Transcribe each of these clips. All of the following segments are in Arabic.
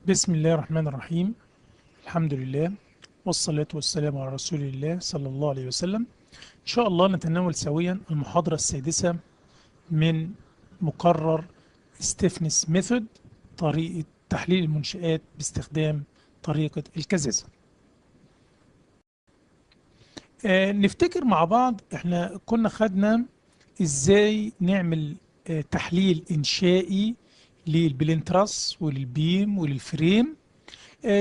بسم الله الرحمن الرحيم. الحمد لله والصلاة والسلام على رسول الله صلى الله عليه وسلم. إن شاء الله نتناول سويا المحاضرة السادسة من مقرر ستيفنس ميثود، طريقة تحليل المنشآت باستخدام طريقة الكزازة. نفتكر مع بعض احنا كنا خدنا ازاي نعمل تحليل إنشائي للبلين تراس وللبيم وللفريم.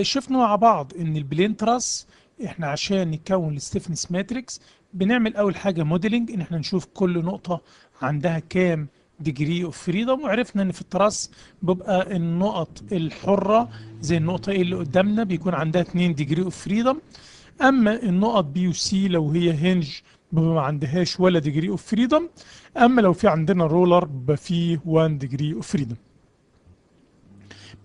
شفنا مع بعض ان البلين تراس احنا عشان نكون الستيفنس ماتريكس بنعمل اول حاجه موديلنج، ان احنا نشوف كل نقطه عندها كام ديجري اوف فريدم، وعرفنا ان في التراس بيبقى النقط الحره زي النقطه ايه اللي قدامنا بيكون عندها 2 ديجري اوف فريدم، اما النقط بي وسي لو هي هنج بيبقى ما عندهاش ولا ديجري اوف فريدم، اما لو في عندنا رولر بيبقى فيه 1 ديجري اوف فريدم.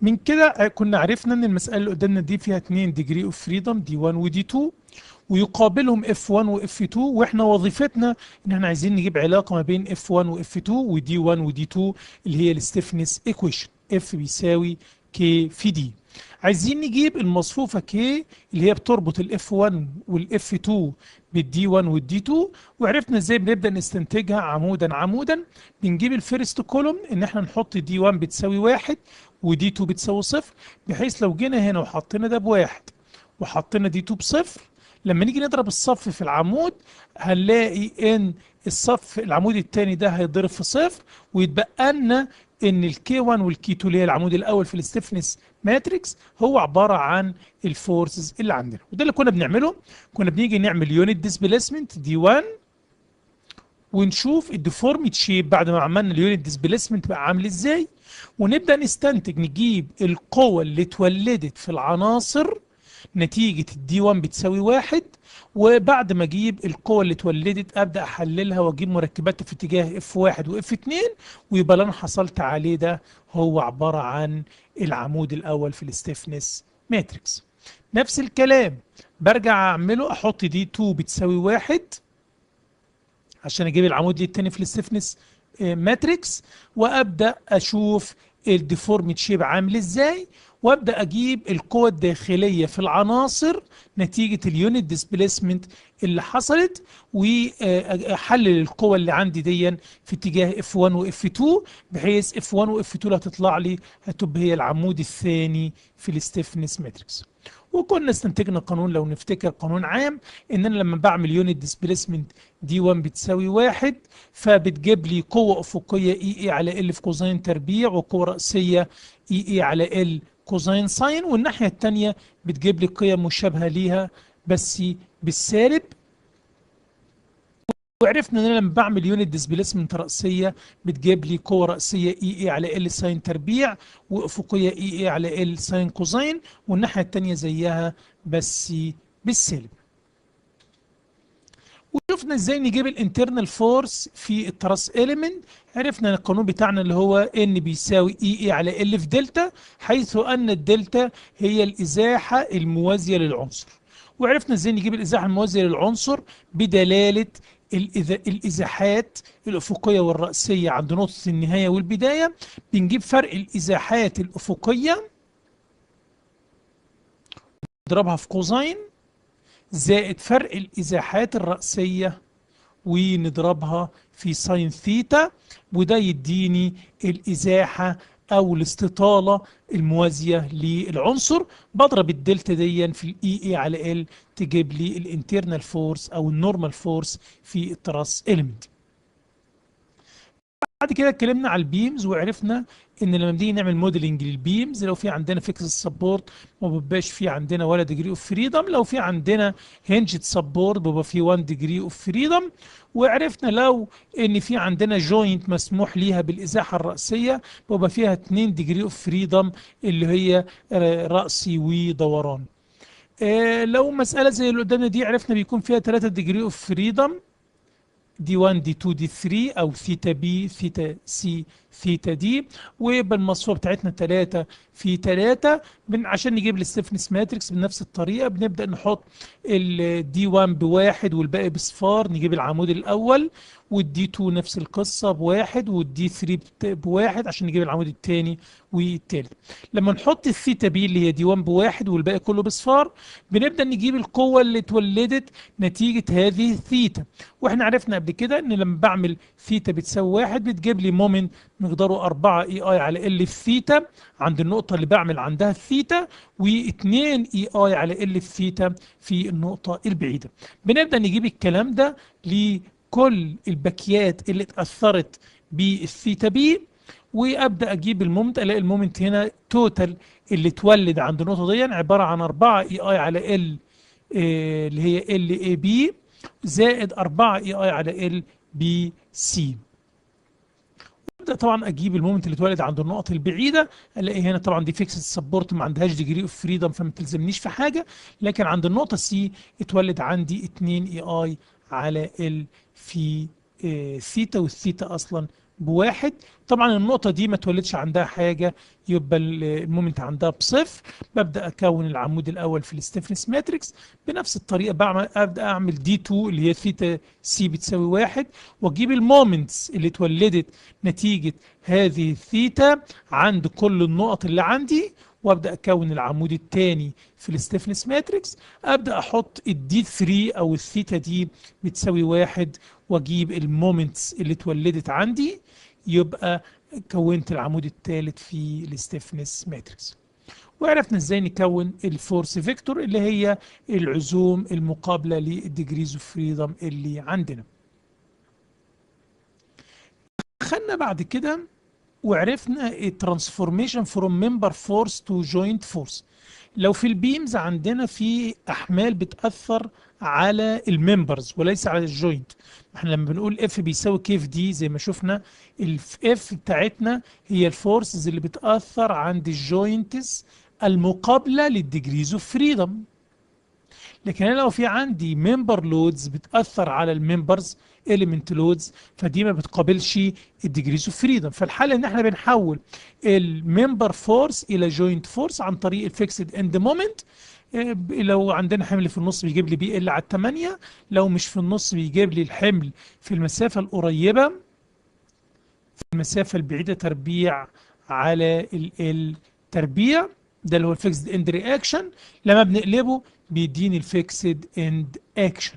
من كده كنا عرفنا ان المسألة اللي قدامنا دي فيها 2 ديجري اوف فريدم دي 1 ودي 2، ويقابلهم اف 1 واف 2، واحنا وظيفتنا ان احنا عايزين نجيب علاقة ما بين اف 1 واف 2 ودي 1 ودي 2 اللي هي الستيفنس ايكويشن، اف بيساوي كي في دي. عايزين نجيب المصفوفة كي اللي هي بتربط الاف 1 والاف 2 بالدي 1 والدي 2، وعرفنا ازاي بنبدأ نستنتجها عمودا عمودا. بنجيب الفيرست كولوم ان احنا نحط دي 1 بتساوي 1 ودي 2 بتساوي صفر، بحيث لو جينا هنا وحطينا ده بواحد وحطينا دي 2 بصفر، لما نيجي نضرب الصف في العمود هنلاقي ان الصف العمود الثاني ده هيتضرب في صفر، ويتبقى لنا ان الكي 1 والكي 2 اللي هي العمود الاول في الستيفنس ماتريكس هو عباره عن الفورسز اللي عندنا. وده اللي كنا بنعمله، كنا بنيجي نعمل يونت ديسبيسمنت دي 1 ونشوف الديفورميت شيب بعد ما عملنا اليونت ديسبيسمنت بقى عامل ازاي، ونبدا نستنتج نجيب القوة اللي اتولدت في العناصر نتيجة الدي 1 بتساوي 1، وبعد ما اجيب القوة اللي اتولدت ابدا احللها واجيب مركباتها في اتجاه اف 1 واف 2، ويبقى اللي انا حصلت عليه ده هو عبارة عن العمود الاول في الستيفنس ماتريكس. نفس الكلام برجع اعمله، احط دي 2 بتساوي 1 عشان اجيب العمود التاني في الستيفنس ماتريكس، وابدا اشوف الديفورميت شيب عامل ازاي، وابدا اجيب القوى الداخليه في العناصر نتيجه اليونت ديسبيسمنت اللي حصلت، واحلل القوى اللي عندي دي في اتجاه اف 1 واف 2، بحيث اف 1 واف 2 اللي هتطلع لي هتبقى هي العمود الثاني في الستيفنس ماتريكس. وكنا استنتجنا قانون لو نفتكر قانون عام، ان انا لما بعمل يونت ديسبيسمنت دي 1 بتساوي 1 فبتجيب لي قوة أفقية اي اي على ال في كوزين تربيع، وقوة رأسية اي اي على ال كوزين ساين، والناحية التانية بتجيب لي قيم مشابهة ليها بس بالسالب. وعرفنا ان انا لما بعمل يونت ديسبيسمنت رأسية بتجيب لي قوة رأسية اي اي على ال ساين تربيع، وأفقية اي اي على ال ساين كوزين، والناحية التانية زيها بس بالسالب. وشفنا ازاي نجيب الانترنال فورس في التراس اليمنت. عرفنا ان القانون بتاعنا اللي هو ان بيساوي اي اي على ال في دلتا، حيث ان الدلتا هي الازاحه الموازيه للعنصر. وعرفنا ازاي نجيب الازاحه الموازيه للعنصر بدلاله الازاحات الافقيه والراسيه عند نقطه النهايه والبدايه. بنجيب فرق الازاحات الافقيه نضربها في كوزين زائد فرق الازاحات الراسيه ونضربها في ساين ثيتا، وده يديني الإزاحة أو الاستطالة الموازية للعنصر. بضرب الدلتا دي في الإي إي على ال تجيب لي الانترنال فورس أو النورمال فورس في التراس إليمنت. بعد كده اتكلمنا على البيمز، وعرفنا ان لما بنيجي نعمل موديلنج للبيمز لو في عندنا فيكس سبورت ما بيبقاش في عندنا ولا ديجري اوف فريدم، لو في عندنا هنجد سبورت بيبقى في 1 ديجري اوف فريدم. وعرفنا لو ان في عندنا جوينت مسموح ليها بالازاحه الراسيه بيبقى فيها 2 ديجري اوف فريدم اللي هي راسي ودوران. لو مساله زي اللي قدامنا دي عرفنا بيكون فيها 3 ديجري اوف فريدم دي 1 دي 2 دي 3 او ثيتا بي ثيتا سي ثيتا دي، وبالمصفوفة بتاعتنا 3 في 3. عشان نجيب الستيفنس ماتريكس بنفس الطريقة بنبدأ نحط الدي 1 بواحد والباقي بصفار، نجيب العمود الأول، والدي 2 نفس القصة بواحد، والدي 3 بواحد عشان نجيب العمود الثاني والتالت. لما نحط الثيتا بي اللي هي دي 1 بواحد والباقي كله بصفار، بنبدأ نجيب القوة اللي اتولدت نتيجة هذه الثيتا. واحنا عرفنا قبل كده ان لما بعمل ثيتا بتساوي واحد بتجيب لي مومنت مقداره 4 اي اي على ال في ثيتا عند النقطة اللي بعمل عندها الثيتا، و2 اي اي على ال في ثيتا في النقطة البعيدة. بنبدأ نجيب الكلام ده لكل الباكيات اللي اتأثرت بالثيتا بي، وابدا اجيب المومنت، الاقي المومنت هنا توتال اللي اتولد عند النقطه دي عباره عن 4 اي اي على ال اللي هي ال اي بي زائد 4 اي اي على ال بي سي. ابدا طبعا اجيب المومنت اللي اتولد عند النقط البعيده، الاقي هنا طبعا دي فيكسد سبورت ما عندهاش ديجري اوف فريدم فما تلزمنيش في حاجه، لكن عند النقطه سي اتولد عندي 2 اي اي على ال في ثيتا، والثيتا اصلا بواحد. طبعا النقطه دي ما اتولدش عندها حاجه، يبقى المومنت عندها بصفر. ببدا اكون العمود الاول في الستيفنس ماتريكس بنفس الطريقه، ابدا اعمل دي 2 اللي هي ثيتا سي بتساوي واحد، واجيب المومنتس اللي اتولدت نتيجه هذه الثيتا عند كل النقط اللي عندي، وابدا اكون العمود الثاني في الستيفنس ماتريكس. ابدا احط الدي 3 او الثيتا دي بتساوي واحد، واجيب المومنتس اللي اتولدت عندي، يبقى كونت العمود الثالث في الستيفنس ماتريكس. وعرفنا ازاي نكون الفورس فيكتور اللي هي العزوم المقابله للديجريز اوف فريدم اللي عندنا. دخلنا بعد كده وعرفنا الترانسفورميشن فروم ممبر فورس تو جوينت فورس. لو في البيمز عندنا في احمال بتاثر على الممبرز وليس على الجوينت، احنا لما بنقول اف بيساوي كيف دي زي ما شفنا، الاف بتاعتنا هي الفورسز اللي بتاثر عند الجوينتس المقابله للديجريز اوف فريدم. لكن انا لو في عندي ممبر لودز بتاثر على الممبرز اليمنت لودز، فدي ما بتقابلش الديجريز اوف فريدم. فالحل ان احنا بنحول الممبر فورس الى جوينت فورس عن طريق الفيكسد اند مومنت. لو عندنا حمل في النص بيجيب لي بي ال على 8، لو مش في النص بيجيب لي الحمل في المسافه القريبه في المسافه البعيده تربيع على ال تربيع، ده اللي هو الفيكسد اند رياكشن. لما بنقلبه بيديني الفيكسد اند اكشن.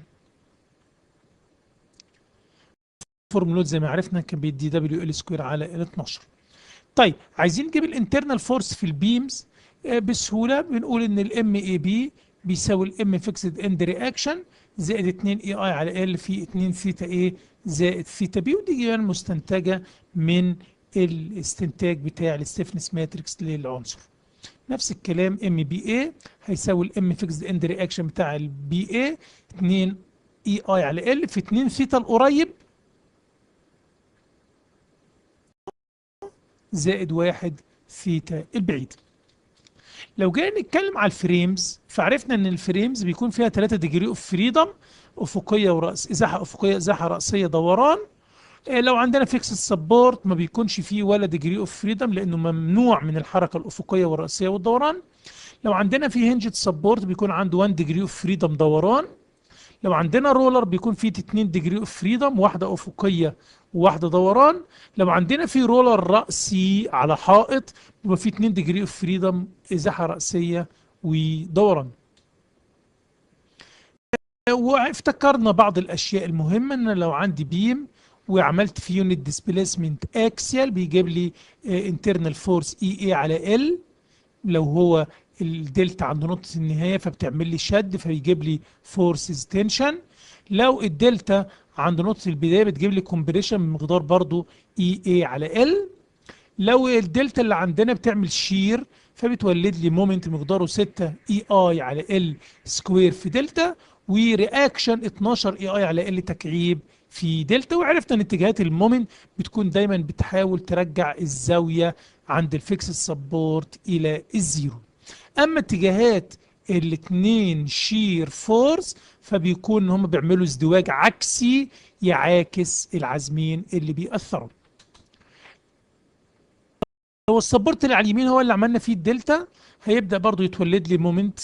فورمولوت زي ما عرفنا كان بيدي دبليو ال سكوير على ال 12. طيب عايزين نجيب الانترنال فورس في البيمز بسهوله، بنقول ان الام اي بي بيساوي الام فيكسد اند رياكشن زائد 2 اي اي على ال في 2 ثيتا اي زائد ثيتا بي، ودي كمان مستنتجه من الاستنتاج بتاع الستيفنس ماتريكس للعنصر. نفس الكلام ام بي اي هيساوي الام فيكسد اند رياكشن بتاع البي اي 2 اي اي على ال في 2 ثيتا القريب زائد 1 ثيتا البعيد. لو جينا نتكلم على الفريمز، فعرفنا ان الفريمز بيكون فيها 3 ديجري اوف فريدم، افقيه ورأس، ازاحه افقيه، ازاحه راسيه، دوران. لو عندنا فيكس سبورت ما بيكونش فيه ولا ديجري اوف فريدم لانه ممنوع من الحركه الافقيه والراسيه والدوران. لو عندنا فيه هنجد سبورت بيكون عنده 1 ديجري اوف فريدم دوران. لو عندنا رولر بيكون فيه 2 ديجري اوف فريدم، واحده افقيه وواحده دوران. لو عندنا فيه رولر راسي على حائط بيبقى فيه 2 ديجري اوف فريدم، ازاحه راسيه ودوران. وافتكرنا بعض الاشياء المهمه، ان لو عندي بيم وعملت فيه يونت ديسبيسمنت اكسيال بيجيب لي انترنال فورس اي اي على ال، لو هو الدلتا عند نقطة النهاية فبتعمل لي شد فبيجيب لي فورسز تنشن. لو الدلتا عند نقطة البداية بتجيب لي كومبريشن بمقدار برضو اي اي على ال. لو الدلتا اللي عندنا بتعمل شير فبتولد لي مومنت مقداره 6 اي اي على ال سكوير في دلتا، ورياكشن 12 اي اي على ال تكعيب في دلتا. وعرفنا ان اتجاهات المومنت بتكون دايما بتحاول ترجع الزاويه عند الفيكس سبورت الى الزيرو. اما اتجاهات الاثنين شير فورس فبيكون ان هم بيعملوا ازدواج عكسي يعاكس العازمين اللي بيأثروا. لو السبورت اللي على اليمين هو اللي عملنا فيه الدلتا، هيبدأ برضو يتولد لي مومنت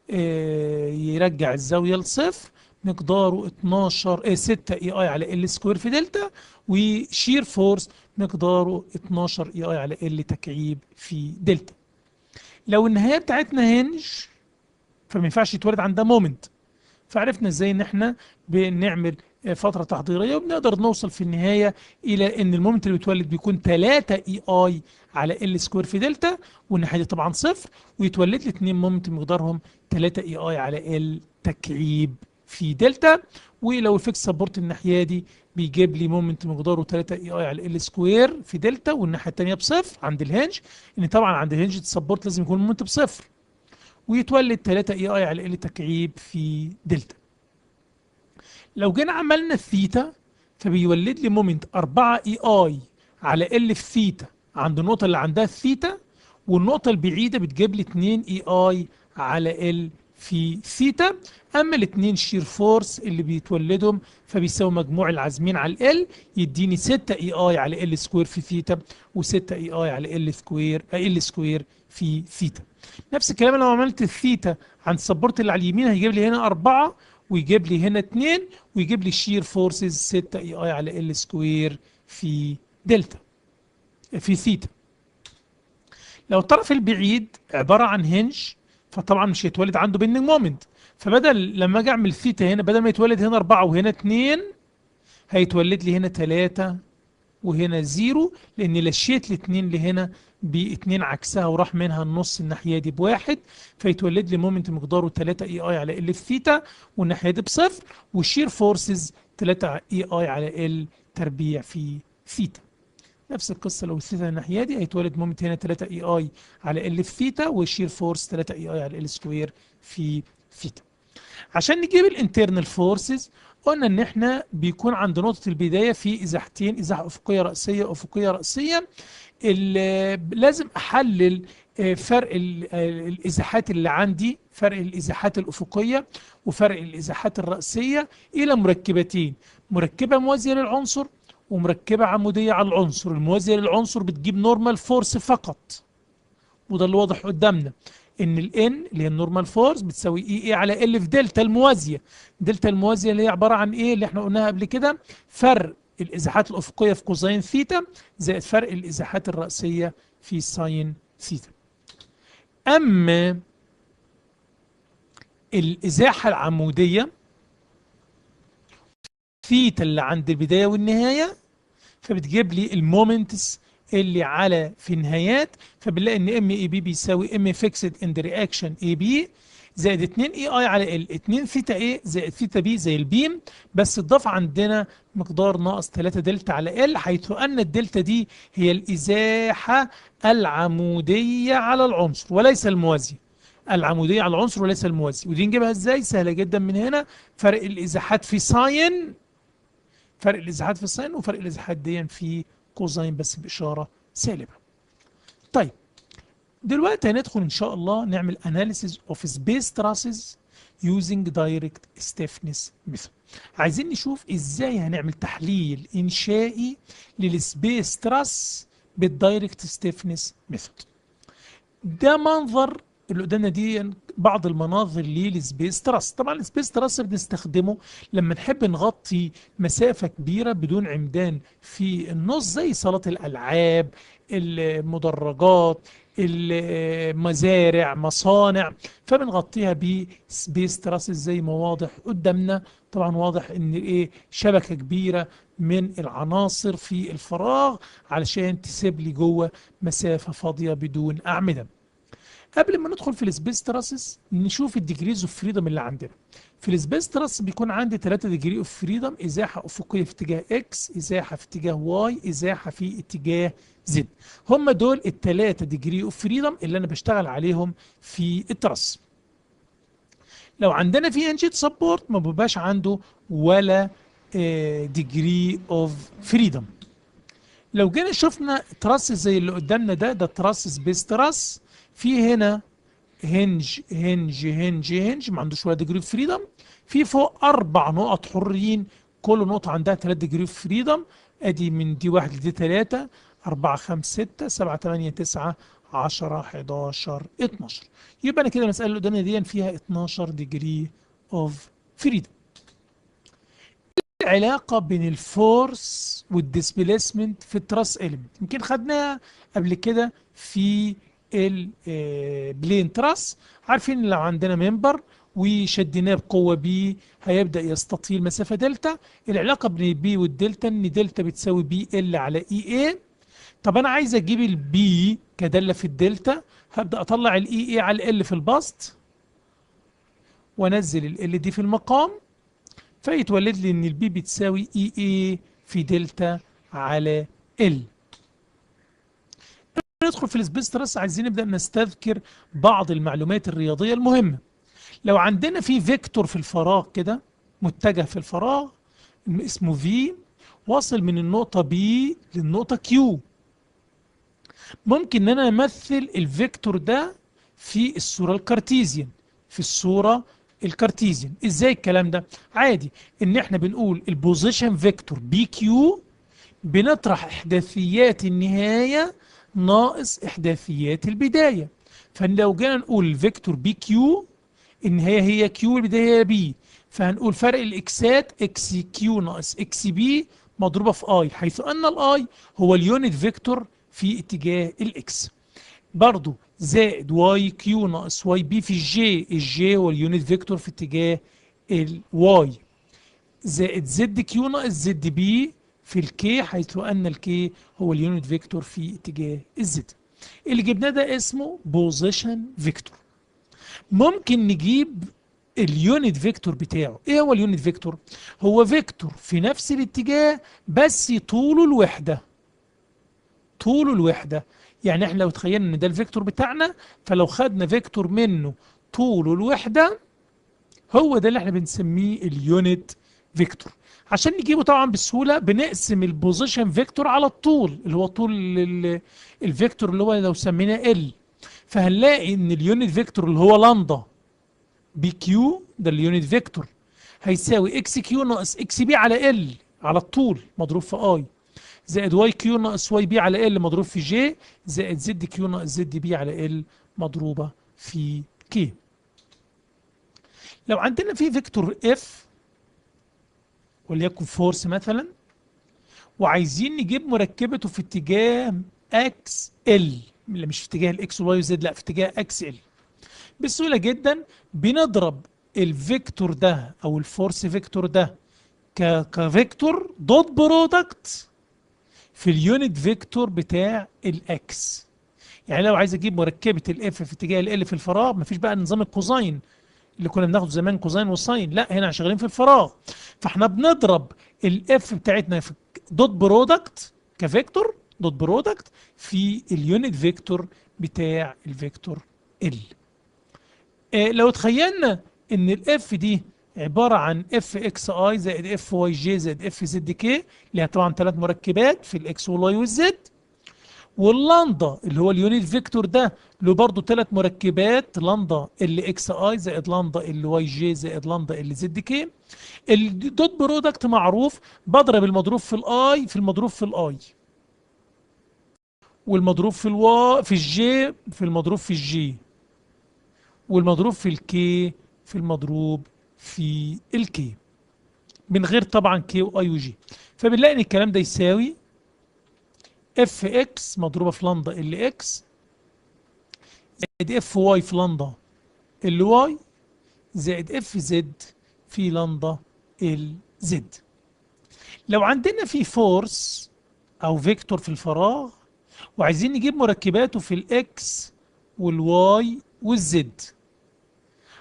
يرجع الزاوية لصفر، مقداره 12 6 اي اي على ال سكوير في دلتا، وشير فورس مقداره 12 اي اي على ال تكعيب في دلتا. لو النهاية بتاعتنا هنج، فما ينفعش يتولد عندها مومنت. فعرفنا ازاي ان احنا بنعمل فترة تحضيرية، وبنقدر نوصل في النهاية الى ان المومنت اللي بيتولد بيكون 3 اي اي على ال سكوير في دلتا، والناحية دي طبعا صفر، ويتولد لي 2 مومنت مقدارهم 3 اي اي على ال تكعيب في دلتا. ولو الفيكس سبورت الناحية دي بيجيب لي مومنت مقداره 3 اي اي على ال سكوير في دلتا، والناحية التانية بصفر عند الهنج، ان طبعا عند الهنج السبورت لازم يكون المومنت بصفر، ويتولد 3 اي اي على ال تكعيب في دلتا. لو جينا عملنا الثيتا، فبيولد لي مومنت 4 اي اي على ال في ثيتا عند النقطة اللي عندها الثيتا، والنقطة البعيدة بتجيب لي 2 اي اي على ال في ثيتا. اما الاثنين شير فورس اللي بيتولدهم فبيساوي مجموع العازمين على ال، يديني 6 اي اي على ال سكوير في ثيتا، و6 اي اي على ال سكوير في ثيتا. نفس الكلام لو عملت الثيتا عند السبورت اللي على اليمين، هيجيب لي هنا 4 ويجيب لي هنا 2، ويجيب لي شير فورسز 6 اي اي على ال سكوير في دلتا في ثيتا. لو الطرف البعيد عبارة عن هنج، فطبعا مش هيتولد عنده بيندنج مومنت، فبدل لما اجي اعمل ثيتا هنا، بدل ما يتولد هنا 4 وهنا 2، هيتولد لي هنا 3 وهنا 0، لاني لشيت الاثنين لهنا باتنين عكسها، وراح منها النص الناحيه دي بواحد، فيتولد لي مومنت مقداره 3 اي اي على ال في ثيتا، والناحيه دي بصفر، والشير فورسز 3 اي اي على ال تربيع في ثيتا. نفس القصه لو الثيتا الناحيه دي، هيتولد مومنت هنا 3 اي اي على ال في ثيتا، والشير فورس 3 اي اي على ال سكوير في ثيتا. عشان نجيب الانترنال فورسز، قلنا ان احنا بيكون عند نقطة البداية في ازاحتين، ازاحة افقية رأسية افقية رأسية. لازم احلل فرق الازاحات اللي عندي، فرق الازاحات الافقية وفرق الازاحات الرأسية، الى مركبتين: مركبة موازية للعنصر، ومركبة عمودية على العنصر. الموازية للعنصر بتجيب نورمال فورس فقط، وده اللي واضح قدامنا، ان الان اللي هي النورمال فورس بتساوي اي على ال في دلتا الموازيه. دلتا الموازيه اللي هي عباره عن ايه؟ اللي احنا قلناها قبل كده: فرق الازاحات الافقيه في كوزين ثيتا زائد فرق الازاحات الراسيه في ساين ثيتا. اما الازاحه العموديه ثيتا اللي عند البدايه والنهايه، فبتجيب لي المومنتس اللي على في النهايات، فبنلاقي ان ام اي بي بيساوي ام فيكسد اند رياكشن اي بي زائد 2 اي اي على ال 2 ثيتا اي زائد ثيتا بي زي البيم، بس اضاف عندنا مقدار ناقص 3 دلتا على ال، حيث ان الدلتا دي هي الازاحه العموديه على العنصر وليس الموازيه. العموديه على العنصر وليس الموازي. ودي نجيبها ازاي؟ سهله جدا. من هنا فرق الازاحات في ساين، فرق الازاحات في الساين، وفرق الازاحات دي في كوزين بس بإشارة سالبة. طيب دلوقتي هندخل إن شاء الله نعمل analysis of space trusses using direct stiffness method. عايزين نشوف إزاي هنعمل تحليل إنشائي للسبيس تراس بالدايركت ستيفنس ميثود. ده منظر اللي قدامنا دي بعض المناظر للسبيس تراس. طبعا السبيس تراس بنستخدمه لما نحب نغطي مسافة كبيرة بدون عمدان في النص، زي صالات الألعاب، المدرجات، المزارع، مصانع، فبنغطيها بسبيس تراس زي ما واضح قدامنا. طبعا واضح ان ايه، شبكة كبيرة من العناصر في الفراغ علشان تسيب لي جوه مسافة فاضية بدون أعمدة. قبل ما ندخل في السبيس تراسس، نشوف الديجريز اوف فريدم اللي عندنا. في السبيس تراس بيكون عندي 3 ديجري اوف فريدم: ازاحه افقيه في اتجاه اكس، ازاحه في اتجاه واي، ازاحه في اتجاه زد. هم دول ال3 ديجري اوف فريدم اللي انا بشتغل عليهم في التراس. لو عندنا في انجيت سبورت ما بيبقاش عنده ولا ديجري اوف فريدم. لو جينا شفنا تراس زي اللي قدامنا ده تراس سبيس تراس، في هنا هنج هنج هنج هنج ما عندوش ولا ديجري اوف فريدم، في فوق 4 نقط حرين، كل نقطة عندها 3 ديجري اوف فريدم. ادي من دي 1 لدي 3، 4 5 6 7 8 9 10 11 12. يبقى انا كده المساله اللي قدامنا دي فيها 12 degree of freedom. العلاقه بين الفورس والديسبيسمنت في التراس اليمنت يمكن خدناها قبل كده في البلين تراس. عارفين لو عندنا ممبر وشديناه بقوه بي هيبدا يستطيل مسافه دلتا. العلاقه بين البي والدلتا ان دلتا بتساوي بي ال على اي اي. طب انا عايز اجيب البي كداله في الدلتا، هبدا اطلع الاي اي على ال في البسط وانزل ال دي في المقام، فيتولد لي ان البي بتساوي اي اي في دلتا على ال. ندخل في السبيس تراس، عايزين نبدا نستذكر بعض المعلومات الرياضيه المهمه. لو عندنا في فيكتور في الفراغ كده، متجه في الفراغ اسمه في، واصل من النقطه بي للنقطه كيو، ممكن ان انا امثل الفيكتور ده في الصوره الكارتيزيان. في الصوره الكارتيزيان ازاي الكلام ده؟ عادي ان احنا بنقول البوزيشن فيكتور بي كيو، بنطرح احداثيات النهايه ناقص احداثيات البدايه. فلو جينا نقول الفيكتور بي كيو، النهايه هي كيو، البدايه هي بي، فهنقول فرق الاكسات اكس كيو ناقص اكس بي مضروبه في اي، حيث ان الاي هو اليونت فيكتور في اتجاه الاكس. برضو زائد واي كيو ناقص واي بي في الجي، الجي هو اليونت فيكتور في اتجاه الواي، زائد زد كيو ناقص زد بي في الكي، حيث ان الكي هو اليونت فيكتور في اتجاه الزد. اللي جبناه ده اسمه بوزيشن فيكتور. ممكن نجيب اليونت فيكتور بتاعه. ايه هو اليونت فيكتور؟ هو فيكتور في نفس الاتجاه بس طوله الوحده. طوله الوحده، يعني احنا لو تخيلنا ان ده الفيكتور بتاعنا، فلو خدنا فيكتور منه طوله الوحده، هو ده اللي احنا بنسميه اليونت فيكتور. عشان نجيبه طبعا بسهوله بنقسم البوزيشن فيكتور على الطول، اللي هو طول الفيكتور اللي هو لو سميناه ال، فهنلاقي ان اليونت فيكتور اللي هو لامدا بي كيو ده اليونت فيكتور هيساوي اكس كيو ناقص اكس بي على ال على الطول مضروب في اي، زائد واي كيو ناقص واي بي على ال مضروب في جي، زائد زد كيو ناقص زد بي على ال مضروبه في كي. لو عندنا في فيكتور اف وليكن فورس مثلا، وعايزين نجيب مركبته في اتجاه اكس ال، مش في اتجاه الاكس والواي والزد، لا في اتجاه اكس ال، بسهوله جدا بنضرب الفيكتور ده او الفورس فيكتور ده كفيكتور دوت برودكت في اليونت فيكتور بتاع الاكس. يعني لو عايز اجيب مركبه الاف في اتجاه ال في الفراغ، مفيش بقى نظام الكوزاين اللي كنا بناخده زمان كوزاين وساين، لا هنا شغالين في الفراغ، فاحنا بنضرب الاف بتاعتنا في دوت برودكت كفيكتور دوت برودكت في اليونت فيكتور بتاع الفيكتور ال. لو تخيلنا ان الاف دي عباره عن اف اكس اي زائد اف واي جي زائد اف زد كي، اللي هي طبعا ثلاث مركبات في الاكس والواي والزد، واللاندا اللي هو اليونت فيكتور ده له برضه ثلاث مركبات، لاندا ال اكس اي زائد لاندا ال واي جي زائد لاندا ال زد كي. الدوت برودكت معروف، بضرب المضروب في الاي في المضروب في الاي، والمضروب في الوا في الجي في المضروب في الجي، والمضروب في الكي في المضروب في الكي، من غير طبعا كي واي وجي. فبنلاقي ان الكلام ده يساوي اف اكس مضروبه في لندا ال اكس زائد اف واي في لندا ال واي زائد اف زد في لندا ال زد. لو عندنا في فورس او فيكتور في الفراغ وعايزين نجيب مركباته في الاكس والواي والزد،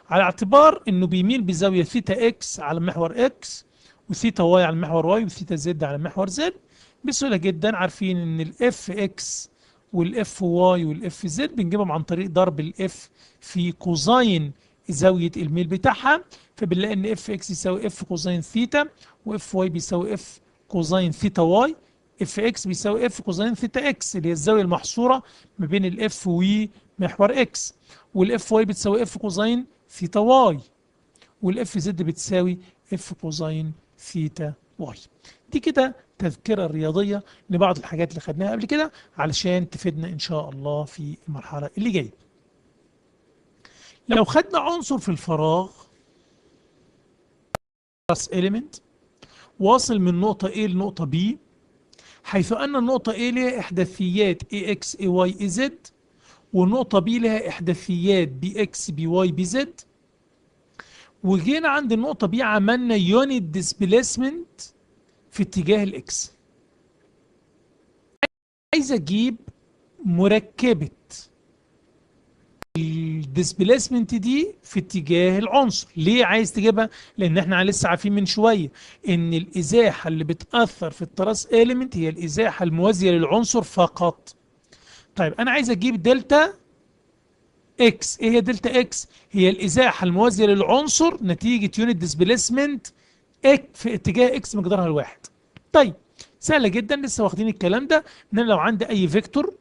على اعتبار انه بيميل بزاويه ثيتا اكس على محور اكس وثيتا واي على محور واي وثيتا زد على محور زد، بسهوله جدا عارفين ان الاف اكس والاف واي والاف زد بنجيبهم عن طريق ضرب الاف في كوزاين زاويه الميل بتاعها، فبنلاقي ان اف اكس يساوي اف كوزاين ثيتا، واف واي بيساوي اف كوزاين ثيتا واي، اف اكس بيساوي اف كوزاين ثيتا اكس اللي هي الزاويه المحصوره ما بين الاف ومحور اكس، والاف واي بتساوي اف كوزاين ثيتا واي، والاف زد بتساوي اف كوزاين ثيتا واي. دي كده تذكرة رياضية لبعض الحاجات اللي خدناها قبل كده علشان تفيدنا إن شاء الله في المرحلة اللي جاية. لو خدنا عنصر في الفراغ plus element واصل من نقطة A لنقطة B، حيث أن النقطة A لها إحداثيات AX AY AZ، والنقطة B لها إحداثيات BX BY BZ، وجينا عند النقطة B عملنا يونت ديسبيسمنت في اتجاه الإكس. عايز أجيب مركبة الديسبيسمنت دي في اتجاه العنصر. ليه عايز تجيبها؟ لان احنا لسه عارفين من شويه ان الازاحه اللي بتاثر في التراس اليمنت هي الازاحه الموازيه للعنصر فقط. طيب انا عايز اجيب دلتا اكس. ايه هي دلتا اكس؟ هي الازاحه الموازيه للعنصر نتيجه يونت ديسبيسمنت في اتجاه اكس مقدارها الواحد. طيب سهله جدا، لسه واخدين الكلام ده، ان انا لو عندي اي فيكتور،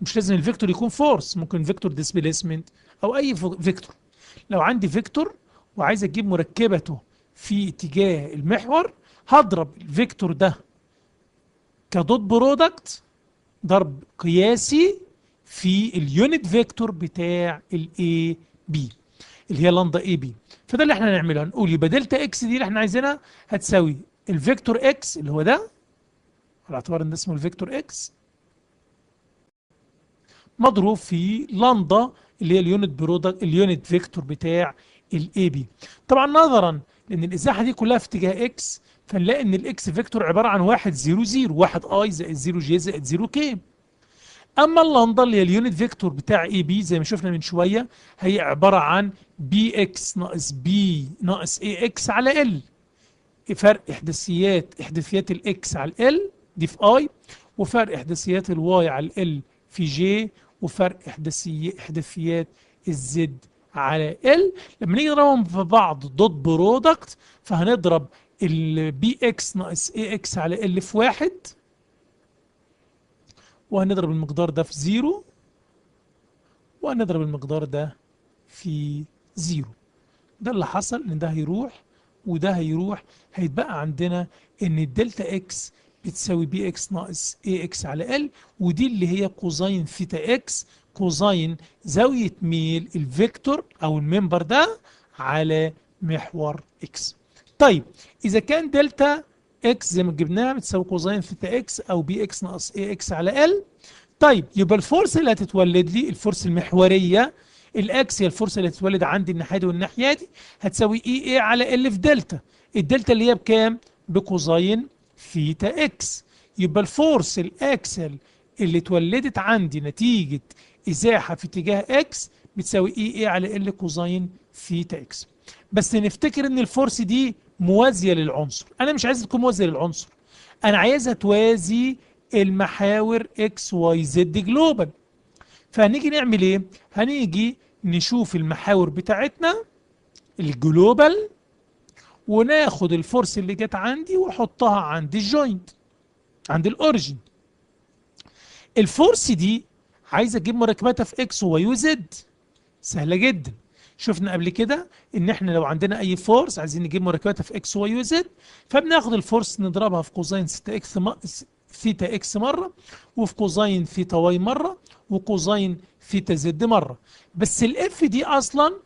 مش لازم الفيكتور يكون فورس، ممكن فيكتور ديسبيسمنت او اي فيكتور. لو عندي فيكتور وعايز اجيب مركبته في اتجاه المحور، هضرب الفيكتور ده كدوت برودكت ضرب قياسي في اليونت فيكتور بتاع الاي بي اللي هي لندا اي بي. فده اللي احنا هنعمله، هنقول يبقى دلتا اكس دي اللي احنا عايزينها هتساوي الفيكتور اكس اللي هو ده، على اعتبار ان ده اسمه الفيكتور اكس، مضروب في لندا اللي هي اليونت برودكت اليونت فيكتور بتاع الاي بي. طبعا نظرا لان الازاحه دي كلها في اتجاه اكس، فنلاقي ان الاكس فيكتور عباره عن 1 0 0 1 اي زائد 0 جي زائد 0 كي. اما اللندا اللي هي اليونت فيكتور بتاع اي بي زي ما شفنا من شويه، هي عباره عن بي اكس ناقص بي ناقص اي اكس على ال، فرق احداثيات الاكس على ال دي في اي، وفرق احداثيات الواي على ال في جي، وفرق احداثيات الزد على ال. لما نيجي نضربهم في بعض دوت برودكت، فهنضرب البي اكس ناقص اي اكس على ال في واحد، وهنضرب المقدار ده في زيرو، وهنضرب المقدار ده في زيرو. ده اللي حصل، ان ده هيروح وده هيروح، هيتبقى عندنا ان الدلتا اكس بتساوي بي اكس ناقص اي اكس على ال، ودي اللي هي كوزين ثيتا اكس، كوزين زاوية ميل الفيكتور او الممبر ده على محور اكس. طيب اذا كان دلتا اكس زي ما جبناها بتساوي كوزين ثيتا اكس او بي اكس ناقص اي اكس على ال، طيب يبقى الفورس اللي هتتولد لي، الفورس المحوريه الاكس، هي الفورس اللي هتتولد عندي الناحيه دي والناحيه دي، هتساوي اي اي على ال في دلتا. الدلتا اللي هي بكام؟ بكوزين ثيتا اكس. يبقى الفورس الاكسل اللي اتولدت عندي نتيجه ازاحه في اتجاه اكس بتساوي اي اي على ال كوزين ثيتا اكس. بس نفتكر ان الفورس دي موازيه للعنصر، انا مش عايزها تكون موازيه للعنصر، انا عايزها توازي المحاور اكس واي زد جلوبال. فهنيجي نعمل ايه؟ هنيجي نشوف المحاور بتاعتنا الجلوبال، وناخد الفورس اللي جت عندي واحطها عند الجوينت عند الاوريجن. الفورس دي عايز اجيب مركباتها في اكس وواي وزد، سهله جدا. شفنا قبل كده ان احنا لو عندنا اي فورس عايزين نجيب مركباتها في اكس واي وزد، فبناخد الفورس نضربها في كوزين ثيتا اكس ثيتا اكس مره، وفي كوزين ثيتا واي مره، وكوزين ثيتا زد مره. بس الاف دي اصلا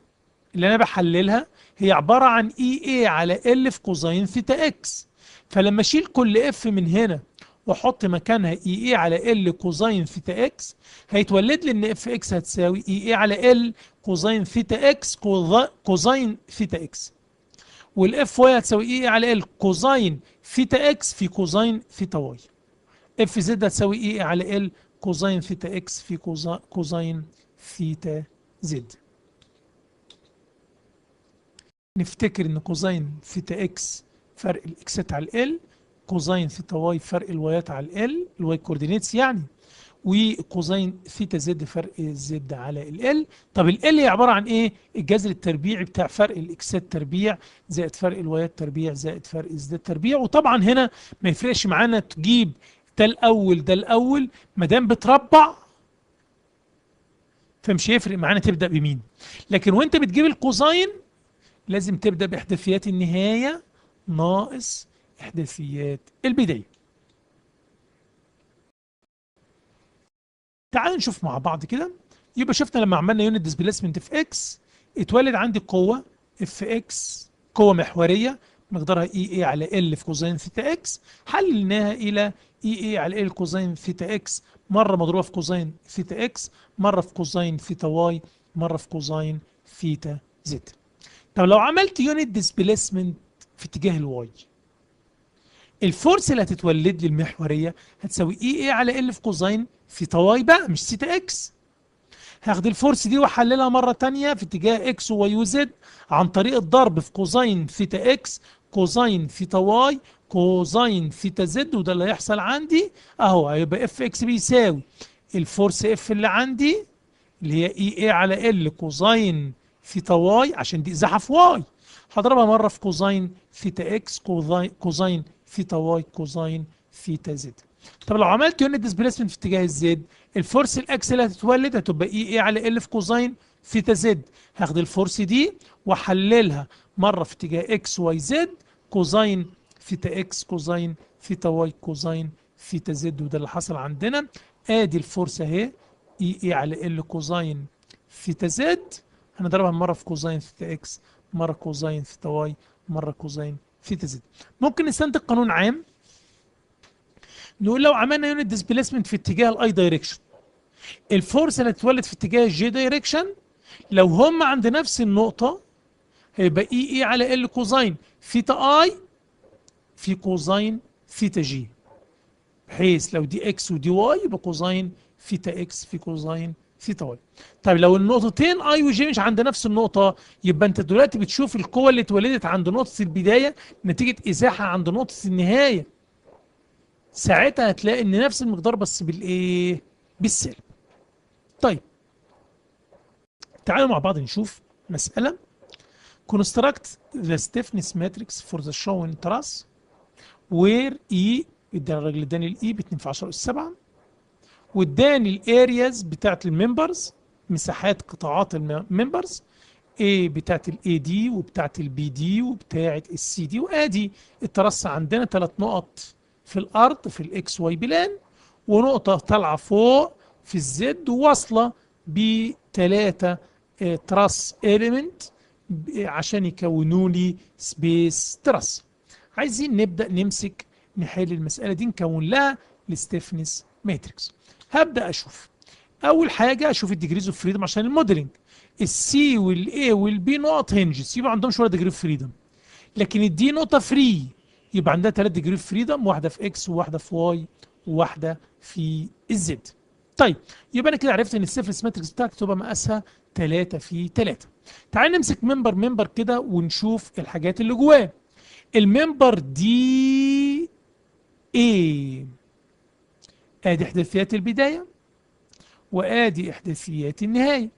اللي انا بحللها هي عباره عن اي اي على ال في كوزين ثيتا اكس. فلما اشيل كل اف من هنا واحط مكانها اي اي على ال كوزين ثيتا اكس، هيتولد لي ان اف اكس هتساوي اي اي على ال كوزين ثيتا اكس كوزين ثيتا اكس، والاف واي هتساوي اي اي على ال كوزين ثيتا اكس في كوزين ثيتا واي. اف زد هتساوي اي على ال كوزين ثيتا اكس في كوزين ثيتا زد. نفتكر ان كوزين ثيتا اكس فرق الاكسات على ال، كوزين ثيتا واي فرق الوايات على ال، الواي كوردينيتس يعني، وكوزين ثيتا زد فرق الزد على ال. طب ال هي عباره عن ايه؟ الجذر التربيعي بتاع فرق الاكسات تربيع زائد فرق الوايات تربيع زائد فرق الزد تربيع. وطبعا هنا ما يفرقش معانا تجيب ده الاول ده الاول، ما دام بتربع فمش هيفرق معانا تبدا بمين. لكن وانت بتجيب الكوزين لازم تبدا باحداثيات النهايه ناقص إحداثيات البداية. تعالوا نشوف مع بعض كده. يبقى شفنا لما عملنا يونت ديسبيسمنت في اكس اتولد عندي قوة اف اكس، قوة محورية مقدارها اي اي على ال في كوزين ثيتا اكس، حللناها الى اي اي على ال كوزين ثيتا اكس مرة مضروبة في كوزين ثيتا اكس، مرة في كوزين ثيتا واي، مرة في كوزين ثيتا زد. طب لو عملت يونت ديسبيسمنت في اتجاه الواي، الفورس اللي هتتولد لي المحورية هتساوي اي اي على ال في كوزين ثيتا واي بقى مش ثيتا اكس. هاخد الفورس دي واحللها مره تانية في اتجاه اكس وواي وزد عن طريق الضرب في كوزين ثيتا اكس كوزين ثيتا واي كوزين ثيتا زد، وده اللي هيحصل عندي اهو. هيبقى اف اكس بيساوي الفورس اف اللي عندي اللي هي اي اي على ال كوزين ثيتا واي عشان دي ازاحه في واي، هضربها مره في كوزين ثيتا اكس كوزين ثيتا واي كوزين ثيتا زد. طب لو عملت يونت ديسبيسمنت في اتجاه الزد، الفورس الاكس اللي هتتولد هتبقى اي اي على ال في كوزين ثيتا زد. هاخد الفورس دي واحللها مره في اتجاه اكس واي زد كوزين ثيتا اكس كوزين ثيتا واي كوزين ثيتا زد، وده اللي حصل عندنا. ادي الفورس اهي اي اي على ال كوزين ثيتا زد، هنضربها مره في كوزين ثيتا اكس، مره كوزين ثيتا واي، مره كوزين ثيتا زد. ممكن نستنتج قانون عام نقول لو عملنا يونت ديسبيسمنت في اتجاه الاي دايركشن، الفورس اللي هتتولد في اتجاه الجي دايركشن لو هم عند نفس النقطة هيبقى اي اي على ال كوزين ثيتا اي في كوزين ثيتا جي، بحيث لو دي اكس ودي واي يبقى كوزين ثيتا اكس في كوزين ثيتا واي. طيب لو النقطتين اي وجي مش عند نفس النقطة، يبقى انت دلوقتي بتشوف القوة اللي اتولدت عند نقطة البداية نتيجة ازاحة عند نقطة النهاية، ساعتها هتلاقي ان نفس المقدار بس بالايه؟ بالسالب. طيب تعالوا مع بعض نشوف مسألة. construct the stiffness matrix for the shown truss where E اداني الراجل اداني الاي ب 2 في 10 اس 7 واداني الارياز بتاعت الممبرز، مساحات قطاعات الممبرز A بتاعت الاي دي وبتاعت البي دي وبتاعت السي دي، وادي الترس عندنا 3 نقط في الارض في الاكس واي بلان، ونقطة طالعة فوق في الزد، وواصلة بثلاثة تراس إيليمنت عشان يكونوا لي سبيس تراس. عايزين نبدأ نمسك نحل المسألة دي نكون لها الستيفنس ماتريكس. هبدأ أشوف أول حاجة أشوف الديجريز اوف فريدم عشان الموديلنج. السي والاي والبي نقط هنجز يبقى عندهمش ولا ديجري اوف فريدم، لكن الدي نقطة فري يبقى عندها 3 ديجري اوف فريدم، واحدة في اكس وواحدة في واي وواحدة في الزد. طيب يبقى انا كده عرفت ان السيفلس ماتريكس بتاعتي تبقى مقاسها 3 في 3. تعال نمسك ممبر كده ونشوف الحاجات اللي جواه. الممبر دي ايه؟ ادي احداثيات البداية وادي احداثيات النهاية.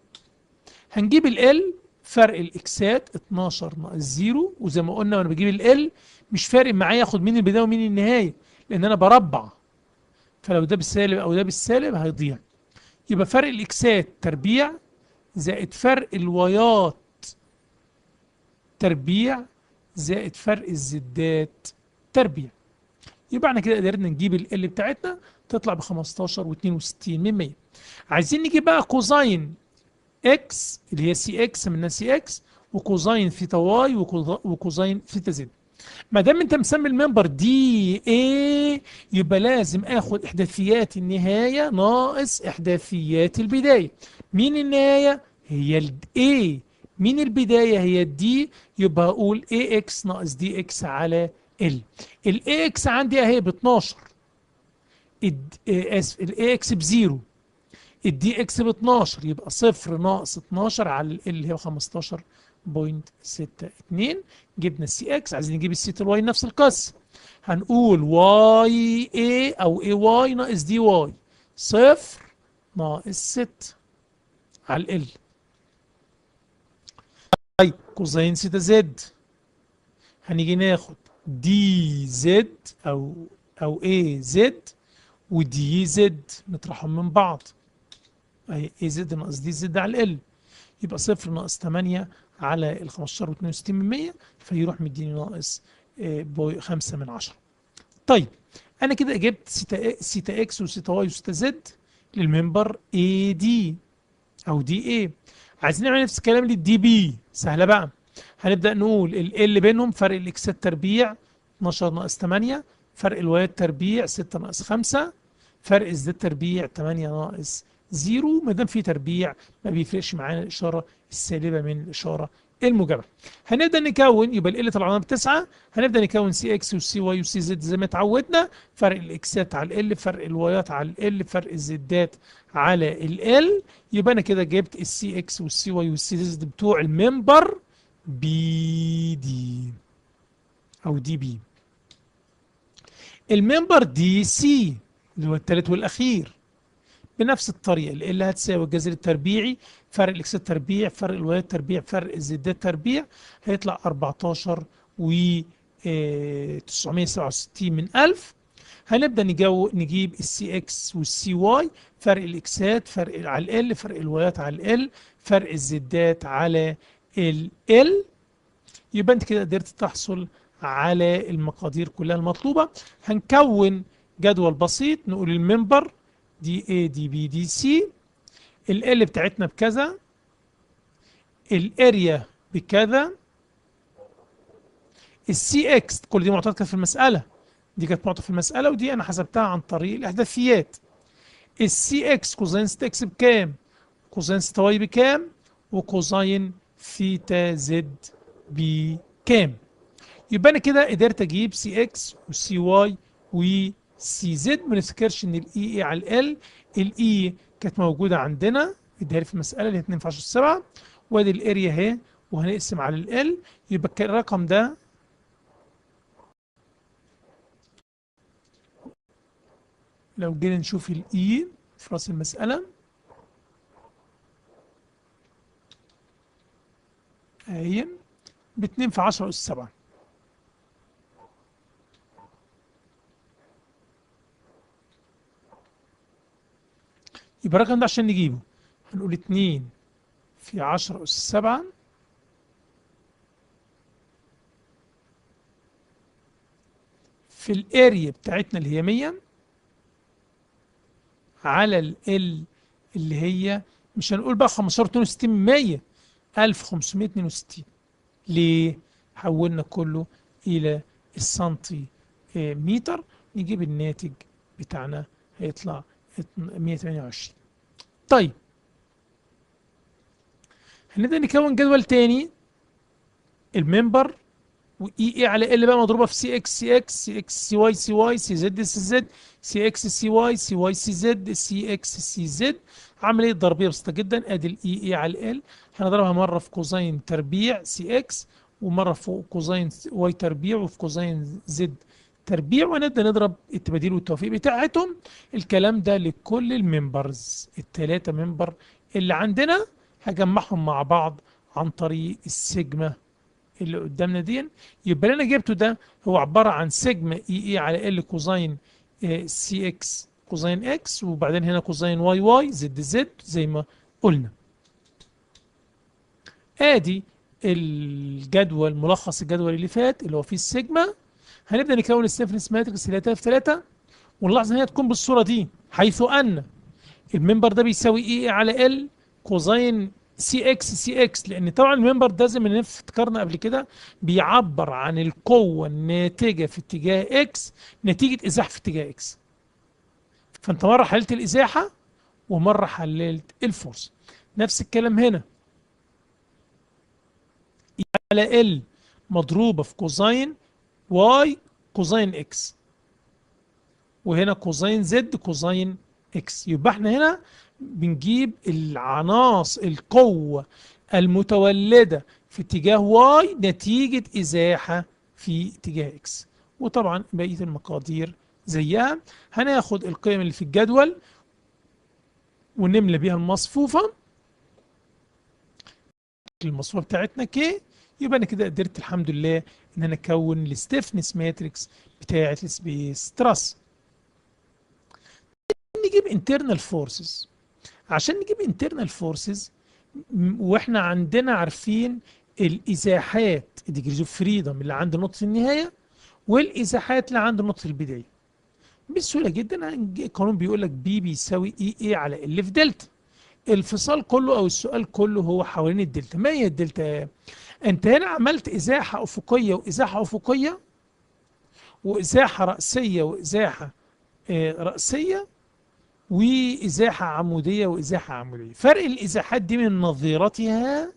هنجيب ال فرق الاكسات 12 ناقص 0، وزي ما قلنا وانا بجيب ال مش فارق معايا اخد مين البداية ومين النهاية لان انا بربع، فلو ده بالسالب او ده بالسالب هيضيع. يبقى فرق الاكسات تربيع زائد فرق الوايات تربيع زائد فرق الزدات تربيع. يبقى احنا كده قدرنا نجيب ال بتاعتنا تطلع ب 15 و62 من 100. عايزين نجيب بقى كوزين اكس اللي هي سي اكس منها سي اكس، وكوزين ثيتا واي وكوزين ثيتا زد. ما دام انت مسمي الممبر دي ايه يبقى لازم اخد احداثيات النهايه ناقص احداثيات البدايه. مين النهايه؟ هي الاي. مين البدايه؟ هي الدي. يبقى اقول اي اكس ناقص دي اكس على ال. الاي اكس عندي اهي ب 12، اسف الاي اكس بزيرو، الدي اكس ب 12، يبقى صفر ناقص 12 على ال اللي هي 15.62. جبنا السي اكس، عايزين نجيب السي الواي نفس القصه. هنقول واي اي او اي واي ناقص دي واي، صفر ناقص 6 على ال. طيب كوزين سيتا زد هنيجي ناخد دي زد او اي زد ودي زد نطرحهم من بعض، اهي اي زد ناقص دي زد على ال، يبقى صفر ناقص 8 على ال 15 و62 من 100، فيروح مديني ناقص 5/10. طيب انا كده جبت سيتا اكس وسيتا واي وسيتا زد للممبر اي دي او دي اي. عايزين نعمل نفس الكلام للدي بي، سهله بقى. هنبدا نقول ال بينهم فرق الاكسات تربيع 12 ناقص 8، فرق الوايات تربيع 6 ناقص 5، فرق الزد تربيع 8 ناقص 0. ما دام في تربيع ما بيفرقش معانا الاشاره السالبه من الاشاره الموجبه. هنبدا نكون، يبقى ال طلعنا ب9. هنبدا نكون سي اكس وسي واي وسي زد زي ما اتعودنا، فرق الاكسات على ال، فرق الوايات على ال، فرق الزدات على ال. يبقى انا كده جبت السي اكس والسي واي والسي زد بتوع الممبر بي دي او دي بي. الممبر دي سي اللي هو الثالث والاخير بنفس الطريقه، اللي هتساوي الجذر التربيعي فرق الاكسات تربيع فرق الوايات تربيع فرق الزدات تربيع، هيطلع 14 و 967 من 1000. هنبدا نجيب السي اكس والسي واي، فرق الاكسات فرق على ال، فرق الوايات على ال، فرق الزدات على ال. يبقى انت كده قدرت تحصل على المقادير كلها المطلوبه. هنكون جدول بسيط، نقول الممبر دي اي دي بي دي سي، ال بتاعتنا بكذا، الاريا بكذا، السي اكس كل دي معطيات كانت في المساله، دي كانت معطى في المساله ودي انا حسبتها عن طريق الاحداثيات. السي اكس كوزين ستة اكس بكام، كوزين ستة واي بكام، وكوزين ثيتا زد بكام. يبقى انا كده قدرت اجيب سي اكس وسي واي وسي زد. ما نفتكرش ان الاي اي على ال، الاي كانت موجوده عندنا اديها لي في المساله اللي هي 2 في 10 7، وادي الاريا اهي وهنقسم على ال. يبقى الرقم ده لو جينا نشوف الاي في راس المساله اهي ب 2 في 10 اس 7. يبقى الرقم ده عشان نجيبه هنقول 2 في 10 اس 7 في الاريا بتاعتنا اللي هي 100 على ال اللي هي مش هنقول بقى 15.62 من 100، 1562. ليه؟ حولنا كله إلى السنتي متر، نجيب الناتج بتاعنا هيطلع 128. طيب هنبدأ نكون جدول تاني، الممبر واي اي على ال بقى مضروبه في سي اكس سي اكس سي اكس سي واي سي واي سي زد سي زد سي اكس سي واي سي واي سي زد سي اكس سي زد. عمليه ضربيه بسيطه جدا، ادي الاي اي على ال هنضربها مره في كوزين تربيع سي اكس ومره في كوزين واي تربيع وفي كوزين زد تربيع، ونبدا نضرب التباديل والتوفيق بتاعتهم. الكلام ده لكل الممبرز الثلاثه ممبر اللي عندنا، هجمعهم مع بعض عن طريق السيجما اللي قدامنا دي. يبقى اللي انا جبته ده هو عباره عن سيجما اي اي على ال كوزين سي اكس كوزين اكس، وبعدين هنا كوزين واي واي زد زد زي ما قلنا. ادي الجدول، ملخص الجدول اللي فات اللي هو فيه السيجما. هنبدا نكون السيفنس ماتريكس اللي هي 3 في 3، ونلاحظ ان هي تكون بالصوره دي، حيث ان الممبر ده بيساوي اي على ال كوزين سي اكس سي اكس، لان طبعا الممبر ده زي ما افتكرنا قبل كده بيعبر عن القوه الناتجه في اتجاه اكس نتيجه ازاحه في اتجاه اكس. فانت مره حللت الازاحه ومره حللت الفورس. نفس الكلام هنا، على ال مضروبه في كوزين واي كوزين اكس، وهنا كوزين زد كوزين اكس. يبقى احنا هنا بنجيب العناصر القوة المتولدة في اتجاه واي نتيجة ازاحة في اتجاه اكس. وطبعا بقية المقادير زيها. هناخد القيم اللي في الجدول ونملى بيها المصفوفة، المصفوفة بتاعتنا كي. يبقى انا كده قدرت الحمد لله ان انا اكون الستيفنس ماتريكس بتاعت السبيس تراس. نجيب internal forces. عشان نجيب internal forces واحنا عندنا عارفين الازاحات degrees of freedom اللي عند نقطة النهاية والازاحات اللي عند نقطه البدايه. بسهوله جدا القانون بيقول لك بي بيساوي اي اي على ال في دلتا. الفصال كله او السؤال كله هو حوالين الدلتا. ما هي الدلتا؟ انت هنا عملت ازاحه افقيه وازاحه افقيه وازاحه راسيه وازاحه راسيه وازاحه عموديه وازاحه عموديه. فرق الازاحات دي من نظيرتها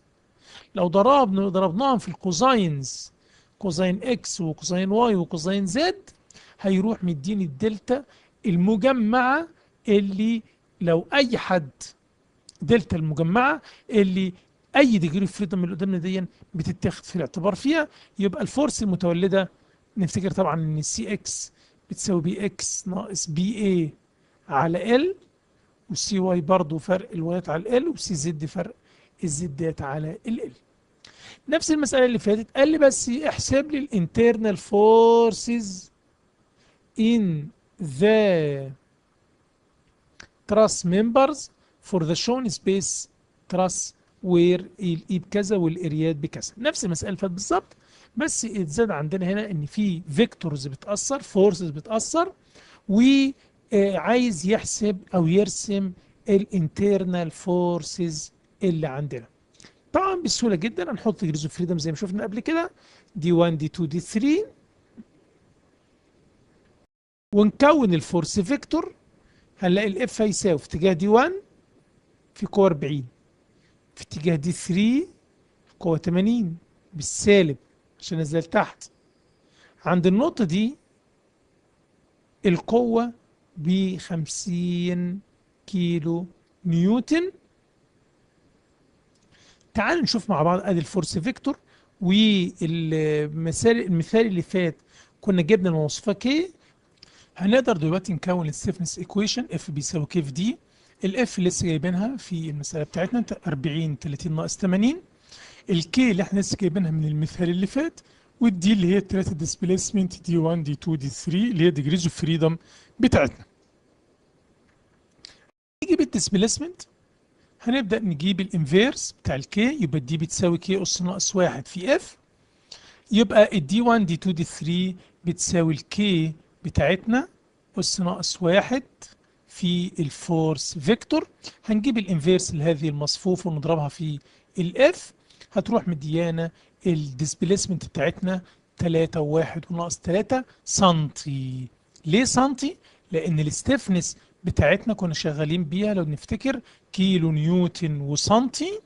لو ضربناهم في الكوزاينز، كوزين اكس وكوزين واي وكوزين زد، هيروح مديني الدلتا المجمعه اللي لو اي حد دلتا المجمعه اللي اي ديجري فريدم اللي قدامنا دي بتتاخد في الاعتبار فيها. يبقى الفورس المتولده نفتكر طبعا ان السي اكس بتساوي بي اكس ناقص بي اي على ال، والسي واي برضه فرق الوايات على ال، والسي زد فرق الزدات على ال. نفس المساله اللي فاتت، قال لي بس احسب لي الانترنال فورسز in the truss members for the shown space truss where الاي بكذا والاريات بكذا. نفس المساله اللي فاتت بالظبط، بس اتزاد عندنا هنا ان في فيكتورز بتاثر، فورسز بتاثر، وعايز يحسب او يرسم الانترنال فورسز اللي عندنا. طبعا بسهوله جدا هنحط ديجريز اوف فريدم زي ما شفنا قبل كده، دي 1 دي 2 دي 3، ونكون الفورس فيكتور. هنلاقي الاف هيساوي في اتجاه دي 1 في قوه 40، في اتجاه دي 3 قوه 80 بالسالب عشان نزل تحت. عند النقطه دي القوه ب 50 كيلو نيوتن. تعالوا نشوف مع بعض ادي الفورس فيكتور. والمثال اللي فات كنا جبنا المواصفه كي، هنقدر دلوقتي نكون الستيفنس ايكويشن اف بيساوي كيف دي. الاف لسه جايبينها في المساله بتاعتنا 40 30 ناقص 80. الكي اللي احنا لسه جايبينها من المثال اللي فات، والدي اللي هي الثلاثه ديسبيسمنت دي 1 دي 2 دي 3 اللي هي ديجريز اوف فريدم بتاعتنا. نيجي بالديسبيسمنت هنبدا نجيب الانفيرس بتاع الكي، يبقى الدي بتساوي كي اس ناقص 1 في اف. يبقى الدي 1 دي 2 دي 3 بتساوي الكي بتاعتنا اس ناقص 1 في الفورس فيكتور. هنجيب الانفيرس لهذه المصفوفه ونضربها في الاف، هتروح مديانا الديسبيسمنت بتاعتنا 3 و1 وناقص 3 سنتي. ليه سنتي؟ لان الستيفنس بتاعتنا كنا شغالين بيها لو نفتكر كيلو نيوتن وسنتي.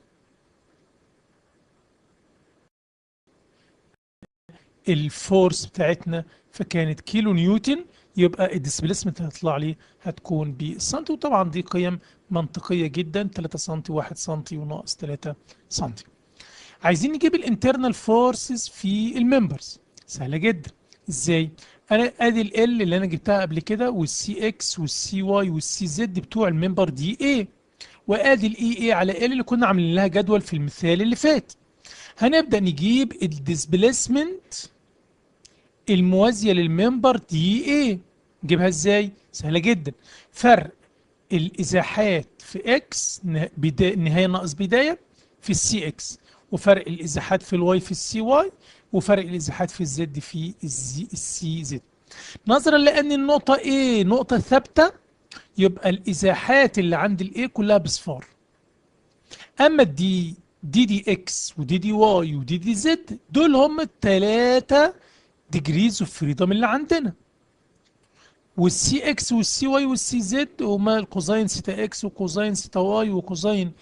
الفورس بتاعتنا فكانت كيلو نيوتن، يبقى الديسبيسمنت اللي هتطلع لي هتكون بالسنتي. وطبعا دي قيم منطقيه جدا، 3 سنتي 1 سنتي وناقص 3 سنتي. عايزين نجيب الانترنال فورسز في الممبرز. سهله جدا. ازاي؟ انا ادي ال اللي انا جبتها قبل كده، والسي اكس والسي واي والسي زد بتوع الممبر دي اي، وادي الاي اي على ال اللي كنا عاملين لها جدول في المثال اللي فات. هنبدا نجيب الديسبيسمنت الموازيه للممبر دي اي. نجيبها ازاي؟ سهله جدا. فرق الازاحات في اكس نهايه ناقص بدايه في السي اكس، وفرق الازاحات في الواي في السي واي، وفرق الازاحات في الزد في السي زد. نظرا لان النقطه A نقطه ثابته، يبقى الازاحات اللي عند الاي كلها بصفار. اما دي اكس ودي دي واي ودي دي زد دول هم الثلاثه ديجريز اوف فريدم اللي عندنا. والسي اكس والسي واي والسي زد هما الكوزين سيتا اكس وكوزين سيتا واي وكوزين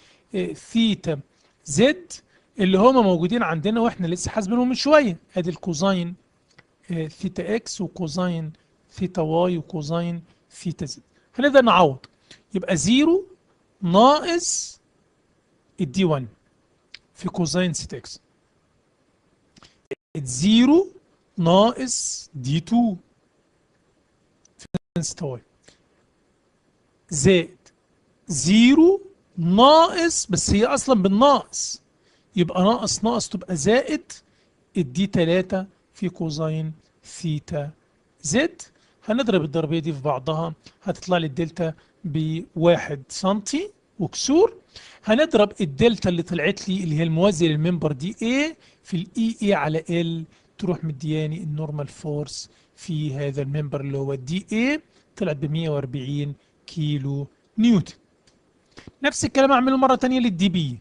ثيتا زد اللي هما موجودين عندنا واحنا لسه حاسبينهم من شويه. ادي الكوزين ثيتا اكس وكوزين ثيتا واي وكوزين ثيتا زد. هنقدر نعوض، يبقى 0 ناقص الدي 1 في كوزين سيتا اكس، 0 ناقص دي 2 سيتا واي، زائد 0 ناقص، بس هي اصلا بالناقص يبقى ناقص ناقص تبقى زائد الدي 3 في كوزين ثيتا زد. هنضرب الضربيه دي في بعضها هتطلع لي الدلتا ب1 سنتي وكسور. هنضرب الدلتا اللي طلعت لي اللي هي الموازيه للممبر دي A في الاي اي على ال تروح مدياني النورمال فورس في هذا الممبر اللي هو الدي اي، طلعت ب 140 كيلو نيوتن. نفس الكلام اعمله مره ثانيه للدي بي.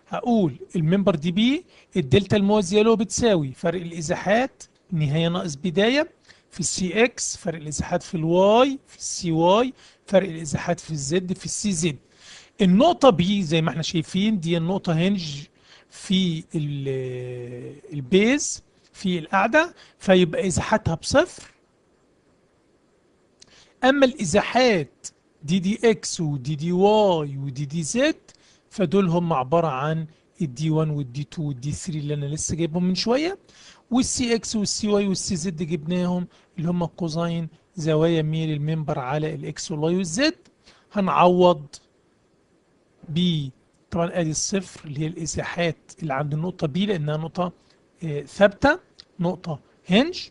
هقول الممبر دي بي الدلتا الموازيه له بتساوي فرق الازاحات نهايه ناقص بدايه في السي اكس، فرق الازاحات في الواي في السي واي، فرق الازاحات في الزد في السي زد. النقطه بي زي ما احنا شايفين دي النقطه هنج في البيز في القاعده، فيبقى ازاحتها بصفر. اما الازاحات دي دي اكس ودي دي واي ودي دي زد فدول هم عباره عن الدي 1 والدي 2 والدي 3 اللي انا لسه جايبهم من شويه، والسي اكس والسي واي والسي زد جبناهم اللي هم كوزين زوايا ميل الممبر على الاكس والواي والزد. هنعوض ب طبعا ادي الصفر اللي هي الازاحات اللي عند النقطه بي لانها نقطه ثابته، نقطه هنج،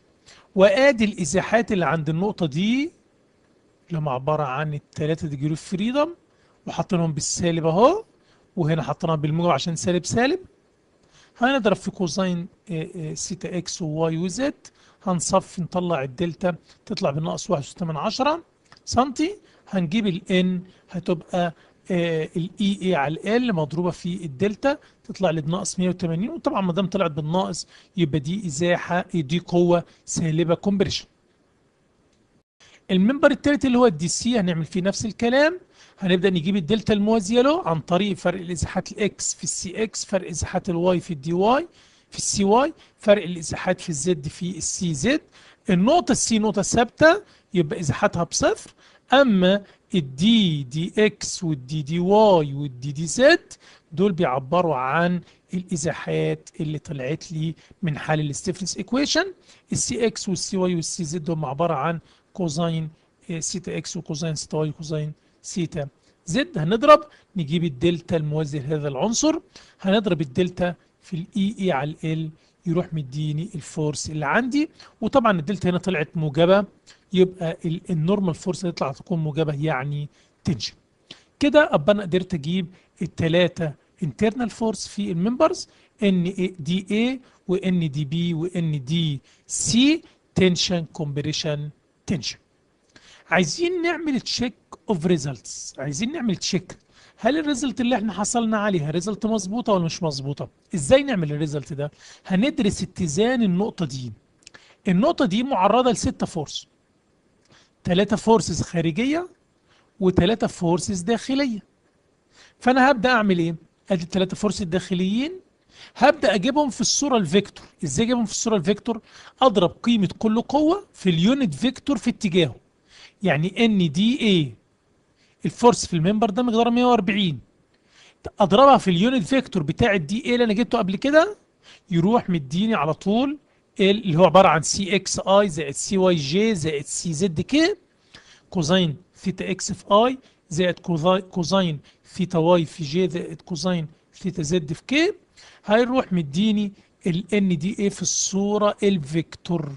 وادي الازاحات اللي عند النقطه دي اللي هم عبارة عن التلاتة ديجري اوف فريدم، وحاطينهم بالسالب اهو، وهنا حاطينها بالموجب عشان سالب سالب. هنضرب في كوزين سيتا اكس وواي وزد، هنصفي نطلع الدلتا تطلع بالناقص 1.6 سنتي. هنجيب الان هتبقى الاي اي على ال مضروبه في الدلتا تطلع لي بناقص 180، وطبعا ما دام طلعت بالناقص يبقى دي ازاحه دي قوه سالبه كومبريشن. الممبر التالت اللي هو الدي سي هنعمل فيه نفس الكلام. هنبدأ نجيب الدلتا الموازية له عن طريق فرق الازاحات الاكس في السي اكس، فرق ازاحات الواي في الدي واي في السي واي، فرق الازاحات في الزد في السي زد. النقطة السي نقطة ثابتة يبقى ازاحتها بصفر، اما الدي دي اكس والدي دي واي والدي دي زد دول بيعبروا عن الازاحات اللي طلعت لي من حل الستيفنس ايكويشن. السي اكس والسي واي والسي زد هم عبارة عن كوزين سيتا اكس وكوزين سيتا واي وكوزين سيتا زد. هنضرب نجيب الدلتا الموازي لهذا العنصر، هنضرب الدلتا في الاي اي على ال يروح مديني الفورس اللي عندي. وطبعا الدلتا هنا طلعت موجبه، يبقى النورمال فورس اللي تطلع تكون موجبه يعني تنشن. كده ابقى انا قدرت اجيب الثلاثه internal فورس في الممبرز ان دي اي وان دي بي وان دي سي، تنشن كومبريشن تنشن. عايزين نعمل تشيك اوف ريزلتس، عايزين نعمل تشيك هل الريزلت اللي احنا حصلنا عليها ريزلت مظبوطه ولا مش مظبوطه. ازاي نعمل الريزلت ده؟ هندرس اتزان النقطه دي. النقطه دي معرضه لستة فورس، ثلاثه فورسز خارجيه وثلاثه فورسز داخليه. فانا هبدا اعمل ايه؟ ادي الثلاثه فورس الداخليين هبدا اجيبهم في الصوره الفيكتور. ازاي اجيبهم في الصوره الفيكتور؟ اضرب قيمه كل قوه في اليونت فيكتور في اتجاهه. يعني ان دي اي الفورس في الممبر ده مقدارها 140، اضربها في اليونت فيكتور بتاع الدي اي اللي انا جبته قبل كده يروح مديني على طول اللي هو عباره عن سي اكس اي زائد سي واي جي زائد سي زد كي كوزين ثيتا اكس في اي زائد كوزين ثيتا واي في جي زائد كوزين ثيتا زد في كي. هيروح مديني الان دي اي في الصوره الفيكتور.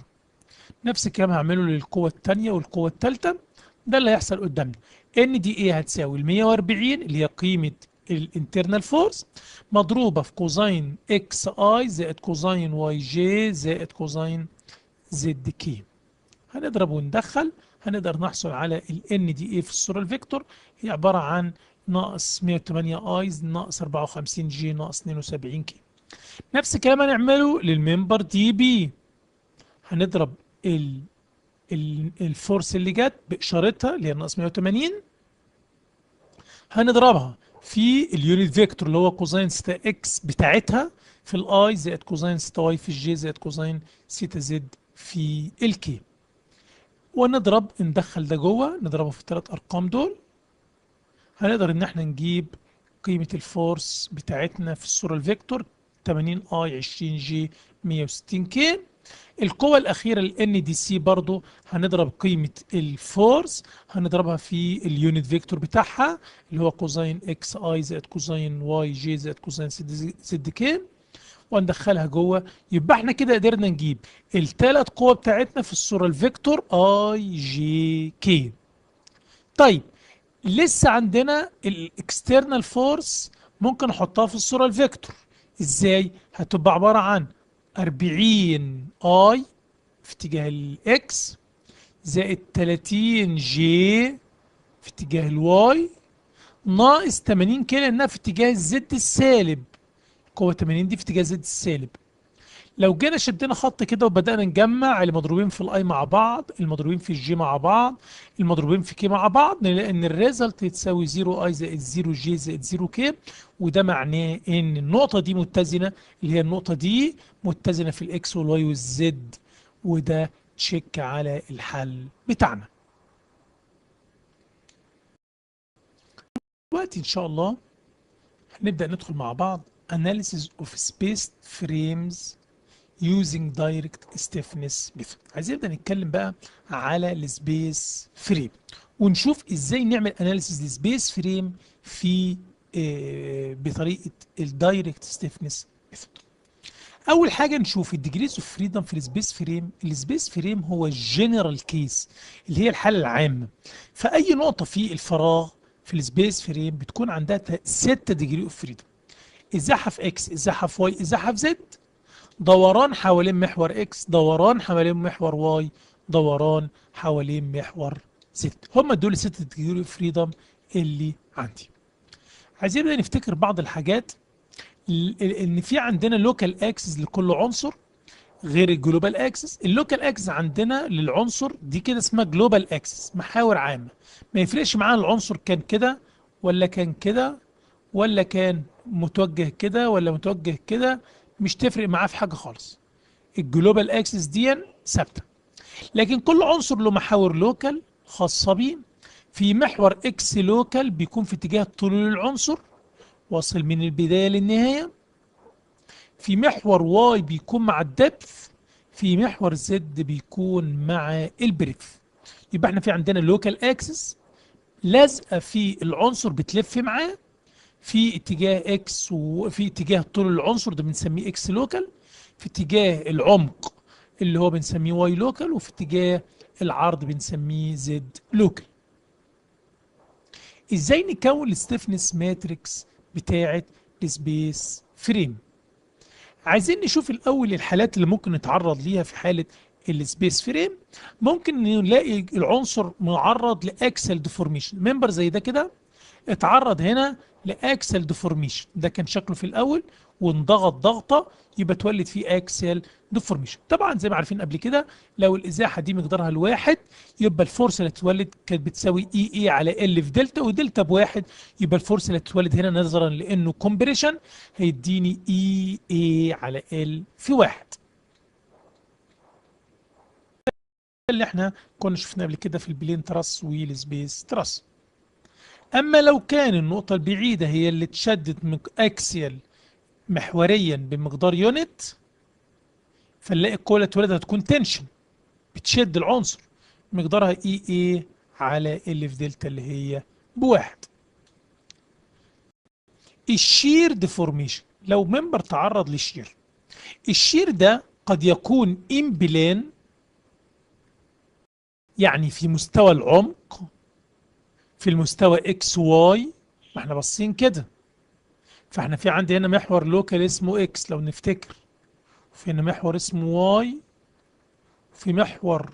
نفس الكلام هعمله للقوة الثانية والقوة الثالثة. ده اللي هيحصل قدامنا. ان دي ايه هتساوي ال 140 اللي هي قيمة الانترنال فورس مضروبة في كوزين اكس اي زائد كوزين واي جي زائد كوزين زد كي. هنضرب وندخل هنقدر نحصل على الان دي ايه في الصورة الفيكتور هي عبارة عن ناقص 108 اي ناقص 54 جي ناقص 72 كي. نفس الكلام هنعمله للممبر دي بي. هنضرب الفورس اللي جت باشارتها اللي هي ناقص 180 هنضربها في اليونت فيكتور اللي هو كوزين سيتا اكس بتاعتها في الاي زائد كوزين سيتا واي في الجي زائد كوزين سيتا زد في الكي. ونضرب ندخل ده جوه نضربه في الثلاث ارقام دول. هنقدر ان احنا نجيب قيمة الفورس بتاعتنا في الصورة الفيكتور 80 اي 20 جي 160 كي. القوة الأخيرة ال NDC برضو هنضرب قيمة الفورس هنضربها في اليونت فيكتور بتاعها اللي هو كوزين اكس اي زائد كوزين واي جي زائد كوزين زد كي وندخلها جوه. يبقى احنا كده قدرنا نجيب الثلاث قوى بتاعتنا في الصورة الفيكتور اي جي كي. طيب لسه عندنا الاكسترنال فورس ممكن احطها في الصورة الفيكتور. ازاي؟ هتبقى عبارة عن 40 اي في اتجاه الاكس زائد 30 جي في اتجاه الواي ناقص 80 كده لانها في اتجاه الزد السالب. قوة 80 دي في اتجاه الزد السالب. لو جينا شدينا خط كده وبدأنا نجمع المضروبين في الاي مع بعض، المضروبين في الجي مع بعض، المضروبين في كي مع بعض، نلاقي ان الريزلت يتساوي 0 اي زائد 0 جي زائد 0 كي. وده معناه ان النقطة دي متزنة، اللي هي النقطة دي متزنة في الاكس والواي والزد. وده تشيك على الحل بتاعنا. دلوقتي ان شاء الله هنبدأ ندخل مع بعض analysis of spaced frames using direct stiffness method. عايزين نبدأ نتكلم بقى على السبيس فريم ونشوف ازاي نعمل اناليسيز للسبيس فريم في بطريقة الدايركت ستيفنس ميثود. اول حاجة نشوف الديجريز اوف فريدم في السبيس فريم. السبيس فريم هو الجنرال كيس اللي هي الحالة العامة. فأي نقطة في الفراغ في السبيس فريم بتكون عندها 6 ديجري اوف فريدم. ازاحة في اكس، ازاحة في واي، ازاحة في زد، دوران حوالين محور اكس، دوران حوالين محور واي، دوران حوالين محور زد. هم دول الست ديجري فريدم اللي عندي. عايزين نبدا نفتكر بعض الحاجات. ان في عندنا لوكال اكسس لكل عنصر غير الجلوبال اكسس. اللوكال اكسس عندنا للعنصر دي كده اسمها جلوبال اكسس، محاور عامه. ما يفرقش معانا العنصر كان كده ولا كان كده ولا كان متوجه كده ولا متوجه كده، مش تفرق معاه في حاجه خالص. الجلوبال اكسس دي ثابته. لكن كل عنصر له محاور لوكال خاصه بيه. في محور اكس لوكال بيكون في اتجاه طول العنصر واصل من البدايه للنهايه. في محور واي بيكون مع الدبث. في محور زد بيكون مع البريث. يبقى احنا في عندنا لوكال اكسس لازقه في العنصر بتلف معاه في اتجاه اكس وفي اتجاه طول العنصر ده بنسميه اكس لوكال، في اتجاه العمق اللي هو بنسميه واي لوكال، وفي اتجاه العرض بنسميه زد لوكال. ازاي نكون الستيفنس ماتريكس بتاعه السبيس فريم؟ عايزين نشوف الاول الحالات اللي ممكن نتعرض ليها في حاله السبيس فريم. ممكن نلاقي العنصر معرض لاكسل ديفورميشن. ممبر زي ده كده اتعرض هنا لاكسل ديفورميشن، ده كان شكله في الاول وانضغط ضغطه يبقى اتولد فيه اكسل ديفورميشن. طبعا زي ما عارفين قبل كده لو الازاحه دي مقدارها الواحد يبقى الفورس اللي اتولد كانت بتساوي اي على ال في دلتا، ودلتا بواحد يبقى الفورس اللي اتولد هنا نظرا لانه كومبريشن هيديني اي على ال في واحد. اللي احنا كنا شفناه قبل كده في البلين تراس والسبيس تراس. اما لو كان النقطه البعيده هي اللي اتشدت اكسيال محوريا بمقدار يونت، فنلاقي القوة اللي اتولدت هتكون تنشن بتشد العنصر مقدارها اي على ال في دلتا اللي هي بواحد. الشير ديفورميشن لو ممبر تعرض للشير، الشير ده قد يكون ان بلان يعني في مستوى العمق في المستوى اكس واي، ما احنا باصين كده. فاحنا في عندي هنا محور لوكال اسمه اكس لو نفتكر، وفي هنا محور اسمه واي، في محور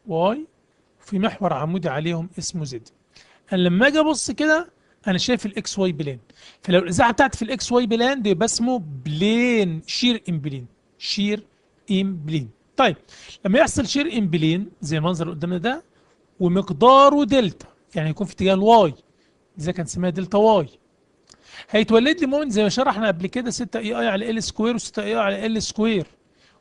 واي، في محور عمودي عليهم اسمه زد. انا لما اجي ابص كده انا شايف الاكس واي بلان. فلو الاذاعه بتاعتي في الاكس واي بلان دي يبقى اسمه بلين شير ام بلين، شير ام بلين. طيب لما يحصل شير ام بلين زي المنظر اللي قدامنا ده ومقداره دلتا، يعني يكون في اتجاه الواي، اذا كان اسمها دلتا واي، هيتولد لي مومنت زي ما شرحنا قبل كده 6 اي اي على ال سكوير و6 اي اي على ال سكوير،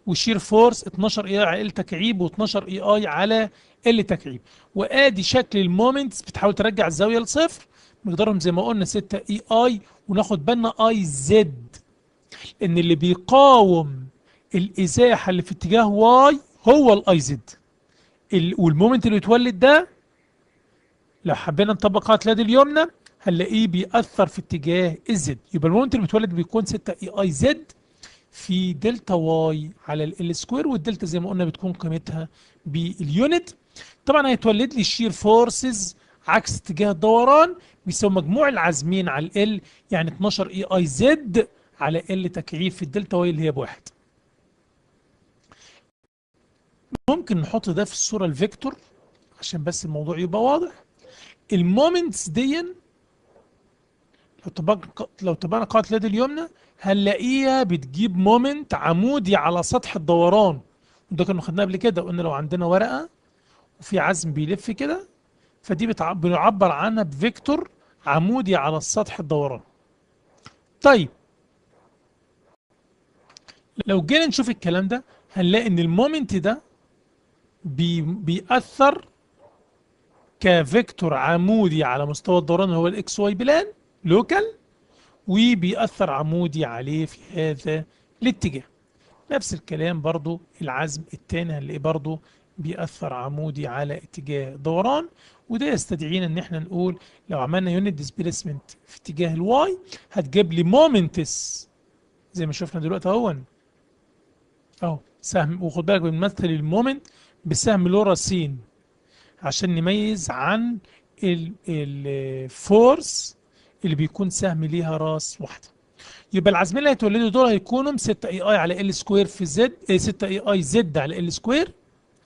وشير فورس 12 اي اي على ال تكعيب و12 اي اي على ال تكعيب. وادي شكل المومنتس بتحاول ترجع الزاويه لصفر، مقدارهم زي ما قلنا 6 اي اي. وناخد بالنا اي زد ان اللي بيقاوم الازاحه اللي في اتجاه واي هو الاي زد. والمومنت اللي يتولد ده لو حبينا نطبق قاعده اليد اليمنى هنلاقيه بيأثر في اتجاه الزد. يبقى المومنت اللي بيتولد بيكون 6 اي اي زد في دلتا واي على ال سكوير، والدلتا زي ما قلنا بتكون قيمتها باليونت. طبعا هيتولد لي الشير فورسز عكس اتجاه الدوران بيساوي مجموع العازمين على ال، يعني 12 اي اي زد على ال تكعيب في الدلتا واي اللي هي بواحد. ممكن نحط ده في الصورة الفيكتور عشان بس الموضوع يبقى واضح. المومنتس دي لو طبقنا قاعدة اليد اليمنى هنلاقيها بتجيب مومنت عمودي على سطح الدوران. وده كنا خدناه قبل كده، قلنا لو عندنا ورقة وفي عزم بيلف كده فدي بنعبر عنها بفيكتور عمودي على السطح الدوران. طيب لو جينا نشوف الكلام ده هنلاقي ان المومنت ده بيأثر كفيكتور عمودي على مستوى الدوران هو الاكس واي بلان لوكال، وبيأثر عمودي عليه في هذا الاتجاه. نفس الكلام برضو العزم التاني هنلاقيه برضو بيأثر عمودي على اتجاه دوران. وده يستدعينا ان احنا نقول لو عملنا يونت ديسبيسمنت في اتجاه الواي هتجيب لي مومنتس زي ما شفنا دلوقتي اهو سهم. وخد بالك بنمثل المومنت بسهم له راسين عشان نميز عن الفورس اللي بيكون سهم ليها راس واحده. يبقى العازمين اللي هيتولدوا دول هيكونوا 6 اي اي على ال سكوير في زد، 6 اي اي زد على ال سكوير،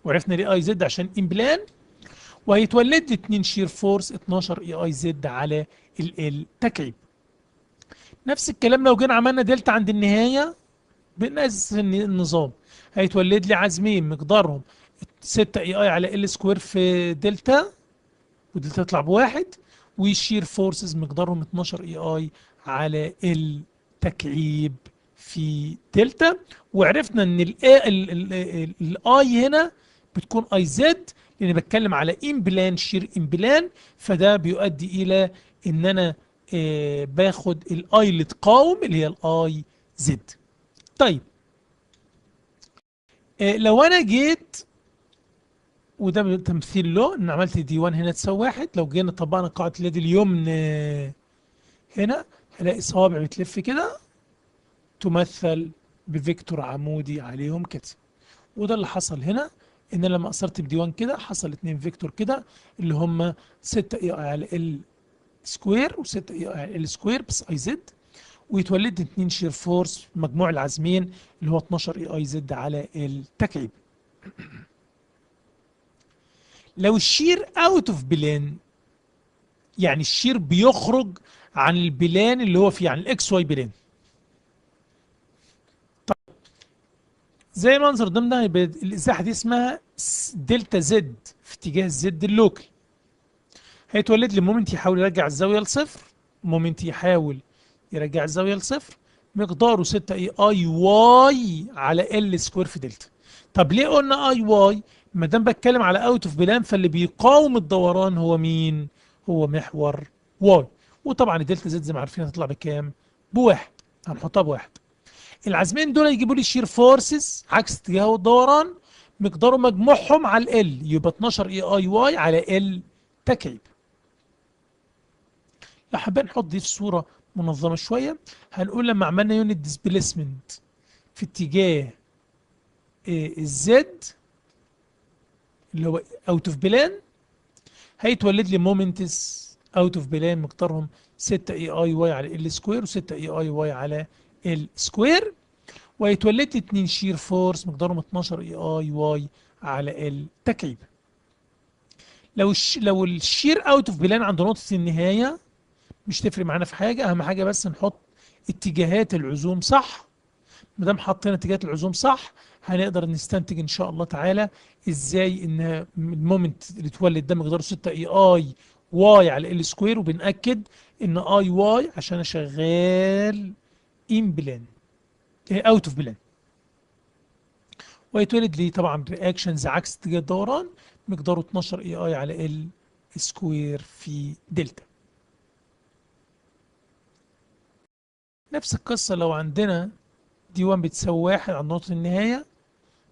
وعرفنا ليه اي زد عشان امبلان. وهيتولد لي 2 شير فورس 12 اي اي زد على ال تكعيب. نفس الكلام لو جينا عملنا دلتا عند النهايه بنفس النظام، هيتولد لي عازمين مقدارهم 6 اي اي على ال سكوير في دلتا، ودلتا تطلع بواحد، ويشير فورسز مقدارهم 12 اي اي على ال تكعيب في دلتا. وعرفنا ان الاي هنا بتكون اي زد لان بتكلم على امبلان شير امبلان، فده بيؤدي الى ان انا باخد الاي اللي تقاوم اللي هي الاي زد. طيب لو انا جيت وده تمثيل له ان عملت دي 1 هنا تساوي واحد، لو جينا طبقنا قاعده اليد اليمنى هنا هلاقي صوابع بتلف كده تمثل بفيكتور عمودي عليهم كده. وده اللي حصل هنا، ان لما قصرت بدي 1 كده حصل 2 فيكتور كده اللي هم 6 اي على ال سكوير و6 اي على ال سكوير بس اي زد، ويتولد 2 شير فورس مجموع العازمين اللي هو 12 اي اي زد على التكعيب. لو الشير اوت اوف بلان، يعني الشير بيخرج عن البلان اللي هو فيه، عن الاكس واي بلان. طيب زي المنظر ده يبقى الازاحه دي اسمها دلتا زد في اتجاه الزد اللوكال. هيتولد لي مومنت يحاول يرجع الزاويه لصفر، مومنت يحاول يرجع الزاويه لصفر مقداره 6 اي اي واي على ال سكوير في دلتا. طب ليه قلنا اي واي؟ ما دام بتكلم على اوت اوف بلان فاللي بيقاوم الدوران هو مين؟ هو محور واي. وطبعا الدلتا زد زي ما عارفين هتطلع بكام؟ بواحد، هنحطها بواحد. العازمين دول يجيبوا لي شير فورسز عكس اتجاه الدوران مقداره مجموعهم على ال، يبقى 12 اي اي واي على ال تكعيب. لو حابين نحط دي في صوره منظمه شويه هنقول لما عملنا يونت ديسبيسمنت في اتجاه الزد اللي هو اوت اوف بلان هيتولد لي مومنتس اوت اوف بلان مقدارهم 6 اي اي واي على ال سكوير و6 اي اي واي على ال سكوير، وهيتولد لي 2 شير فورس مقدارهم 12 اي اي واي على ال تكعيب. لو الشير اوت اوف بلان عند نقطه النهايه مش تفرق معانا في حاجه، اهم حاجه بس نحط اتجاهات العزوم صح. ما دام حطينا اتجاهات العزوم صح هنقدر نستنتج ان شاء الله تعالى ازاي ان المومنت اللي اتولد ده مقداره 6 اي اي واي على ال سكوير، وبنأكد ان اي واي عشان انا شغال ان بلان اوت اوف بلان. ويتولد لي طبعا رياكشنز عكس اتجاه الدوران مقداره 12 اي اي على ال سكوير في دلتا. نفس القصة لو عندنا دي 1 بتساوي 1 عند نقطة النهاية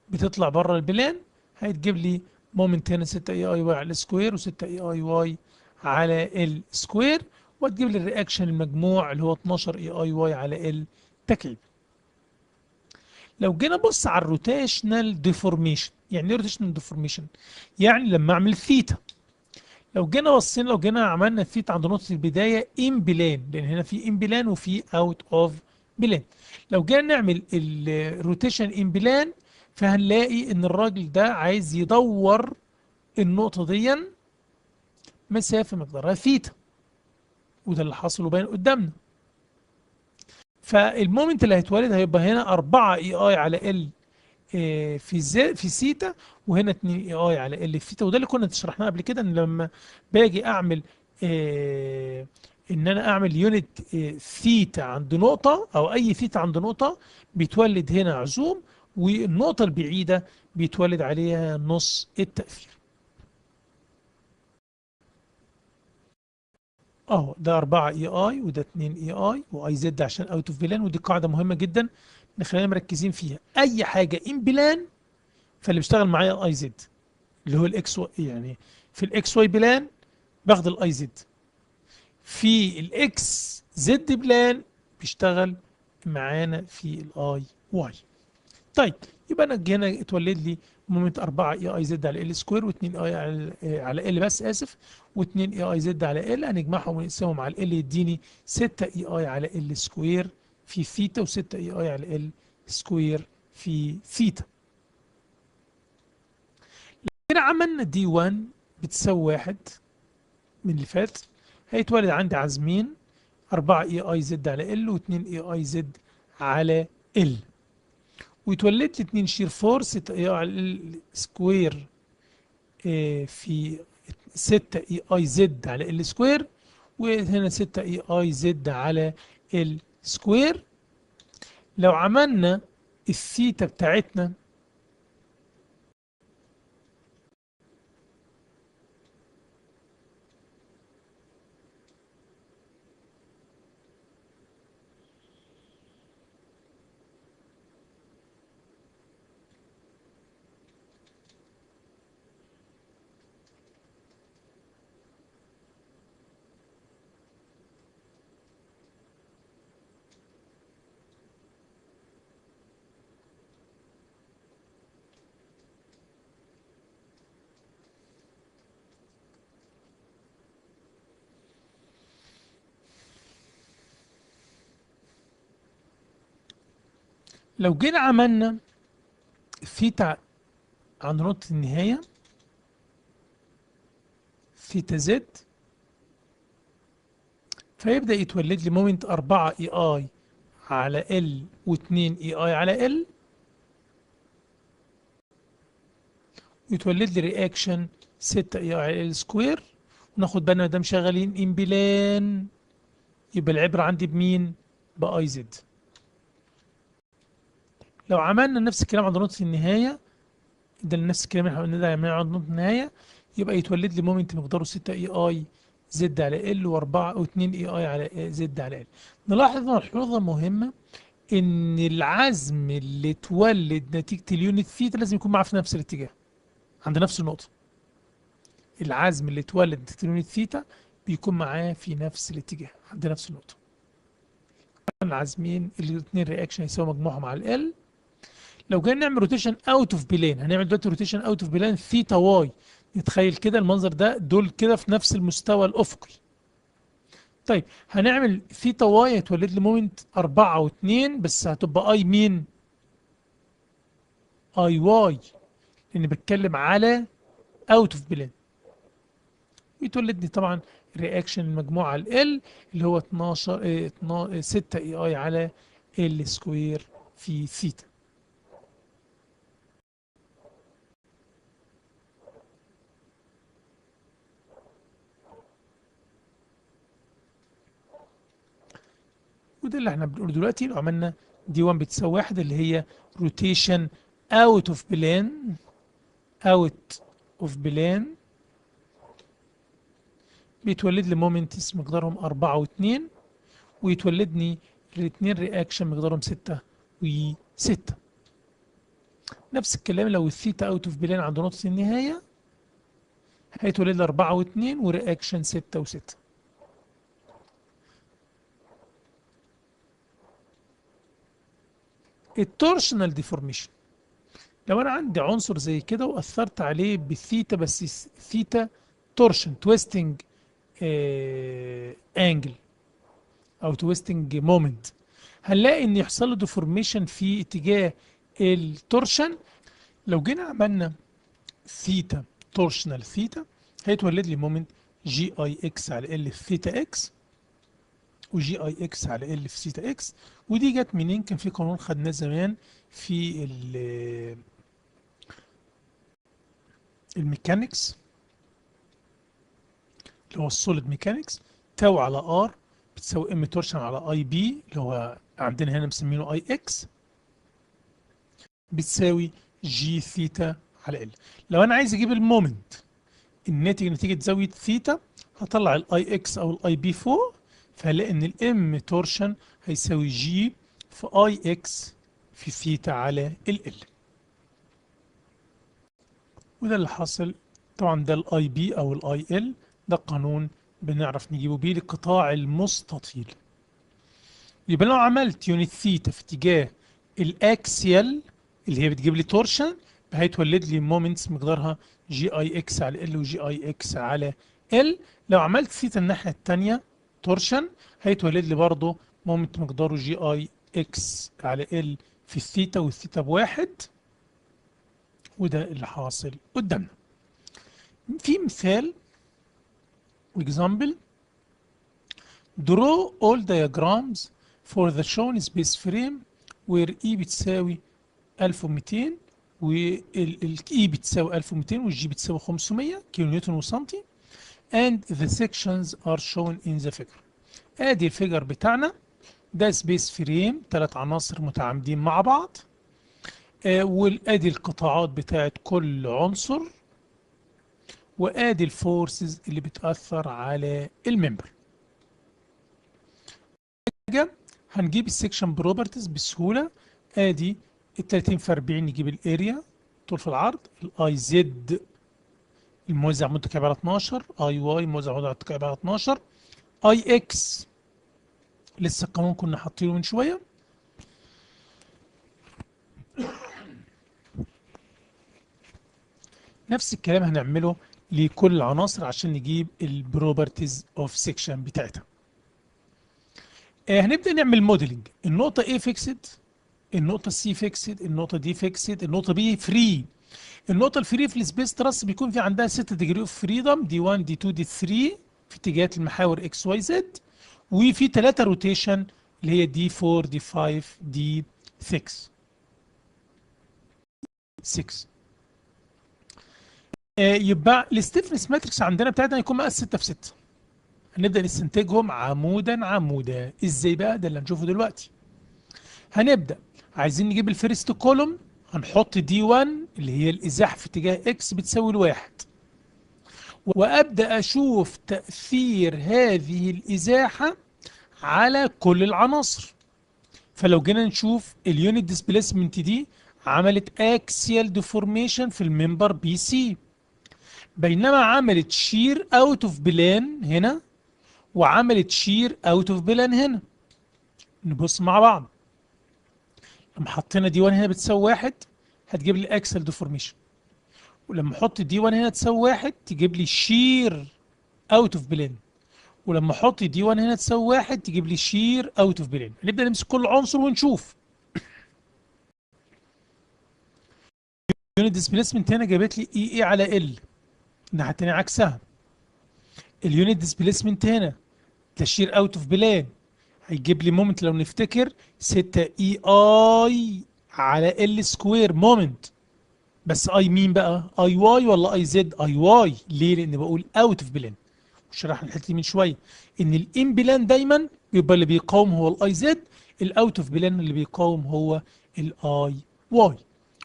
بتطلع بره البلان، هيتجيب لي مومنت هنا 6 اي اي واي على السكوير و6 اي اي واي على السكوير، وتجيب لي الرياكشن المجموع اللي هو 12 اي اي واي على التكعيب. لو جينا نبص على الروتيشنال ديفورميشن، يعني ايه روتيشنال ديفورميشن؟ يعني لما اعمل ثيتا، لو جينا عملنا الثيتا عند نقطة البداية ان بلان، لأن هنا في ان بلان وفي اوت اوف بلان. لو جينا نعمل الروتيشن ان بلان، فهنلاقي ان الراجل ده عايز يدور النقطة دي مسافة مقدارها ثيتا، وده اللي حصل وباين قدامنا. فالمومنت اللي هيتولد هيبقى هنا 4 اي اي على ال في سيتا، وهنا 2 اي اي على ال في ثيتا. وده اللي كنا شرحناه قبل كده، ان لما باجي اعمل ان انا اعمل يونت ثيتا عند نقطة، او اي ثيتا عند نقطة، بيتولد هنا عزوم، والنقطة البعيدة بيتولد عليها نص التأثير. اهو ده 4 اي اي وده 2 اي اي واي زد عشان اوت اوف بلان. ودي قاعدة مهمة جدا نخلينا مركزين فيها. اي حاجة ان بلان فاللي بيشتغل معايا الاي زد، اللي هو الاكس واي. يعني في الاكس واي بلان باخد الاي زد، في الاكس زد بلان بيشتغل معانا في الاي واي. طيب، يبقى انا هنا اتولد لي مومنت 4 اي اي زد على ال سكوير، و2 اي على ال، بس اسف، و2 اي اي زد على ال. هنجمعهم ونقسمهم على ال يديني 6 اي اي على ال سكوير في ثيتا، و6 اي اي على ال سكوير في ثيتا. هنا عملنا دي 1 بتساوي 1 من اللي فات. هيتولد عندي عازمين 4 اي اي زد على ال، و2 اي اي زد على ال، ويتولد لي 2 شير فورس 6 اي اي على ال سكوير في 6 اي اي زد على ال سكوير، وهنا 6 اي اي زد على ال سكوير. لو عملنا الثيتا بتاعتنا، لو جينا عملنا الثيتا عند نقطة النهاية، ثيتا زد، فيبدأ يتولد لي مومنت 4 اي اي على ال، و2 اي اي على ال، ويتولد لي رياكشن 6 اي اي على ال سكوير. وناخد بالنا ده مشغلين ان بلان، يبقى العبرة عندي بمين؟ باي زد. لو عملنا نفس الكلام عند نقطة النهاية، ده نفس الكلام اللي احنا قلنا ده عملناه عند نقطة النهاية، يبقى يتولد لي مومنت مقداره 6 اي اي زد على ال، و4 و2 اي اي على زد على ال. نلاحظ ملحوظة مهمة، ان العزم اللي اتولد نتيجة اليونت ثيتا لازم يكون معاه في نفس الاتجاه عند نفس النقطة. العزم اللي اتولد نتيجة اليونت ثيتا بيكون معاه في نفس الاتجاه عند نفس النقطة. العازمين الاثنين رياكشن يساوي مجموعهم على ال. لو جينا نعمل روتيشن اوت اوف بلان، هنعمل دلوقتي روتيشن اوت اوف بلان ثيتا واي. نتخيل كده المنظر ده، دول كده في نفس المستوى الافقي. طيب، هنعمل ثيتا واي هتولد لي مومنت 4 و2، بس هتبقى اي مين؟ اي واي، لاني بتكلم على اوت اوف بلان. ويتولد لي طبعا رياكشن المجموعه على ال، اللي هو 6 اي اي على ال سكوير في ثيتا. وده اللي احنا بنقوله دلوقتي. لو عملنا دي 1 بتساوي 1 اللي هي روتيشن اوت اوف بلان، اوت اوف بلان، بيتولد لي مومنتس مقدارهم 4 و2، ويتولدني الاثنين رياكشن مقدارهم 6 و6. نفس الكلام لو الثيتا اوت اوف بلان عند نقطة النهاية، هيتولد لي 4 و2 ورياكشن 6 و6. التورشنال ديفورميشن، لو انا عندي عنصر زي كده واثرت عليه بالثيتا، بس الثيتا تورشن تويستنج انجل او تويستنج مومنت، هنلاقي ان يحصل له ديفورميشن في اتجاه التورشن. لو جينا عملنا ثيتا تورشنال ثيتا هيتولد لي مومنت جي اي اكس على ال في ثيتا اكس، وجي اي اكس على ال في ثيتا اكس. ودي جت منين؟ كان في قانون خدناه زمان في الميكانكس اللي هو السوليد ميكانكس، تاو على ار بتساوي ام تورشن على اي بي اللي هو عندنا هنا مسمينه اي اكس بتساوي جي ثيتا على ال. لو انا عايز اجيب المومنت الناتج نتيجه زاويه ثيتا هطلع الاي اكس او الاي بي فوق، فهلاقي ان الام تورشن هيساوي جي في اي اكس في ثيتا على ال. وده اللي حاصل. طبعا ده الاي بي او الاي ال، ده قانون بنعرف نجيبه بيه للقطاع المستطيل. يبقى لو عملت يونت ثيتا في اتجاه الاكسيال اللي هي بتجيب لي تورشن، هيتولد لي مومنتس مقدارها جي اي اكس على ال وجي اي اكس على ال. لو عملت ثيتا الناحيه الثانيه تورشن هيتولد لي برضه مومنت مقداره جي اي اكس على ال في الثيتا، والثيتا بواحد. وده اللي حاصل قدامنا. في مثال example: draw all diagrams for the shown space frame where E بتساوي 1200 والإي بتساوي 1200 والجي بتساوي 500 كيلو نيوتن وسنتي and the sections are shown in the figure. ادي الفيجر بتاعنا، ده سبيس فريم 3 عناصر متعامدين مع بعض، وادي القطاعات بتاعت كل عنصر، وادي الفورسز اللي بتأثر على الممبر. هنجيب السكشن بروبرتيز بسهولة. ادي ال 30 في 40 نجيب الاريا طول في العرض، الاي زد الموزع متكعب على 12، اي واي موزع متكعب على 12، اي اكس لسه القانون كنا حاطينه من شويه. نفس الكلام هنعمله لكل العناصر عشان نجيب البروبرتيز اوف سيكشن بتاعتها. هنبدا نعمل موديلنج. النقطه A فيكسد، النقطه C فيكسد، النقطه D فيكسد، النقطه B فري. النقطه الفري في السبيس تراس بيكون في عندها 6 ديجري اوف فريدم، دي 1 دي 2 دي 3 في اتجاهات المحاور اكس واي زد، وفي 3 روتيشن اللي هي دي 4 دي 5 دي 6. يبقى الستيفنس ماتريكس عندنا بتاعتنا يكون مقاس 6 في 6. هنبدا نستنتجهم عمودا عمودا. ازاي بقى؟ ده اللي هنشوفه دلوقتي. هنبدا عايزين نجيب الفيرست كولوم، هنحط دي 1 اللي هي الازاحه في اتجاه اكس بتساوي الواحد، وابدا اشوف تاثير هذه الازاحه على كل العناصر. فلو جينا نشوف اليونت ديسبيسمنت دي عملت اكسيال ديفورميشن في الممبر بي سي، بينما عملت شير اوت اوف بلان هنا وعملت شير اوت اوف بلان هنا. نبص مع بعض. لما حطينا دي 1 هنا بتساوي 1 هتجيب لي اكسل ديفورميشن، ولما احط دي 1 هنا تساوي 1 تجيب لي شير اوت اوف بلان، ولما احط دي 1 هنا تساوي 1 تجيب لي شير اوت اوف بلان. نبدا نمسك كل عنصر ونشوف. اليونت ديسبيسمنت هنا جابت لي اي اي على ال، الناحيه الثانيه عكسها. اليونت ديسبيسمنت هنا تشير اوت اوف بلان هيجيب لي مومنت لو نفتكر 6 اي اي على ال سكوير مومنت. بس اي مين بقى؟ اي واي ولا اي زد؟ اي واي. ليه؟ لان بقول اوت اوف بلان. وشرحنا الحته دي من شويه ان الان بلان دايما بيبقى اللي بيقاوم هو الاي زد، الاوت اوف بلان اللي بيقاوم هو الاي واي.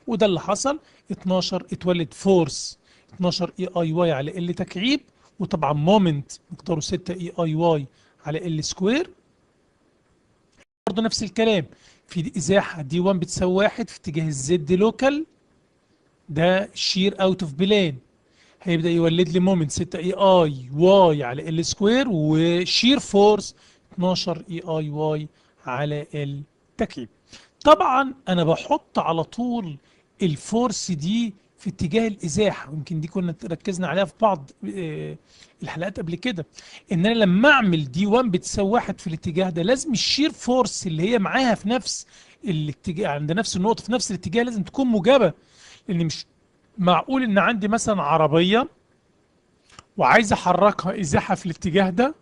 وده اللي حصل. 12 اتولد فورس 12 اي اي واي على ال تكعيب، وطبعا مومنت مقداره 6 اي اي واي على ال سكوير. برضه نفس الكلام، في ازاحه دي 1 بتساوي 1 في اتجاه الزد لوكال، ده شير اوت اوف بلان، هيبدا يولد لي مومنت 6 اي اي واي على ال سكوير وشير فورس 12 اي اي واي على ال تكعيب. طبعا انا بحط على طول الفورس دي في اتجاه الازاحه، ويمكن دي كنا ركزنا عليها في بعض الحلقات قبل كده، ان انا لما اعمل دي 1 بتساوي 1 في الاتجاه ده، لازم الشير فورس اللي هي معاها في نفس الاتجاه عند نفس النقطه في نفس الاتجاه لازم تكون موجبه. لان مش معقول ان عندي مثلا عربيه وعايز احركها ازاحه في الاتجاه ده،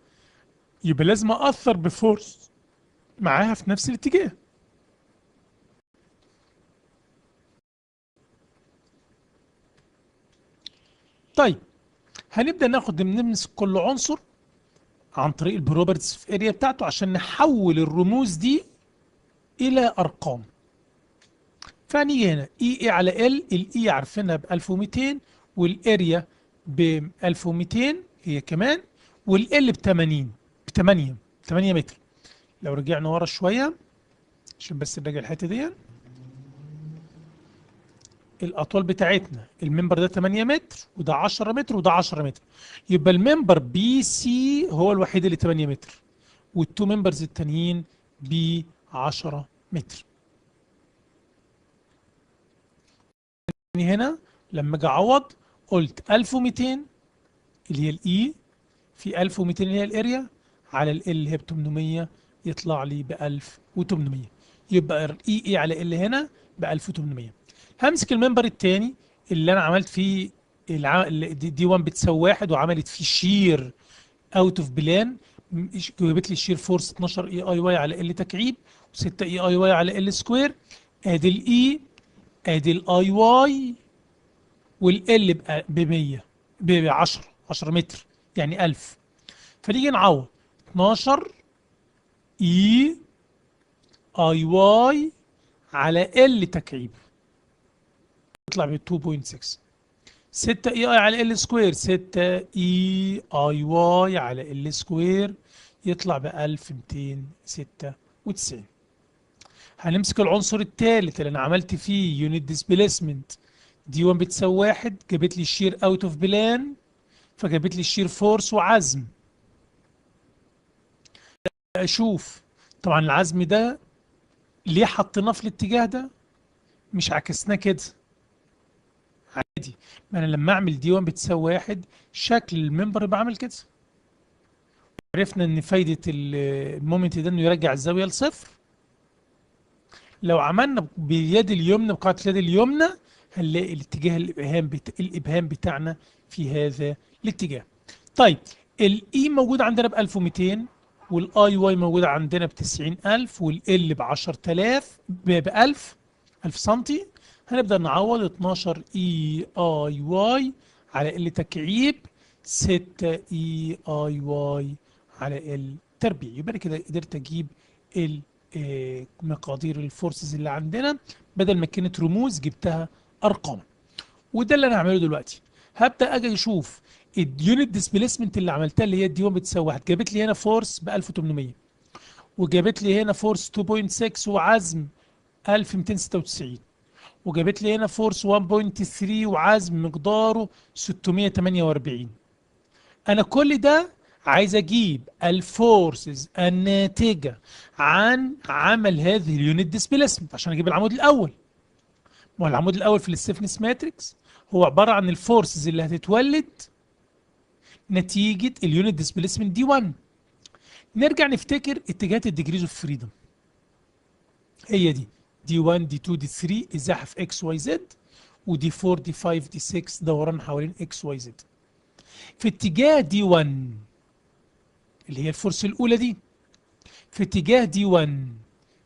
يبقى لازم اثر بفورس معاها في نفس الاتجاه. طيب هنبدا نمسك كل عنصر عن طريق البروبرتيز في اريا بتاعته عشان نحول الرموز دي الى ارقام. فهنيجي هنا اي على ال، الاي عارفينها ب 1200 والاريا ب 1200 هي كمان، والال ب 80 ب 8 متر. لو رجعنا ورا شويه عشان بس نراجع الحته دي، الاطوال بتاعتنا الممبر ده 8 متر وده 10 متر وده 10 متر، يبقى الممبر بي سي هو الوحيد اللي 8 متر، والتو ممبرز التانيين ب 10 متر. يعني هنا لما اجي اعوض قلت 1200 اللي هي الاي في 1200 اللي هي الاريا على ال اللي هي ب 800 يطلع لي ب 1800. يبقى الاي على ال هنا ب 1800. همسك الممبر الثاني اللي انا عملت فيه دي 1 بتساوي 1 وعملت فيه شير اوت اوف بلان، جابت لي الشير فورس 12 اي اي واي على ال تكعيب و6 اي اي واي على ال سكوير. ادي الاي، ادي الاي واي، والال ب 100 ب 10 متر يعني 1000. فنيجي نعوض 12 اي اي واي على ال تكعيب يطلع ب 2.6. 6 اي اي على ال سكوير 6 اي اي واي على ال سكوير يطلع ب 1296. هنمسك العنصر الثالث اللي انا عملت فيه يونت ديسبيسمنت، دي 1 بتساوي 1 جابت لي الشير اوت اوف بلان، فجابت لي الشير فورس وعزم. اشوف طبعا العزم ده ليه حطيناه في الاتجاه ده، مش عكسناه كده عادي. ما انا لما اعمل دي 1 بتساوي 1 شكل الممبر يبقى عامل كده. عرفنا ان فايده المومنت ده انه يرجع الزاويه لصفر. لو عملنا باليد اليمنى بقاعده اليد اليمنى هنلاقي الاتجاه الابهام بتاعنا في هذا الاتجاه. طيب الاي موجود عندنا ب 1200 والاي واي موجود عندنا ب 90000 والال ب 10000 ب 1000 سنتي. هنبدا نعوض 12 اي اي واي على ال تكعيب 6 اي اي واي على ال تربيع. يبقى أنا كده قدرت اجيب مقادير الفورسز اللي عندنا، بدل ما كانت رموز جبتها ارقام. وده اللي انا هعمله دلوقتي. هبدا اجي اشوف اليونت ديسبيسمنت اللي عملتها اللي هي دي 1 بتساوي 1 جابت لي هنا فورس ب 1800 وجابت لي هنا فورس 2.6 وعزم 1296 وجابت لي هنا فورس 1.3 وعزم مقداره 648. انا كل ده عايز اجيب الفورسز الناتجه عن عمل هذه اليونت ديسبيسمنت عشان اجيب العمود الاول. ما هو العمود الاول في الستيفنس ماتريكس هو عباره عن الفورسز اللي هتتولد نتيجه اليونت ديسبيسمنت دي 1. نرجع نفتكر اتجاهات الديجريز اوف فريدم، هي دي 1 دي 2 دي 3 ازاحه في اكس واي زد، ودي 4 دي 5 دي 6 دوران حوالين اكس واي زد. في اتجاه دي 1 اللي هي الفورس الاولى دي، في اتجاه دي 1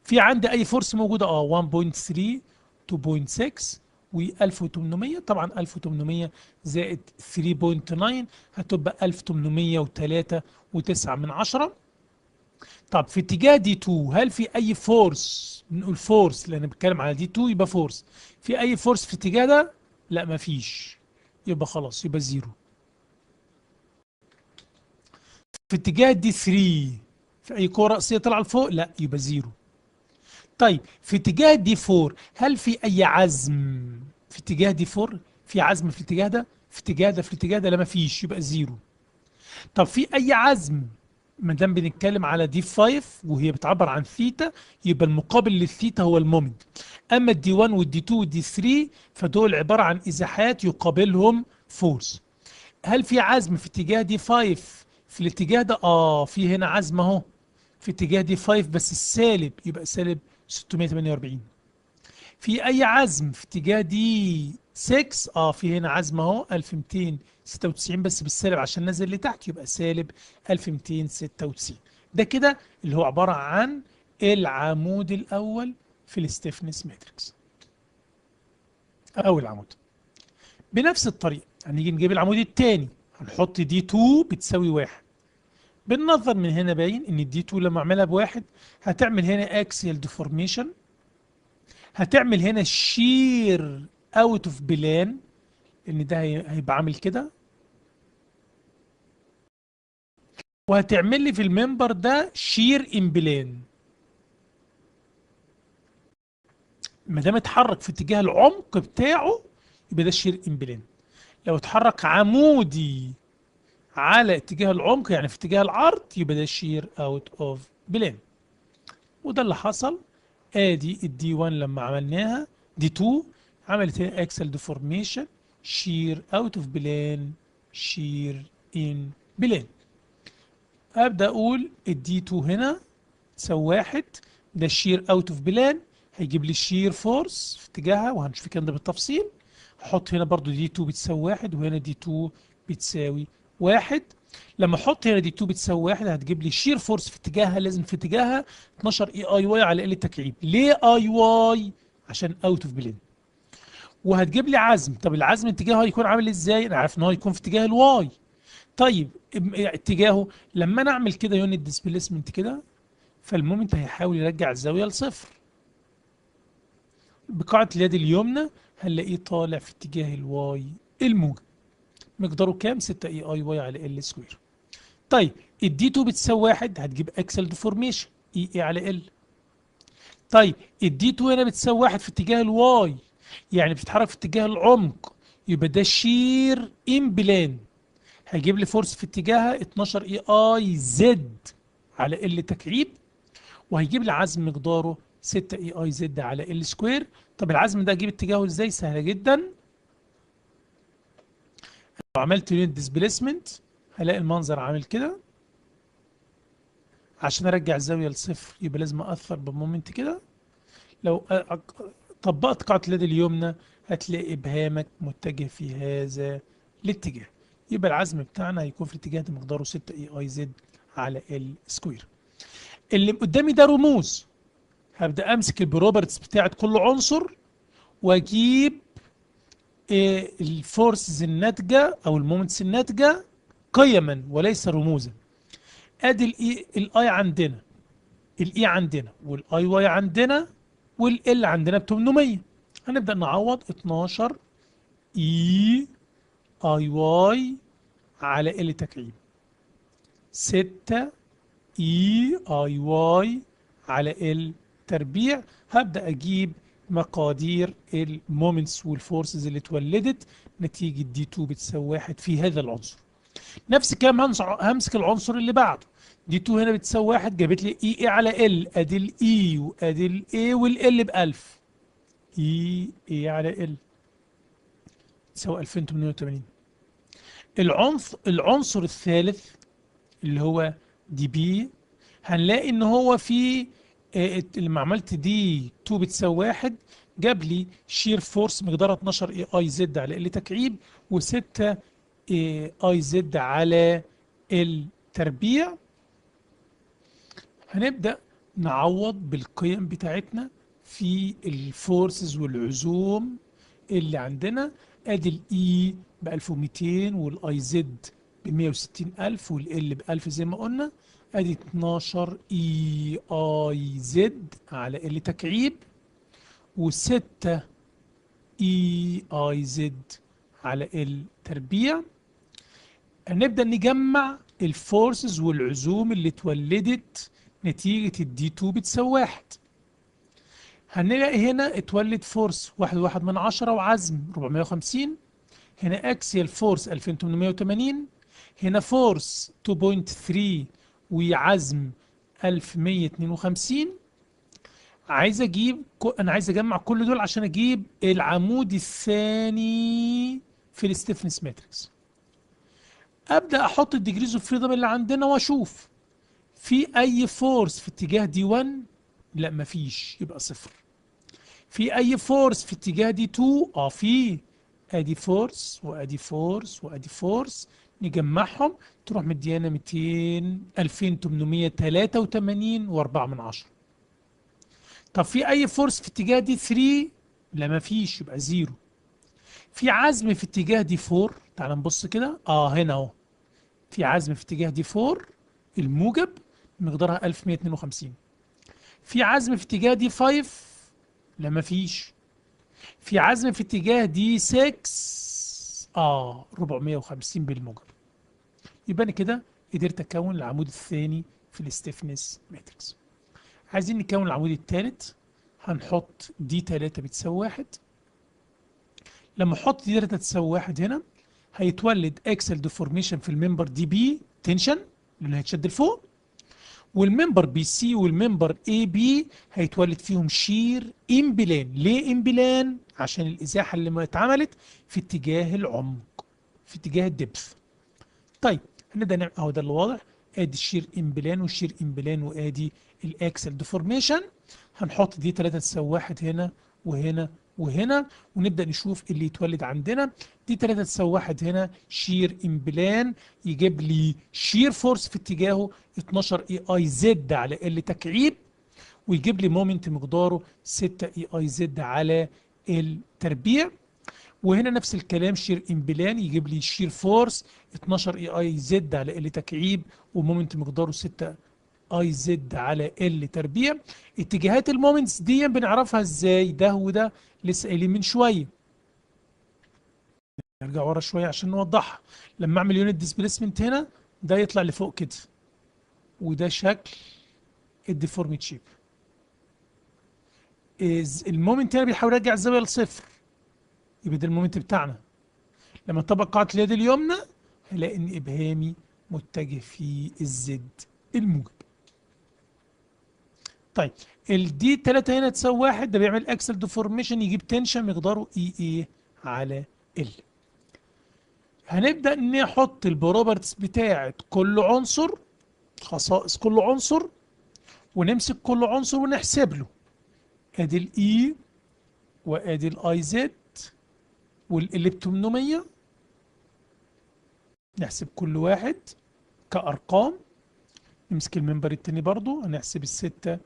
في عندي اي فورس موجوده 1.3 2.6 و1800. طبعا 1800 زائد 3.9 هتبقى 1803 و9 من 10. طب في اتجاه دي 2 هل في اي فورس؟ بنقول فورس لان بتكلم على دي 2 يبقى فورس. في اي فورس في الاتجاه ده؟ لا مفيش، يبقى خلاص يبقى زيرو. في اتجاه دي 3 في اي قوه رأسيه طالعه لفوق؟ لا يبقى زيرو. طيب في اتجاه دي 4 هل في اي عزم في اتجاه دي 4؟ في عزم في الاتجاه ده؟ في الاتجاه ده لا مفيش، يبقى زيرو. طب في اي عزم ما دام بنتكلم على دي 5 وهي بتعبر عن ثيتا، يبقى المقابل للثيتا هو المومنت. اما الدي 1 والدي 2 والدي 3 فدول عباره عن ازاحات يقابلهم فورس. هل في عزم في اتجاه دي 5 في الاتجاه ده؟ في هنا عزم اهو في اتجاه دي 5 بس السالب، يبقى سالب 648. في اي عزم في اتجاه دي 6؟ في هنا عزم اهو 1296 بس بالسالب عشان نزل لتحت، يبقى سالب 1296. ده كده اللي هو عبارة عن العمود الاول في الستيفنس ماتريكس او العمود. بنفس الطريقة هنيجي نجيب العمود الثاني، هنحط دي 2 بتساوي 1. بالنظر من هنا باين ان الدي 2 لما اعملها بواحد هتعمل هنا اكسيال ديفورميشن، هتعمل هنا شير اوت اوف بلان، لان ده هيبقى عامل كده، وهتعمل لي في الممبر ده شير ان بلان. ما دام اتحرك في اتجاه العمق بتاعه يبقى ده شير ان بلان. لو اتحرك عمودي على اتجاه العمق يعني في اتجاه العرض يبقى ده شير اوت اوف بلان. وده اللي حصل. ادي الدي 1 لما عملناها، دي 2 عملت هنا اكسل ديفورميشن، شير اوت اوف بلان، شير ان بلان. ابدا اقول الدي 2 هنا تساوي 1، ده الشير اوت اوف بلان، هيجيب لي الشير فورس في اتجاهها وهنشوف الكلام ده بالتفصيل. هحط هنا برضو دي 2 بتساوي 1 وهنا دي 2 بتساوي 1. لما احط هنا دي 2 بتساوي 1 هتجيب لي شير فورس في اتجاهها، لازم في اتجاهها 12 اي اي واي على ال تكعيب. ليه اي واي؟ عشان اوت اوف بلان. وهتجيب لي عزم. طب العزم اتجاهه هيكون عامل ازاي؟ انا عارف ان هو هيكون في اتجاه الواي. طيب اتجاهه لما انا اعمل كده يونت ديسبيسمنت كده، فالمومنت هيحاول يرجع الزاويه لصفر. بقاعة اليد اليمنى هنلاقيه طالع في اتجاه الواي الموجب. مقداره كام؟ 6 اي اي واي على ال سكوير. طيب الدي 2 بتساوي 1 هتجيب اكسل ديفورميشن اي اي على ال. طيب الدي 2 هنا بتساوي 1 في اتجاه الواي، يعني بتتحرك في اتجاه العمق، يبقى ده شير ان بلان. هيجيب لي فورس في اتجاهها 12 اي اي زد على ال تكعيب، وهيجيب لي عزم مقداره 6 اي اي زد على ال سكوير. طب العزم ده اجيب اتجاهه ازاي؟ سهله جدا. لو عملت يونت ديسبيسمنت هلاقي المنظر عامل كده. عشان ارجع الزاويه لصفر يبقى لازم اثر بمومنت كده. لو طبقت قاعده اليد اليمنى هتلاقي ابهامك متجه في هذا الاتجاه، يبقى العزم بتاعنا هيكون في الاتجاه ده مقداره 6 اي اي زد على ال سكوير. اللي قدامي ده رموز، هبدا امسك البروبرتيز بتاعت كل عنصر واجيب الفورسز الناتجه او المومنتس الناتجه قيما وليس رموزا. ادي الاي عندنا، الاي عندنا، والاي واي عندنا، والال عندنا ب 800. هنبدا نعوض 12 اي اي واي على ال تكعيب، 6 اي اي واي على ال تربيع. هبدا اجيب مقادير المومنتس والفورسز اللي اتولدت نتيجه دي 2 بتساوي 1 في هذا العنصر. نفس الكلام همسك العنصر اللي بعده، دي 2 هنا بتساوي 1 جابت لي اي اي على ال، ادي الاي وادي الاي والال ب 1000، اي اي على ال تساوي 2880. العنصر الثالث اللي هو دي بي، هنلاقي ان هو في لما عملت دي 2 بتساوي 1 جاب لي شير فورس مقدارها 12 اي اي زد على ال تكعيب و6 اي زد على التربيع. هنبدأ نعوض بالقيم بتاعتنا في الفورسز والعزوم اللي عندنا. ادي الاي ب 1200 والاي زد ب 160000 والال ب 1000 زي ما قلنا. ادي 12 اي اي زد على ال تكعيب و6 اي اي زد على ال تربيع. هنبدأ نجمع الفورسز والعزوم اللي اتولدت نتيجة الدي 2 بتساوي 1. هنلاقي هنا اتولد فورس 1.1 من 10 وعزم 450. هنا اكسيال فورس 2880. هنا فورس 2.3 وعزم 1152. انا عايز اجمع كل دول عشان اجيب العمود الثاني في الستيفنس ماتريكس. ابدا احط الديجريز اوف فريدم اللي عندنا واشوف في اي فورس في اتجاه دي 1. لا مفيش، يبقى صفر. في اي فورس في اتجاه دي 2؟ في. ادي فورس وادي فورس وادي فورس، نجمعهم تروح مديانا 200 2883 و4 من 10. طب في اي فورس في اتجاه دي 3؟ لا مفيش، يبقى زيرو. في عزم في اتجاه دي 4؟ تعال نبص كده، هنا اهو في عزم في اتجاه دي 4 الموجب مقدارها 1152. في عزم في اتجاه دي 5؟ لا مفيش. في عزم في اتجاه دي 6؟ 450 بالموجب. يبقى انا كده قدرت اكون العمود الثاني في الستيفنس ماتريكس. عايزين نكون العمود الثالث. هنحط دي 3 بتساوي 1. لما احط دي 3 تساوي 1 هنا هيتولد اكسل ديفورميشن في الممبر دي بي تنشن اللي هيتشد لفوق، والممبر بي سي والممبر اي بي هيتولد فيهم شير امبلان. ليه امبلان؟ عشان الازاحه اللي ما اتعملت في اتجاه العمق، في اتجاه الدبث. طيب هنبدا نعمل اهو، ده اللي واضح. ادي الشير امبلان والشير امبلان وادي الاكسل ديفورميشن. هنحط دي 3 تساوي 1 هنا وهنا وهنا، ونبدا نشوف اللي يتولد عندنا. دي 3 تساوي 1 هنا شير امبلان يجيب لي شير فورس في اتجاهه 12 اي اي زد على ال تكعيب، ويجيب لي مومنت مقداره 6 اي اي زد على التربيع. وهنا نفس الكلام شير امبلان يجيب لي شير فورس 12 اي اي زد على ال تكعيب ومومنت مقداره 6 اي زد على ال تربيع. اتجاهات المومنتس دي بنعرفها ازاي؟ ده وده لسه قايلين من شويه. نرجع ورا شويه عشان نوضحها. لما اعمل يونت ديسبيسمنت هنا ده يطلع لفوق كده، وده شكل الديفورميت شيب. المومنت هنا بيحاول يرجع الزاويه لصفر، يبقى ده المومنت بتاعنا. لما اطبق قاعده اليد اليمنى هلاقي ان ابهامي متجه في الزد الموجب. طيب الدي 3 هنا تساوي 1، ده بيعمل اكسل ديفورميشن يجيب تنشن مقداره اي على ال. هنبدا نحط البروبرتيز بتاعه كل عنصر، خصائص كل عنصر، ونمسك كل عنصر ونحسب له. ادي الاي وادي الاي زد والال ب 800، نحسب كل واحد كارقام. نمسك المنبر التاني برضو هنحسب الستة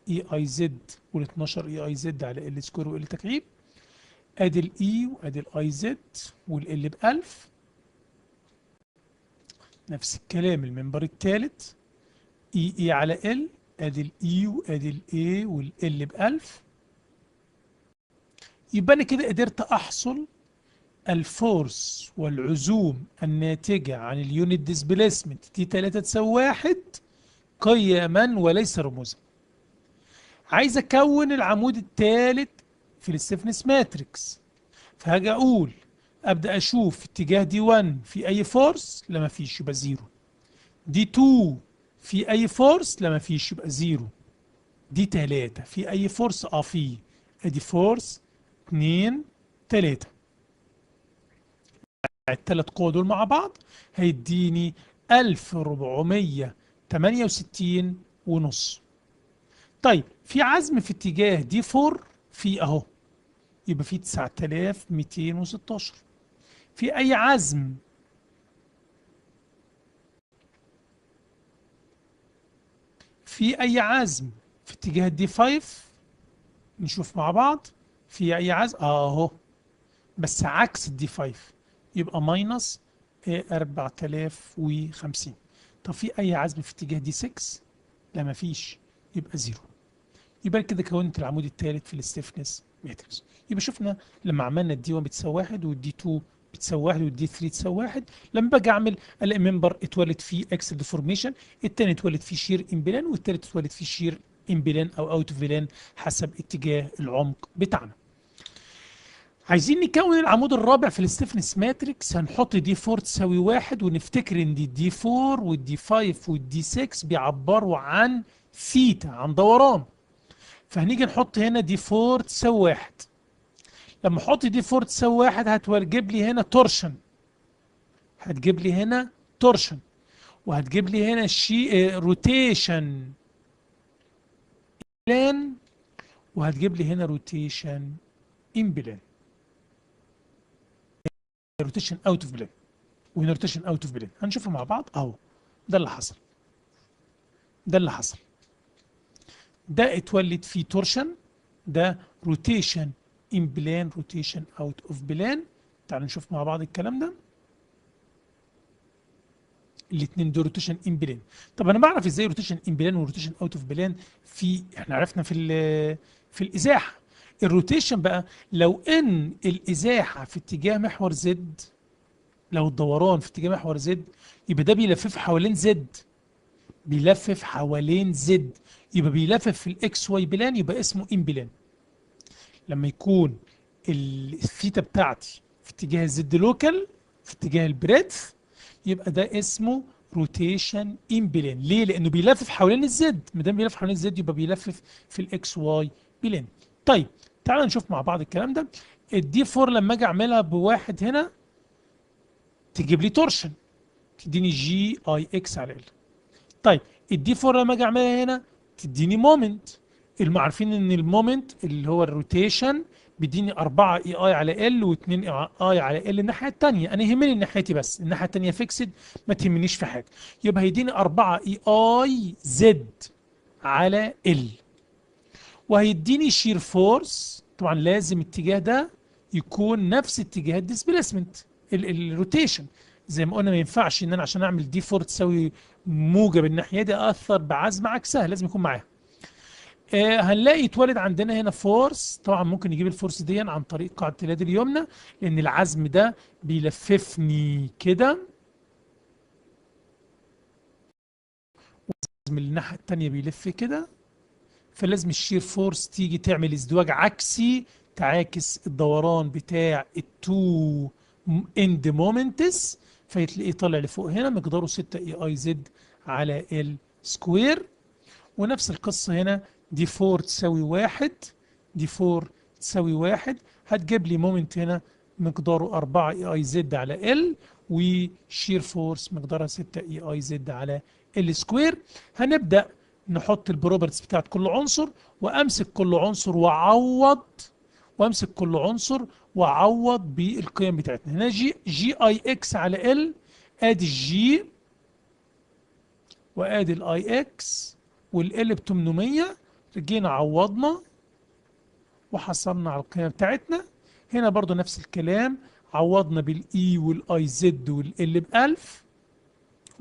اي اي زد وال 12 اي اي زد على ال سكوير وال تكعيب. ادي الاي وادي الاي زد والال ب 1000. نفس الكلام المنبر الثالث اي على ال، ادي الاي وادي الاي والال ب 1000. يبقى انا كده قدرت احصل الفورس والعزوم الناتجة عن اليونت ديسبيسمنت تي 3 تساوي 1 قيما وليس رموزا. عايز اكون العمود الثالث في الستيفنس ماتريكس، فهاجي اقول ابدا اشوف اتجاه دي 1 في اي فورس؟ لا مفيش، يبقى زيرو. دي 2 في اي فورس؟ لا مفيش، يبقى زيرو. دي 3 في اي فورس؟ في. ادي فورس 2 3. الثلاث قوى دول مع بعض هيديني 1468 ونص. طيب في عزم في اتجاه دي 4 في اهو، يبقى في 9216. في اي عزم في اي عزم في اتجاه دي 5؟ نشوف مع بعض. في اي عزم اهو بس عكس الدي 5، يبقى ماينس 4050. طب في اي عزم في اتجاه دي 6؟ لا مفيش، يبقى زيرو. يبقى كده كونت العمود الثالث في الستيفنس ماتريكس. يبقى شفنا لما عملنا الدي 1 بتساوي 1 والدي 2 بتساوي 1 والدي 3 تساوي 1، لما باجي اعمل الاقي ممبر اتولد فيه اكسل ديفورميشن، الثاني اتولد فيه شير امبلان، والثالث اتولد فيه شير امبلان او اوت اوف فيلان حسب اتجاه العمق بتاعنا. عايزين نكون العمود الرابع في الستيفنس ماتريكس. هنحط دي 4 تساوي 1 ونفتكر ان دي 4 والدي 5 والدي 6 بيعبروا عن ثيتا، عن دوران. فهنيجي نحط هنا دي 4 تساوي 1. لما احط دي 4 تساوي 1 هتجيب لي هنا تورشن، هتجيب لي هنا تورشن، وهتجيب لي هنا روتيشن بلان، وهتجيب لي هنا روتيشن ان بلان، روتيشن اوت اوف بلان، وهنا روتيشن اوت اوف بلان. هنشوفه مع بعض اهو. ده اللي حصل، ده اللي حصل، ده اتولد فيه تورشن، ده روتيشن ان بلان، روتيشن اوت اوف بلان. تعالوا نشوف مع بعض الكلام ده. الاثنين دول روتيشن ان بلان. طب انا بعرف ازاي روتيشن ان بلان وروتيشن اوت اوف بلان؟ احنا عرفنا في الازاحه. الروتيشن بقى لو ان الازاحه في اتجاه محور زد، لو الدوران في اتجاه محور زد، يبقى ده بيلفف حوالين زد، بيلفف حوالين زد، يبقى بيلفف في الاكس واي بلان، يبقى اسمه ان بلان. لما يكون الثيتا بتاعتي في اتجاه الزد لوكال، في اتجاه البريدث، يبقى ده اسمه روتيشن ان بلان. ليه؟ لانه بيلفف حوالين الزد. ما دام بيلفف حوالين الزد يبقى بيلفف في الاكس واي بلان. طيب تعالى نشوف مع بعض الكلام ده. الدي 4 لما اجي اعملها بواحد هنا تجيب لي تورشن، تديني جي اي اكس على ال. طيب الدي 4 لما اجي اعملها هنا تديني مومنت. عارفين ان المومنت اللي هو الروتيشن بيديني 4 اي اي على ال و2 اي على ال الناحيه الثانيه. انا يهمني ناحيتي بس، الناحيه الثانيه فيكسد ما تهمنيش في حاجه. يبقى هيديني 4 اي اي زد على ال، وهيديني شير فورس. طبعا لازم الاتجاه ده يكون نفس اتجاه الديسبيسمنت، الروتيشن. زي ما قلنا ما ينفعش ان انا عشان اعمل دي 4 تساوي موجب الناحيه دي اثر بعزم عكسها، لازم يكون معاها. هنلاقي اتولد عندنا هنا فورس. طبعا ممكن نجيب الفورس دي عن طريق قاعده اليد اليمنى، لان العزم ده بيلففني كده، والعزم اللي الناحيه الثانيه بيلف كده. فلازم الشير فورس تيجي تعمل ازدواج عكسي، تعاكس الدوران بتاع التو اند مومنتس، فيتلاقيه طالع لفوق هنا مقداره 6 اي اي زد على ال سكوير. ونفس القصة هنا، دي 4 تساوي 1، دي 4 تساوي 1 هتجيب لي مومنت هنا مقداره 4 اي اي زد على ال، وشير فورس مقدارها 6 اي اي زد على ال سكوير. هنبدأ نحط البروبرتيز بتاعت كل عنصر، وامسك كل عنصر واعوض، وامسك كل عنصر واعوض بالقيم بتاعتنا. هنا جي اي اكس على ال، ادي الجي وادي الاي اكس والال ب 800. رجينا عوضنا وحصلنا على القيمه بتاعتنا. هنا برضو نفس الكلام، عوضنا بالاي والاي زد والال ب 1000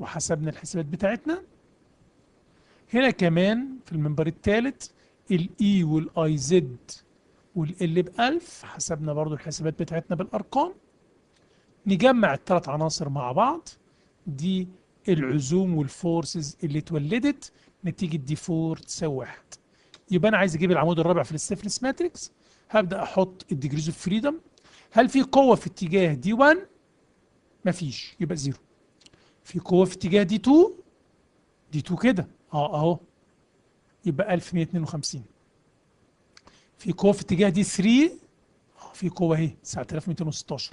وحسبنا الحسابات بتاعتنا. هنا كمان في المنبر الثالث الاي والاي زد والال ب 1000 حسبنا برضو الحسابات بتاعتنا بالارقام. نجمع الثلاث عناصر مع بعض، دي العزوم والفورسز اللي اتولدت نتيجة دي 4 تساوي 1. يبقى أنا عايز أجيب العمود الرابع في الستيفنس ماتريكس. هبدأ أحط الديجريز اوف فريدم. هل في قوة في اتجاه دي 1؟ مفيش، يبقى زيرو. في قوة في اتجاه دي 2؟ دي 2 كده أهو، يبقى 1152. في قوة في اتجاه دي 3؟ في قوة أهي 9216.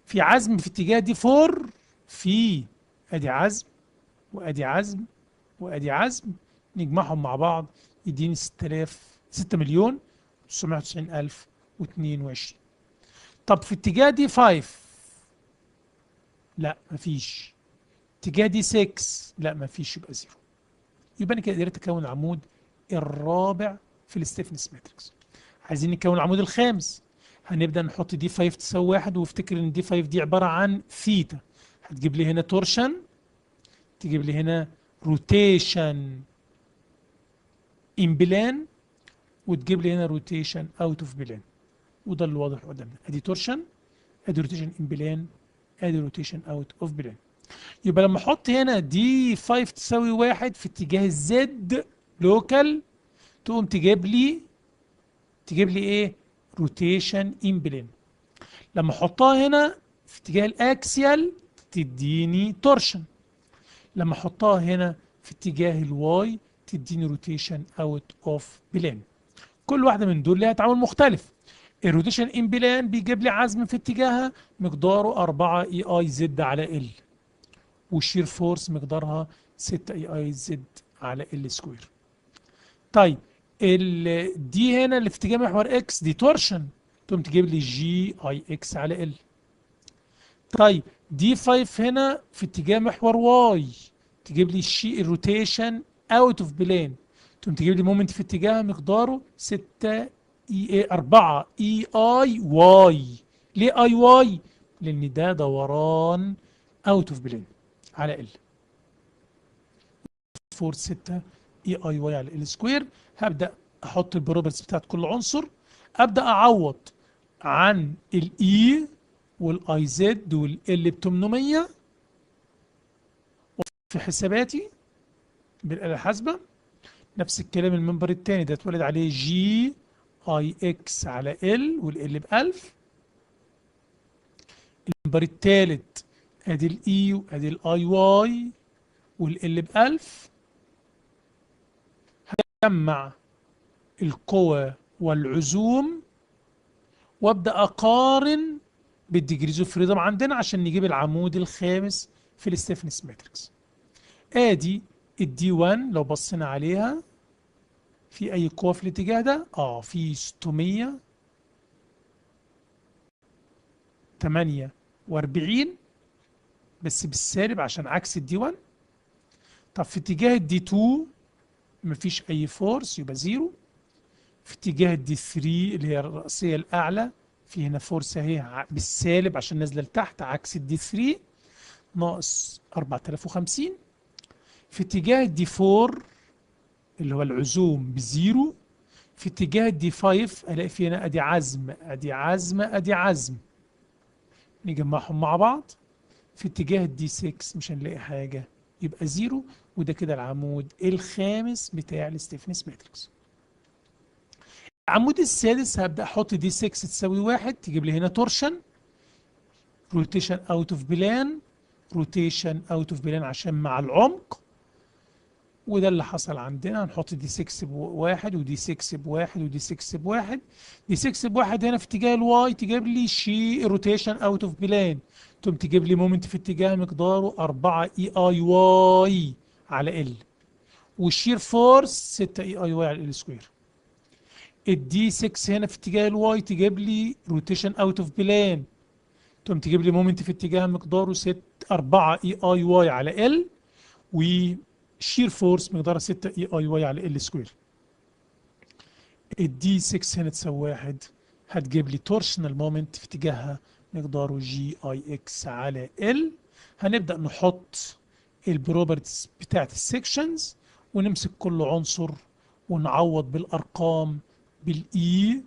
في عزم في اتجاه دي 4؟ في، ادي عزم وادي عزم وادي عزم، نجمعهم مع بعض يديني 6000، 6 مليون 990 الف و22. طب في اتجاه دي 5؟ لا مفيش. اتجاه دي 6؟ لا مفيش، يبقى زيرو. يبقى انا كده قدرت اكون العمود الرابع في الستيفنس ماتريكس. عايزين نكون العمود الخامس. هنبدا نحط دي 5 تساوي 1، وافتكر ان دي 5 دي عباره عن ثيتا. هتجيب لي هنا تورشن، تجيب لي هنا روتيشن ان بلان، وتجيب لي هنا روتيشن اوت اوف بلان. وده اللي واضح قدامنا، ادي تورشن، ادي روتيشن ان بلان، ادي روتيشن اوت اوف بلان. يبقى لما احط هنا دي 5 تساوي 1 في اتجاه الزد لوكال، تقوم تجيب لي ايه؟ روتيشن ان بلين. لما احطها هنا في اتجاه الاكسيال تديني تورشن، لما احطها هنا في اتجاه الواي تديني روتيشن اوت اوف بلين. كل واحده من دول لها تعامل مختلف. الروتيشن ان بلان بيجيب لي عزم في اتجاهها مقداره 4 اي اي زد على ال، والشير فورس مقدارها 6 اي اي زد على ال سكوير. طيب دي هنا اللي في اتجاه محور اكس دي تورشن، تقوم تجيب لي جي اي اكس على ال. طيب دي 5 هنا في اتجاه محور واي، تجيب لي الروتيشن اوت اوف بلان، تقوم تجيب لي مومنت في اتجاه مقداره 6 اي 4 اي اي واي. ليه اي واي؟ لان ده دوران اوت اوف بلان على ال. فورس 6 اي اي واي على ال سكوير. هبدا احط البروبرتيز بتاعت كل عنصر، ابدا اعوض عن الاي والاي زد والال ب 800 في حساباتي بالاله الحاسبه. نفس الكلام المنبر الثاني ده اتولد عليه جي اي اكس على ال والال ب 1000. المنبر الثالث ادي الاي وادي الاي واي والال ب 1000. هجمع القوى والعزوم وابدا اقارن بالديجريز اوف فريدم عندنا عشان نجيب العمود الخامس في الستيفنس ماتريكس. ادي الدي 1 لو بصينا عليها في اي قوه في الاتجاه ده، في 648 بس بالسالب عشان عكس الدي 1. طب في اتجاه الدي 2 مفيش اي فورس يبقى زيرو. في اتجاه الدي 3 اللي هي الرأسية الأعلى في هنا فورس اهي بالسالب عشان نازلة لتحت عكس الدي 3 ناقص 4050. في اتجاه الدي 4 اللي هو العزوم بزيرو. في اتجاه الدي 5 الاقي في هنا ادي عزم ادي عزم ادي عزم، نجمعهم مع بعض. في اتجاه الدي 6 مش هنلاقي حاجة يبقى زيرو. وده كده العمود الخامس بتاع الستيفنس ماتريكس. العمود السادس هبدأ احط دي 6 تساوي 1 تجيب لي هنا تورشن، روتيشن اوت اوف بلان، روتيشن اوت اوف بلان عشان مع العمق. وده اللي حصل عندنا. هنحط دي 6 بواحد ودي 6 بواحد ودي 6 بواحد. دي 6 بواحد هنا في اتجاه الواي تجيب لي روتيشن اوت اوف بلان، تقوم تجيب لي مومنت في اتجاه مقداره 4 اي اي واي على ال، والشير فورس 6 اي اي واي على ال سكوير. الدي 6 هنا في اتجاه الواي تجيب لي روتيشن اوت اوف بلان، تقوم تجيب لي مومنت في اتجاه مقداره 4 اي اي واي على ال، وشير فورس مقدارها 6 اي اي واي على ال سكوير. الدي 6 هنا تساوي 1 هتجيب لي تورشنال مومنت في اتجاهها مقداره جي اي اكس على ال. هنبدأ نحط البروبرتيز بتاعت السكشنز ونمسك كل عنصر ونعوض بالارقام بالاي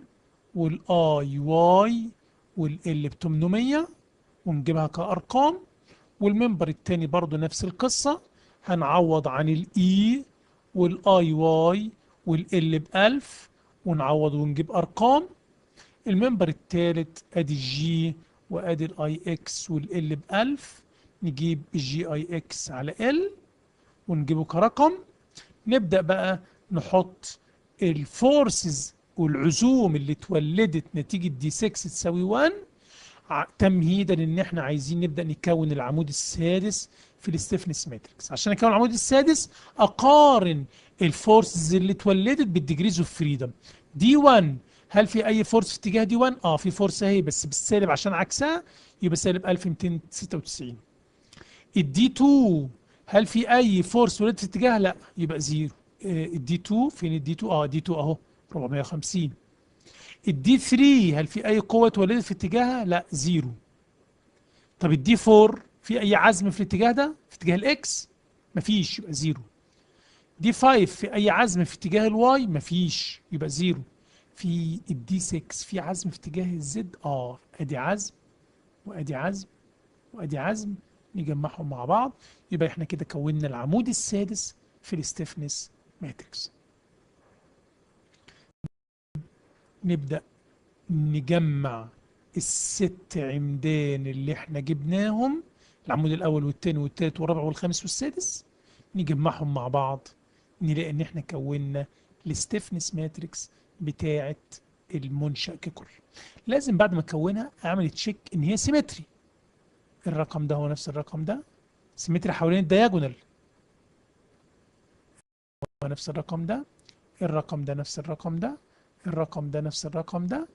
والاي واي والال ب 800 ونجيبها كارقام. والمنبر التاني برضو نفس القصة، هنعوض عن الاي والاي واي والال ب 1000 ونعوض ونجيب ارقام. المنبر التالت ادي الجي وادي الاي اكس والال ب 1000، نجيب الجي اي اكس على ال ونجيبه كرقم. نبدأ بقى نحط الفورسز والعزوم اللي اتولدت نتيجة دي 6 تساوي 1 تمهيدا ان احنا عايزين نبدا نكون العمود السادس في الستيفنس ماتريكس. عشان اكون العمود السادس اقارن الفورسز اللي اتولدت بالديجريز اوف فريدم. دي 1 هل في اي فورس في اتجاه دي 1؟ في فورس اهي بس بالسالب عشان عكسها يبقى سالب 1296. الدي 2 هل في اي فورس ولدت في اتجاهها؟ لا يبقى زيرو. الدي 2 فين الدي 2؟ دي 2 اهو 450. الدي 3 هل في اي قوه اتولدت في اتجاهها؟ لا زيرو. طب الدي 4 في اي عزم في الاتجاه ده في اتجاه الاكس؟ مفيش يبقى زيرو. دي 5 في اي عزم في اتجاه الواي؟ مفيش يبقى زيرو. في الدي 6 في عزم في اتجاه الزد؟ ادي عزم وادي عزم وادي عزم، نجمعهم مع بعض يبقى احنا كده كونا العمود السادس في الستيفنس ماتريكس. نبدأ نجمع الست عمدان اللي احنا جبناهم، العمود الاول والثاني والثالث والرابع والخامس والسادس، نجمعهم مع بعض نلاقي ان احنا كونا الستيفنس ماتريكس بتاعه المنشأ ككل. لازم بعد ما اكونها اعمل تشيك ان هي سيمتري. الرقم ده هو نفس الرقم ده، سيمتري حوالين الدياجونال، هو نفس الرقم ده، الرقم ده نفس الرقم ده، الرقم ده نفس الرقم ده،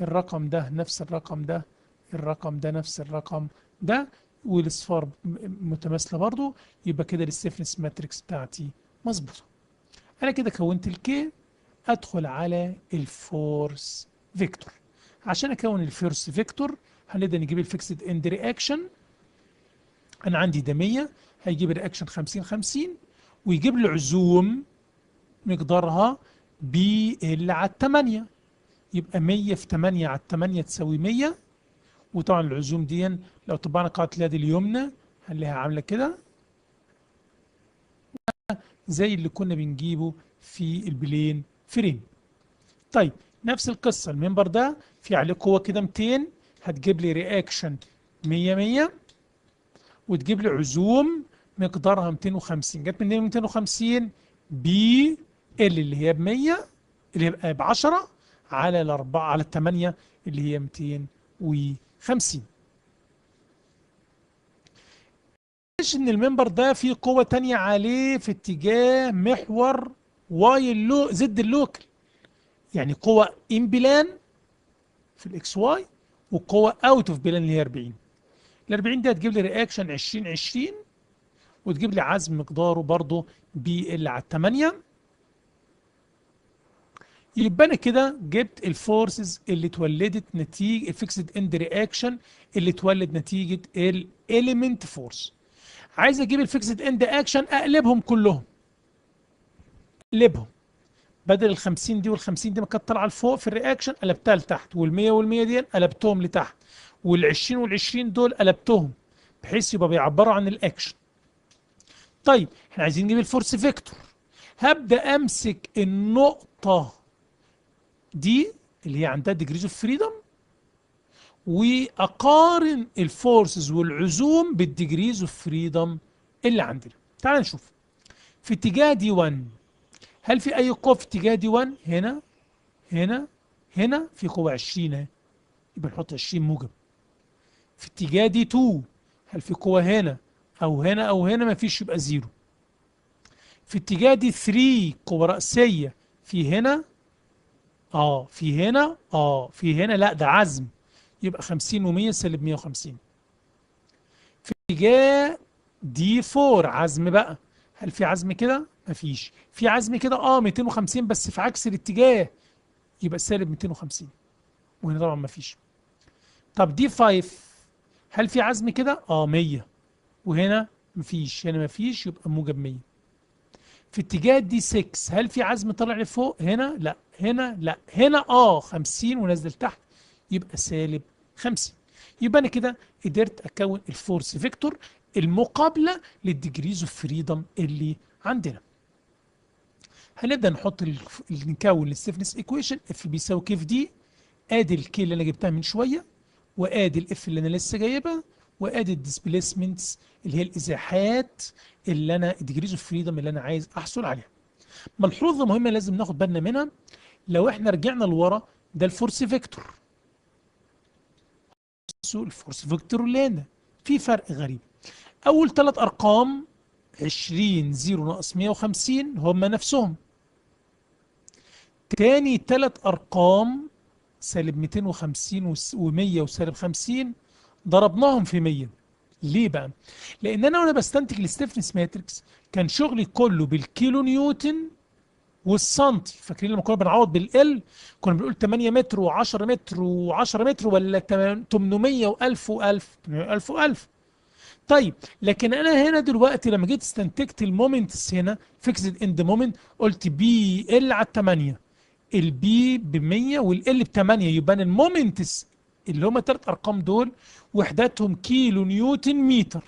الرقم ده نفس الرقم ده، الرقم ده نفس الرقم ده، والاصفار متماثله برضو. يبقى كده الستيفنس ماتريكس بتاعتي مظبوطه. انا كده كونت الكي، ادخل على الفورس فيكتور. عشان اكون الفورس فيكتور هنبدا نجيب الفيكسد اند رياكشن. انا عندي ده 100، هيجيب الرياكشن 50 50، ويجيب لي عزوم مقدارها بي ال على 8. يبقى 100 في 8 على 8 تساوي 100. وطبعا العزوم دي لو طبقنا قاعدة اليد اليمنى هنلاقيها عاملة كده زي اللي كنا بنجيبه في البلين فريم. طيب نفس القصة، المنبر ده في عليه قوة كده 200، هتجيب لي رياكشن 100 100، وتجيب لي عزوم مقدارها 250. جت منين 250؟ بي ال اللي هي ب 100 اللي هي ب 10 على الأربعة على الثمانية اللي هي 250. ليش ان المنبر ده فيه قوة تانية عليه في اتجاه محور واي زد اللوكل، يعني قوة ان بلان في الاكس واي، وقوة اوت اوف بلان اللي هي 40. ال 40 دي هتجيب لي رياكشن 20 20، وتجيب لي عزم مقداره برضه بي ال على 8. يبقى انا كده جبت الفورسز اللي اتولدت نتيجه الفيكسد اند رياكشن اللي اتولد نتيجه الاليمنت فورس. عايز اجيب الفيكسد اند اكشن اقلبهم كلهم، اقلبهم بدل ال 50 دي وال 50 دي ما كانت طالعه لفوق في الرياكشن قلبتها لتحت، وال 100 وال 100 دي قلبتهم لتحت، وال 20 وال 20 دول قلبتهم بحيث يبقى بيعبروا عن الاكشن. طيب احنا عايزين نجيب الفورس فيكتور. هبدا امسك النقطه دي اللي هي عندها ديجريز اوف فريدم، واقارن الفورسز والعزوم بالديجريز اوف فريدم اللي عندنا. تعال نشوف في اتجاه دي 1 هل في اي قوه في اتجاه دي 1؟ هنا هنا هنا في قوه 20 اهي، يبقى نحط 20 موجب. في اتجاه دي 2 هل في قوه هنا او هنا او هنا؟ ما فيش، يبقى زيرو. في اتجاه دي 3 قوه رأسيه، في هنا في هنا في هنا، لا ده عزم، يبقى 50 و100 سالب 150. في اتجاه دي 4 عزم بقى، هل في عزم كده؟ مفيش. في عزم كده 250 بس في عكس الاتجاه، يبقى سالب 250، وهنا طبعا مفيش. طب دي 5 هل في عزم كده؟ 100، وهنا مفيش، هنا مفيش، يبقى موجب 100. في اتجاه دي 6 هل في عزم طالع لفوق؟ هنا لا، هنا لا، هنا 50 ونزل تحت، يبقى سالب 50. يبقى انا كده قدرت اكون الفورس فيكتور المقابله للديجريز اوف فريدم اللي عندنا. هنبدا نحط نكون الستيفنس ايكويشن اف بيساوي كيف دي. ادي الكي اللي انا جبتها من شويه، وادي الاف اللي انا لسه جايبها، وادي الديسبيسمنتس اللي هي الازاحات اللي انا الديجريز اوف فريدم اللي انا عايز احصل عليها. ملحوظه مهمه لازم ناخد بالنا منها، لو احنا رجعنا لورا ده الفورس فيكتور، الفورس فيكتور اللي هنا في فرق غريب. اول ثلاث ارقام 20 0 ناقص 150 هم نفسهم. تاني ثلاث ارقام سالب 250 و100 وسالب 50 ضربناهم في 100. ليه بقى؟ لان انا وانا بستنتج الستيفنس ماتريكس كان شغلي كله بالكيلو نيوتن والسنتي. فاكرين لما كنا بنعوض بالال كنا بنقول 8 متر و10 متر و10 متر، ولا 800 و1000 و1000 1000 و1000. طيب لكن انا هنا دلوقتي لما جيت استنتجت المومنتس هنا فيكسد اند مومنت، قلت بي ال على 8، البي ب 100 والال ب 8، يبقى المومنتس اللي هم الثلاث ارقام دول وحداتهم كيلو نيوتن متر.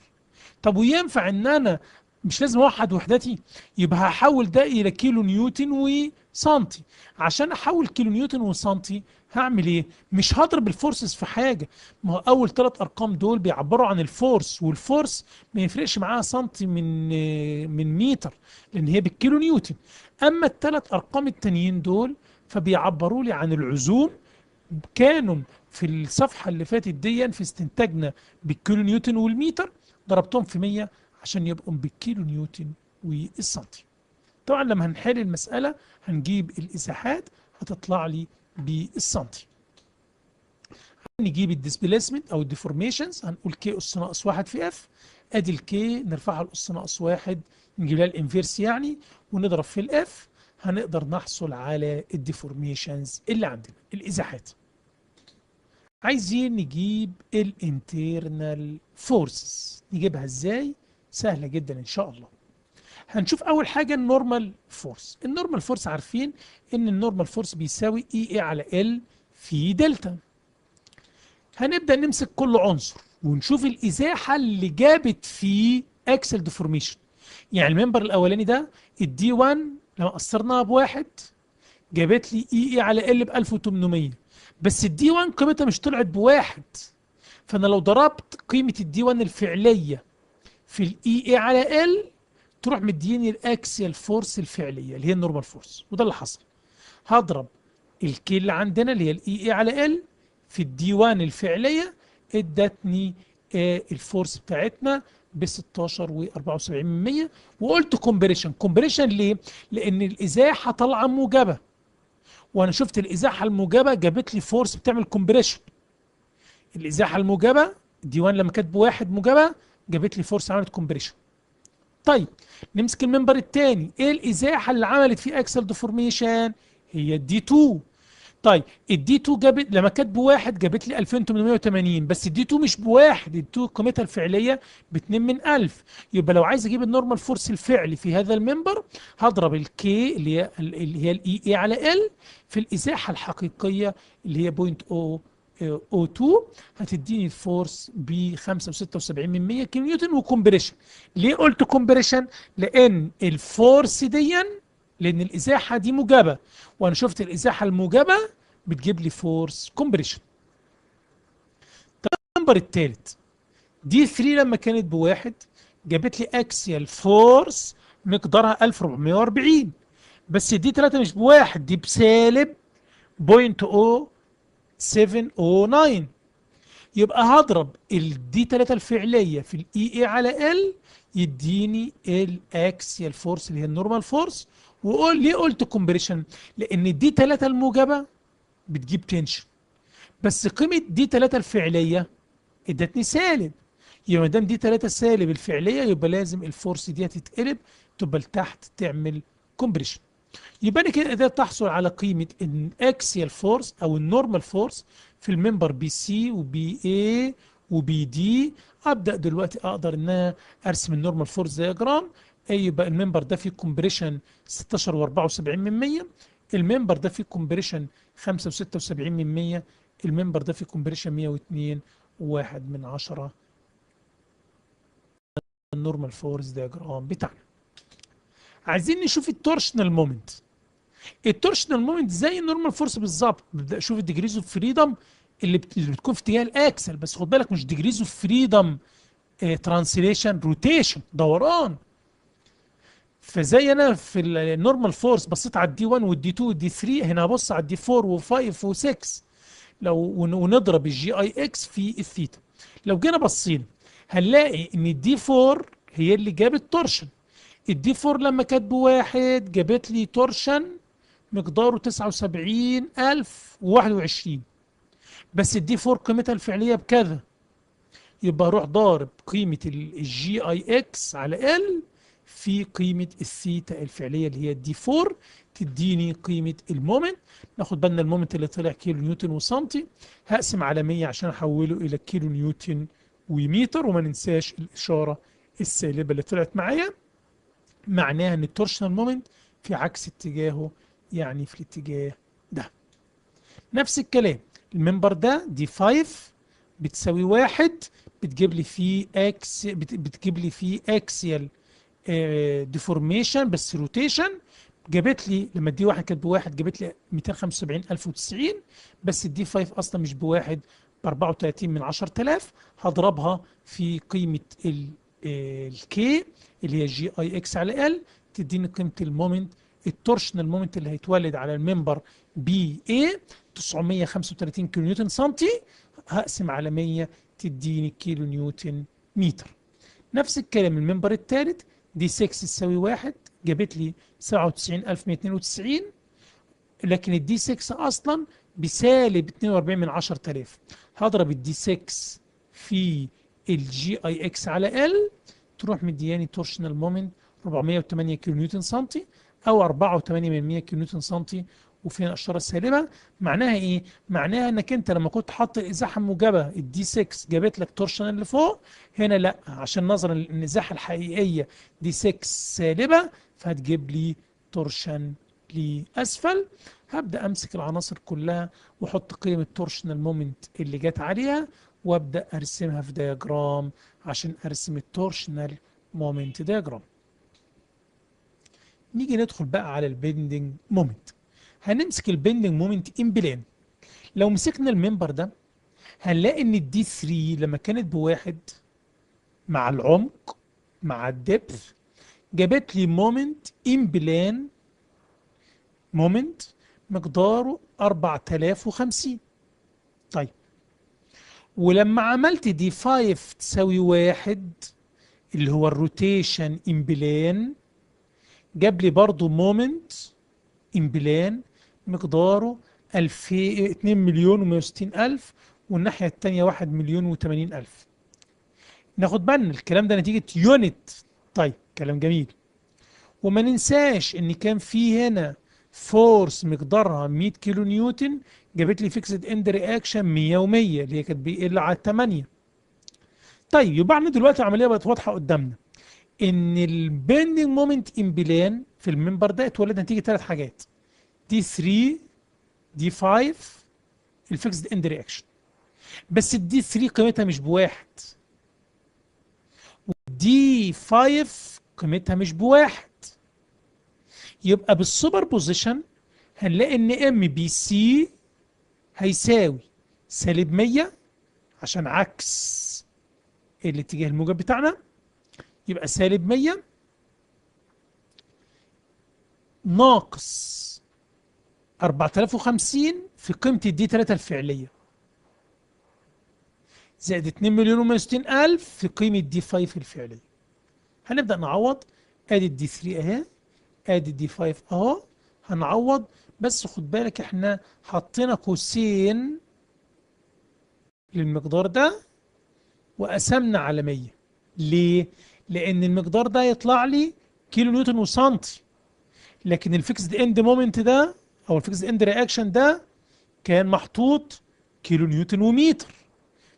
طب وينفع ان انا مش لازم اوحد وحدتي، يبقى هحول ده الى كيلو نيوتن وسنتي. عشان احول كيلو نيوتن وسنتي هعمل ايه؟ مش هضرب الفورسز في حاجه، ما هو اول ثلاث ارقام دول بيعبروا عن الفورس، والفورس ما يفرقش معاها سنتي من متر، لان هي بالكيلو نيوتن. اما الثلاث ارقام التانيين دول فبيعبروا لي عن العزوم. كانوا في الصفحه اللي فاتت دي في استنتاجنا بالكيلو نيوتن والمتر، ضربتهم في 100 عشان يبقوا بالكيلو نيوتن والسنتي. طبعا لما هنحل المسألة هنجيب الإزاحات هتطلع لي بالسنتي. نجيب الديسبيسمنت أو الديفورميشنز، هنقول كي أس ناقص 1 في اف. أدي الكي نرفعها لأس ناقص 1، نجيب لها الانفيرس يعني، ونضرب في الاف، هنقدر نحصل على الديفورميشنز اللي عندنا الإزاحات. عايزين نجيب الانترنال فورسز، نجيبها ازاي؟ سهلة جدا ان شاء الله. هنشوف اول حاجة النورمال فورس. النورمال فورس عارفين ان النورمال فورس بيساوي اي على ال في دلتا. هنبدأ نمسك كل عنصر ونشوف الازاحة اللي جابت فيه اكسل ديفورميشن. يعني الممبر الاولاني ده الدي 1 لما قصرناها بواحد جابت لي اي على ال ب 1800، بس الدي 1 قيمتها مش طلعت بواحد، فانا لو ضربت قيمه الدي 1 الفعليه في الاي اي على ال تروح مديني الاكسيال فورس الفعليه اللي هي النورمال فورس، وده اللي حصل. هضرب الكي اللي عندنا اللي هي الاي اي على ال في الدي 1 الفعليه، ادتني الفورس بتاعتنا ب 16 و74%. وقلت كومبريشن. كومبريشن ليه؟ لان الازاحه طالعه موجبه، وانا شفت الازاحه الموجبه جابت لي فورس بتعمل كومبريشن. الازاحه الموجبه دي 1 لما كانت بواحد موجبه جابت لي فورس عملت كومبريشن. طيب نمسك المنبر الثاني، ايه الازاحه اللي عملت فيه اكسل ديفورميشن؟ هي الدي 2. طيب الدي 2 جابت لما كانت بواحد جابت لي 2880، بس الدي 2 مش بواحد، الدي 2 قيمتها الفعليه ب 2 من 1000. يبقى لو عايز اجيب النورمال فورس الفعلي في هذا المنبر هضرب الكي اللي هي الاي اي على ال في الازاحه الحقيقيه اللي هي 0.002، هتديني الفورس ب 5.76 كيلو نيوتن وكمبريشن. ليه قلت كومبريشن؟ لان الفورس دي، لان الازاحه دي موجبه، وانا شفت الازاحه الموجبه بتجيب لي فورس كومبريشن. النمبر الثالث دي 3 لما كانت بواحد جابت لي اكسيال فورس مقدارها 1440، بس دي 3 مش بواحد، دي بسالب 0.0709. يبقى هضرب الدي 3 الفعليه في الاي اي على ال يديني الاكسيال فورس اللي هي النورمال فورس. وقول ليه قلت كومبريشن؟ لان الدي 3 الموجبه بتجيب تنشن، بس قيمه دي 3 الفعليه ادتني سالب. يبقى ما دام دي 3 سالب الفعليه يبقى لازم الفورس دي تتقلب تبقى لتحت تعمل كومبريشن. يبقى انا كده قدرت احصل على قيمه الاكسيال فورس او النورمال فورس في الممبر بي سي وبي اي وبي دي. ابدا دلوقتي اقدر ان انا ارسم النورمال فورس دياجرام. اي يبقى الممبر ده فيه كومبريشن 16 و74%، الممبر ده فيه كومبريشن 5.76%، الممبر ده فيه كومبريشن 102 واحد من 10. النورمال فورس دياجرام بتاعنا. عايزين نشوف التورشنال مومنت. التورشنال مومنت زي النورمال فورس بالظبط، ببدا اشوف الديجريز اوف فريدم اللي بتكون في اتجاه الاكسل، بس خد بالك مش ديجريز اوف فريدم ترانسليشن روتيشن دوران. فزي انا في النورمال فورس بصيت على الدي 1 والدي 2 والدي 3، هنا هبص على الدي 4 و5 و6 لو ونضرب الجي اي اكس في الثيتا. لو جينا بصينا هنلاقي ان الدي 4 هي اللي جابت تورشن. الدي 4 لما كانت بواحد جابت لي تورشن مقداره 79021، بس الدي 4 قيمتها الفعليه بكذا، يبقى اروح ضارب قيمه الجي اي اكس على ال في قيمه الثيتا الفعليه اللي هي الدي 4 تديني قيمه المومنت. ناخد بالنا المومنت اللي طلع كيلو نيوتن وسنتي، هقسم على 100 عشان احوله الى كيلو نيوتن ومتر، وما ننساش الاشاره السالبه اللي طلعت معايا، معناها ان التورشنال مومنت في عكس اتجاهه، يعني في الاتجاه ده. نفس الكلام الممبر ده دي 5 بتساوي واحد، بتجيب لي فيه بتجيب لي فيه اكسيال ديفورميشن بس روتيشن، جابت لي لما الدي واحد كانت بواحد جابت لي 275,090، بس الدي 5 اصلا مش بواحد، ب 34 من 10,000. هضربها في قيمه الكي اللي هي جي اي اكس على ال، تديني قيمه المومنت التورشنال مومنت اللي هيتولد على الممبر بي اي 935 كيلو نيوتن سنتي، هقسم على 100 تديني كيلو نيوتن متر. نفس الكلام الممبر الثالث دي 6 تساوي 1 جابت لي 97,192، لكن الدي 6 اصلا بسالب 42 من 10,000. هضرب الدي 6 في الجي اي اكس على ال، تروح مدياني تورشنال مومنت 408 كيلو نيوتن سنتي او 4.8 كيلو نيوتن سنتي، وفين الاشاره السالبه. معناها ايه؟ معناها انك انت لما كنت حاطط الازاحه الموجبه الدي 6 جابت لك تورشن اللي فوق، هنا لا، عشان نظرا للازاحه الحقيقيه دي 6 سالبه، فهتجيب لي تورشن لاسفل. هبدا امسك العناصر كلها واحط قيم التورشنال مومنت اللي جت عليها، وابدا ارسمها في دياجرام عشان ارسم التورشنال مومنت دياجرام. نيجي ندخل بقى على البندنج مومنت. هنمسك البندنج مومنت ان بلان. لو مسكنا الممبر ده هنلاقي ان الدي 3 لما كانت بواحد مع العمق مع الدبث جابت لي مومنت ان بلان، مومنت مقداره 4050. طيب ولما عملت دي 5 تساوي واحد اللي هو الروتيشن ان بلان، جاب لي برضه مومنت ان بلان مقداره 2,160,000، والناحية التانية 1,080,000. ناخد بالنا الكلام ده نتيجة يونت. طيب كلام جميل. وما ننساش ان كان في هنا فورس مقدارها 100 كيلو نيوتن، جابت لي فيكسد اند رياكشن 100 و100 اللي هي كانت بيقل على 8. طيب يبقى احنا دلوقتي العمليه بقت واضحه قدامنا ان البندنج مومنت ان بلان في الممبر ده اتولد نتيجه ثلاث حاجات: دي 3 دي 5 الفيكسد اند رياكشن. بس الدي 3 قيمتها مش بواحد، دي 5 قيمتها مش بواحد. يبقى بالسوبر بوزيشن هنلاقي ان ام بي سي هيساوي سالب 100 عشان عكس الاتجاه الموجب بتاعنا، يبقى سالب 100 ناقص 4050 في قيمة الدي 3 الفعلية، زائد 2,160,000 في قيمة دي 5 الفعلية. هنبدأ نعوض. ادي الدي 3 اهي، ادي الدي 5 اهو، هنعوض. بس خد بالك احنا حطينا قوسين للمقدار ده وقسمنا على 100. ليه؟ لأن المقدار ده يطلع لي كيلو نيوتن وسنتي، لكن الفيكسد اند مومنت ده او الفيكسد اند رياكشن ده كان محطوط كيلو نيوتن ومتر،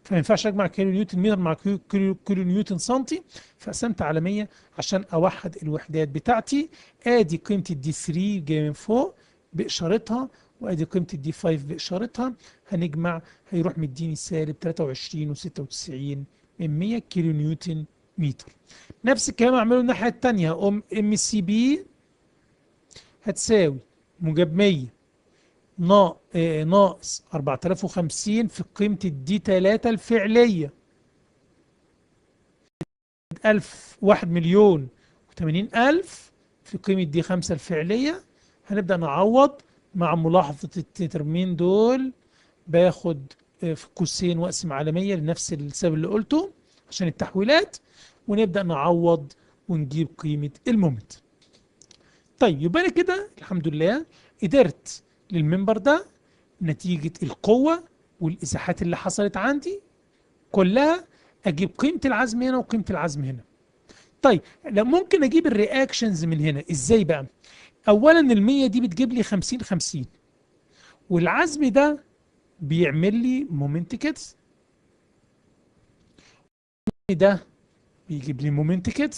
فما ينفعش اجمع كيلو نيوتن متر مع كيلو نيوتن سنتي، فقسمت على 100 عشان اوحد الوحدات بتاعتي. ادي قيمه الدي 3 جايه من فوق باشارتها، وادي قيمه الدي 5 باشارتها. هنجمع هيروح مديني سالب 23.96 من 100 كيلو نيوتن متر. نفس الكلام اعمله الناحيه الثانيه. ام سي بي هتساوي موجب 100 ناقص 4050 في قيمة الدي 3 الفعلية، 1,080,000 في قيمة دي 5 الفعلية. هنبدأ نعوض مع ملاحظة الترمين دول، باخد في قوسين واقسم على 100 لنفس السبب اللي قلته عشان التحويلات، ونبدأ نعوض ونجيب قيمة المومنت. طيب يبقى أنا كده الحمد لله قدرت للمنبر ده نتيجة القوة والإزاحات اللي حصلت عندي كلها أجيب قيمة العزم هنا وقيمة العزم هنا. طيب لا، ممكن أجيب الرياكشنز من هنا إزاي بقى؟ أولا المية دي بتجيب لي 50-50، والعزم ده بيعمل لي مومنت كده، ده بيجيب لي مومنت كده.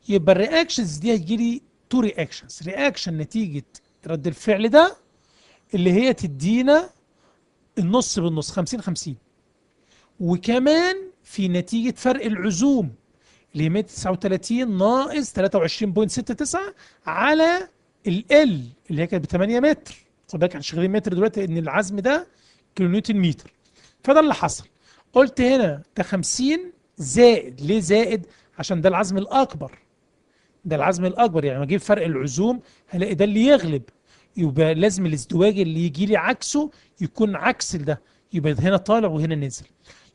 يبقى الرياكشنز دي هيجي لي تو رياكشنز، رياكشن نتيجة رد الفعل ده اللي هي تدينا النص بالنص 50-50، وكمان في نتيجة فرق العزوم اللي هي 139 ناقص 23.69 على ال اللي هي كانت ب 8 متر. خد بالك احنا شغالين متر دلوقتي، ان العزم ده كيلو نيوتن متر. فده اللي حصل. قلت هنا ده 50 زائد. ليه زائد؟ عشان ده العزم الاكبر. ده العزم الاكبر، يعني لما اجيب فرق العزوم هلاقي ده اللي يغلب. يبقى لازم الازدواج اللي يجي لي عكسه يكون عكس ده، يبقى هنا طالع وهنا نزل.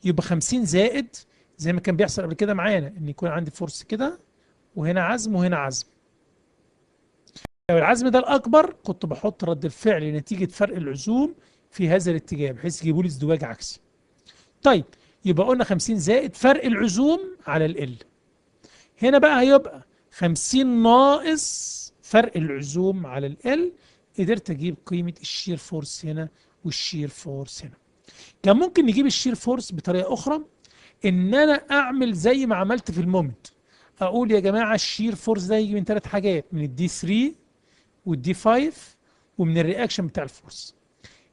يبقى 50 زائد زي ما كان بيحصل قبل كده معانا، ان يكون عندي فورس كده وهنا عزم وهنا عزم. لو العزم ده الاكبر كنت بحط رد الفعل نتيجه فرق العزوم في هذا الاتجاه بحيث يجيبوا لي ازدواج عكسي. طيب يبقى قلنا 50 زائد فرق العزوم على ال. هنا بقى هيبقى 50 ناقص فرق العزوم على ال. قدرت اجيب قيمه الشير فورس هنا والشير فورس هنا. كان ممكن نجيب الشير فورس بطريقه اخرى، ان انا اعمل زي ما عملت في المومنت. اقول يا جماعه الشير فورس ده يجي من ثلاث حاجات، من الدي 3 والدي 5 ومن الرياكشن بتاع الفورس.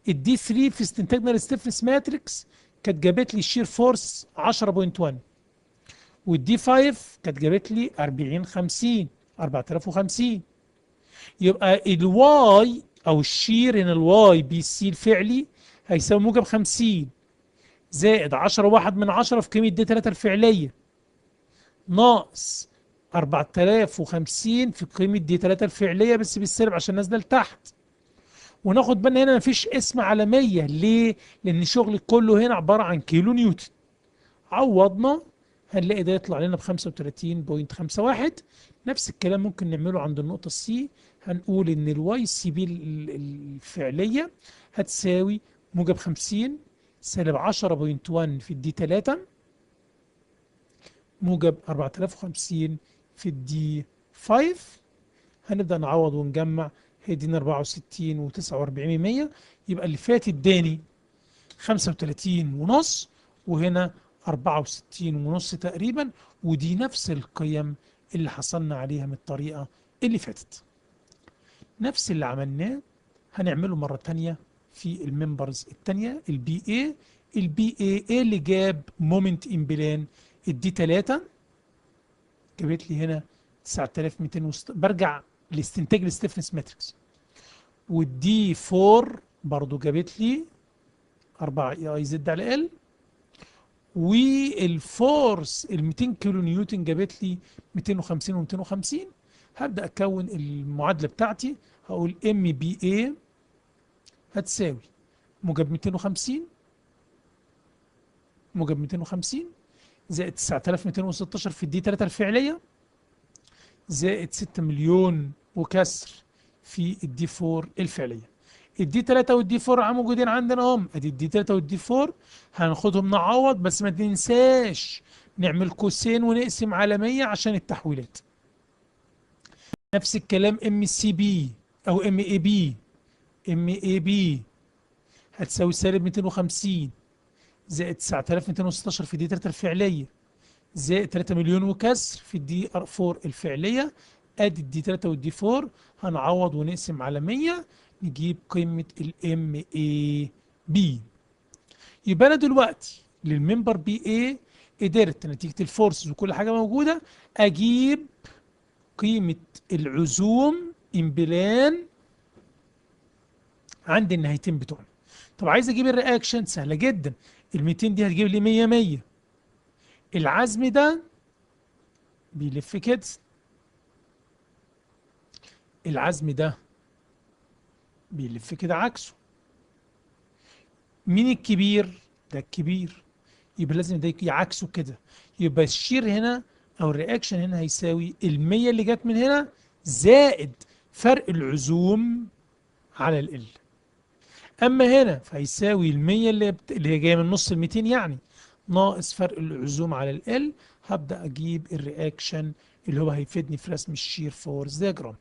الدي 3 في استنتاجنا الستيفنس ماتريكس كانت جابت لي الشير فورس 10.1، والدي 5 كانت جابت لي 4050. يبقى الواي او الشير هنا الواي بي سي الفعلي هيساوي موجب 50 زائد 10 واحد من 10 في قيمة دي 3 الفعلية ناقص 4050 في قيمة دي 3 الفعلية بس بالسالب عشان نازلة لتحت. وناخد بالنا هنا مفيش اسم على 100. ليه؟ لأن شغلي كله هنا عبارة عن كيلو نيوتن. عوضنا هنلاقي ده يطلع لنا ب 35.51. نفس الكلام ممكن نعمله عند النقطة السي. هنقول إن الواي سي بي الفعلية هتساوي موجب 50 سالب 10.1 في الدي 3 موجب 4050 في الدي 5. هنبدأ نعوض ونجمع، هيدينا 64 و49%. يبقى اللي فات اداني 35 ونص وهنا 64 ونص تقريبا، ودي نفس القيم اللي حصلنا عليها من الطريقة اللي فاتت. نفس اللي عملناه هنعمله مرة تانية في الممبرز التانية البي اي. البي اي اللي جاب مومنت امبلان الدي 3 جابت لي هنا 9200 برجع لاستنتاج الستيفنس ماتريكس. والدي 4 برضو جابت لي 4 اي اي زد على ال. والفورس ال 200 كيلو نيوتن جابت لي 250 و250. هبدا اكون المعادله بتاعتي. هقول ام بي اي هتساوي موجب 250 موجب 250 زائد 9216 في الدي 3 الفعليه زائد 6 مليون وكسر في الدي 4 الفعليه. الدي 3 والدي 4 موجودين عندنا اهم، ادي الدي 3 والدي 4 هناخدهم نعوض، بس ما تنساش نعمل قوسين ونقسم على 100 عشان التحويلات. نفس الكلام ام سي بي او ام اي بي. ام اي بي هتساوي سالب 250 زائد 9216 في دي 3 الفعليه زائد 3 مليون وكسر في الدي 4 الفعليه. ادي الدي 3 والدي 4 هنعوض ونقسم على 100 نجيب قيمه الام اي بي. يبقى انا دلوقتي للممبر بي اي قدرت نتيجه الفورسز وكل حاجه موجوده اجيب قيمه العزوم امبلان عند النهايتين بتوعنا. طب عايز اجيب الرياكشن، سهله جدا. ال 200 دي هتجيب لي 100 100. العزم ده بيلف كده، العزم ده بيلف كده عكسه. مين الكبير؟ ده الكبير، يبقى لازم ده عكسه كده. يبقى الشير هنا او الرياكشن هنا هيساوي ال100 اللي جت من هنا زائد فرق العزوم على ال. اما هنا فهيساوي ال100 اللي هي جايه من نص ال200 يعني ناقص فرق العزوم على ال. هبدا اجيب الرياكشن اللي هو هيفيدني في رسم الشير فورس دياجرام.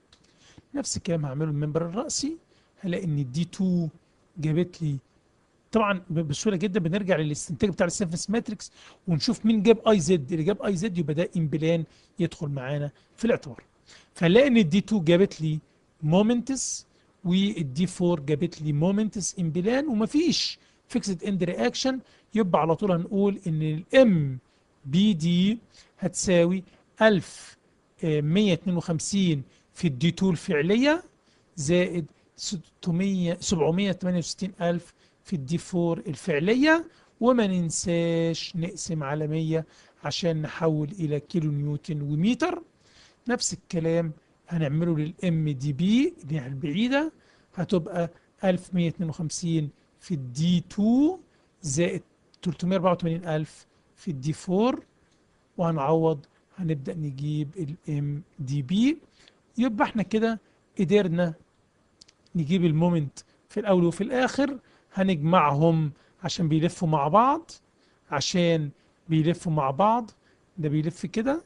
نفس الكلام هعمله الممبر الرأسي. هلاقي ان الدي 2 جابت لي طبعا بسهوله جدا. بنرجع للاستنتاج بتاع الستيفنس ماتريكس ونشوف مين جاب اي زد. اللي جاب اي زد يبقى ده امبلان يدخل معانا في الاعتبار. فنلاقي ان الدي 2 جابت لي مومنتس والدي 4 جابت لي مومنتس امبلان ومفيش فيكسد اند رياكشن. يبقى على طول هنقول ان الام بي دي هتساوي 1152 في الدي 2 الفعلية زائد 768,000 في الدي 4 الفعلية. وما ننساش نقسم على 100 عشان نحول إلى كيلو نيوتن ومتر. نفس الكلام هنعمله للام دي بي اللي هي البعيدة، هتبقى 1152 في الدي 2 زائد 384,000 في الدي 4، وهنعوض هنبدأ نجيب الام دي بي. يبقى احنا كده قدرنا نجيب المومنت في الأول وفي الآخر. هنجمعهم عشان بيلفوا مع بعض، عشان بيلفوا مع بعض، ده بيلف كده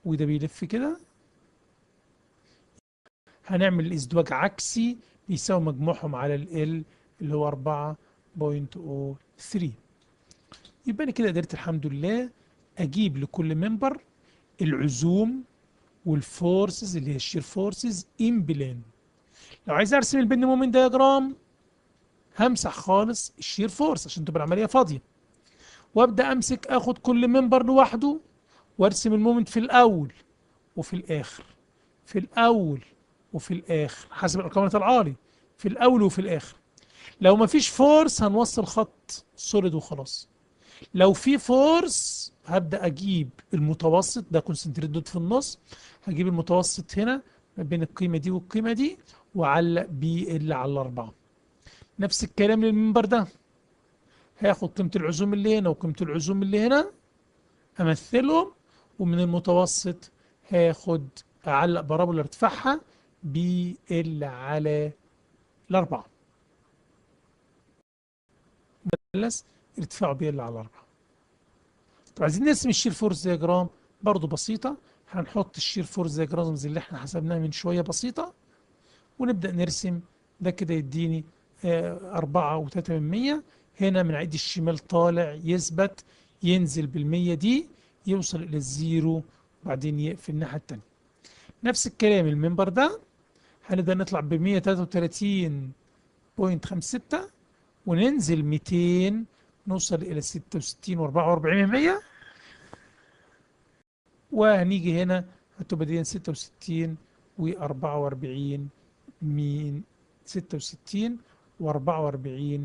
وده بيلف كده. هنعمل الازدواج عكسي بيساوي مجموعهم على ال اللي هو 4.03. يبقى انا كده قدرت الحمد لله اجيب لكل ممبر العزوم والفورسز اللي هي الشير فورسز ان بلان. لو عايز ارسم البن مومنت دياجرام همسح خالص الشير فورس عشان تبقى العمليه فاضيه، وابدا امسك اخد كل ممبر لوحده وارسم المومنت في الاول وفي الاخر، في الاول وفي الاخر حسب الارقام اللي طالعه لي، في الاول وفي الاخر. لو ما فيش فورس هنوصل خط سوليد وخلاص. لو في فورس هبدا اجيب المتوسط ده كونسنتريت دوت في النص، هجيب المتوسط هنا ما بين القيمه دي والقيمه دي واعلق بي ال على الاربعه. نفس الكلام للمنبر ده، هاخد قيمه العزوم اللي هنا وقيمه العزوم اللي هنا امثلهم، ومن المتوسط هاخد اعلق بارابولا ارتفاعها بي ال على الاربعه. بلس ارتفاعه بي ال على الاربعه. طب عايزين نرسم الشير فورس دياجرام برضه بسيطه. هنحط الشير فورس دياجرامز اللي احنا حسبناها من شويه بسيطه ونبدا نرسم. ده كده يديني 4.3. هنا من عيد الشمال طالع يثبت، ينزل بالمية دي يوصل إلى الزيرو وبعدين يقفل الناحية التانية. نفس الكلام المنبر ده هنبدأ نطلع ب 133.56 وننزل 200 نوصل إلى 66 و44%. وهنيجي هنا هتبقى دي 66 و44 من 66 و44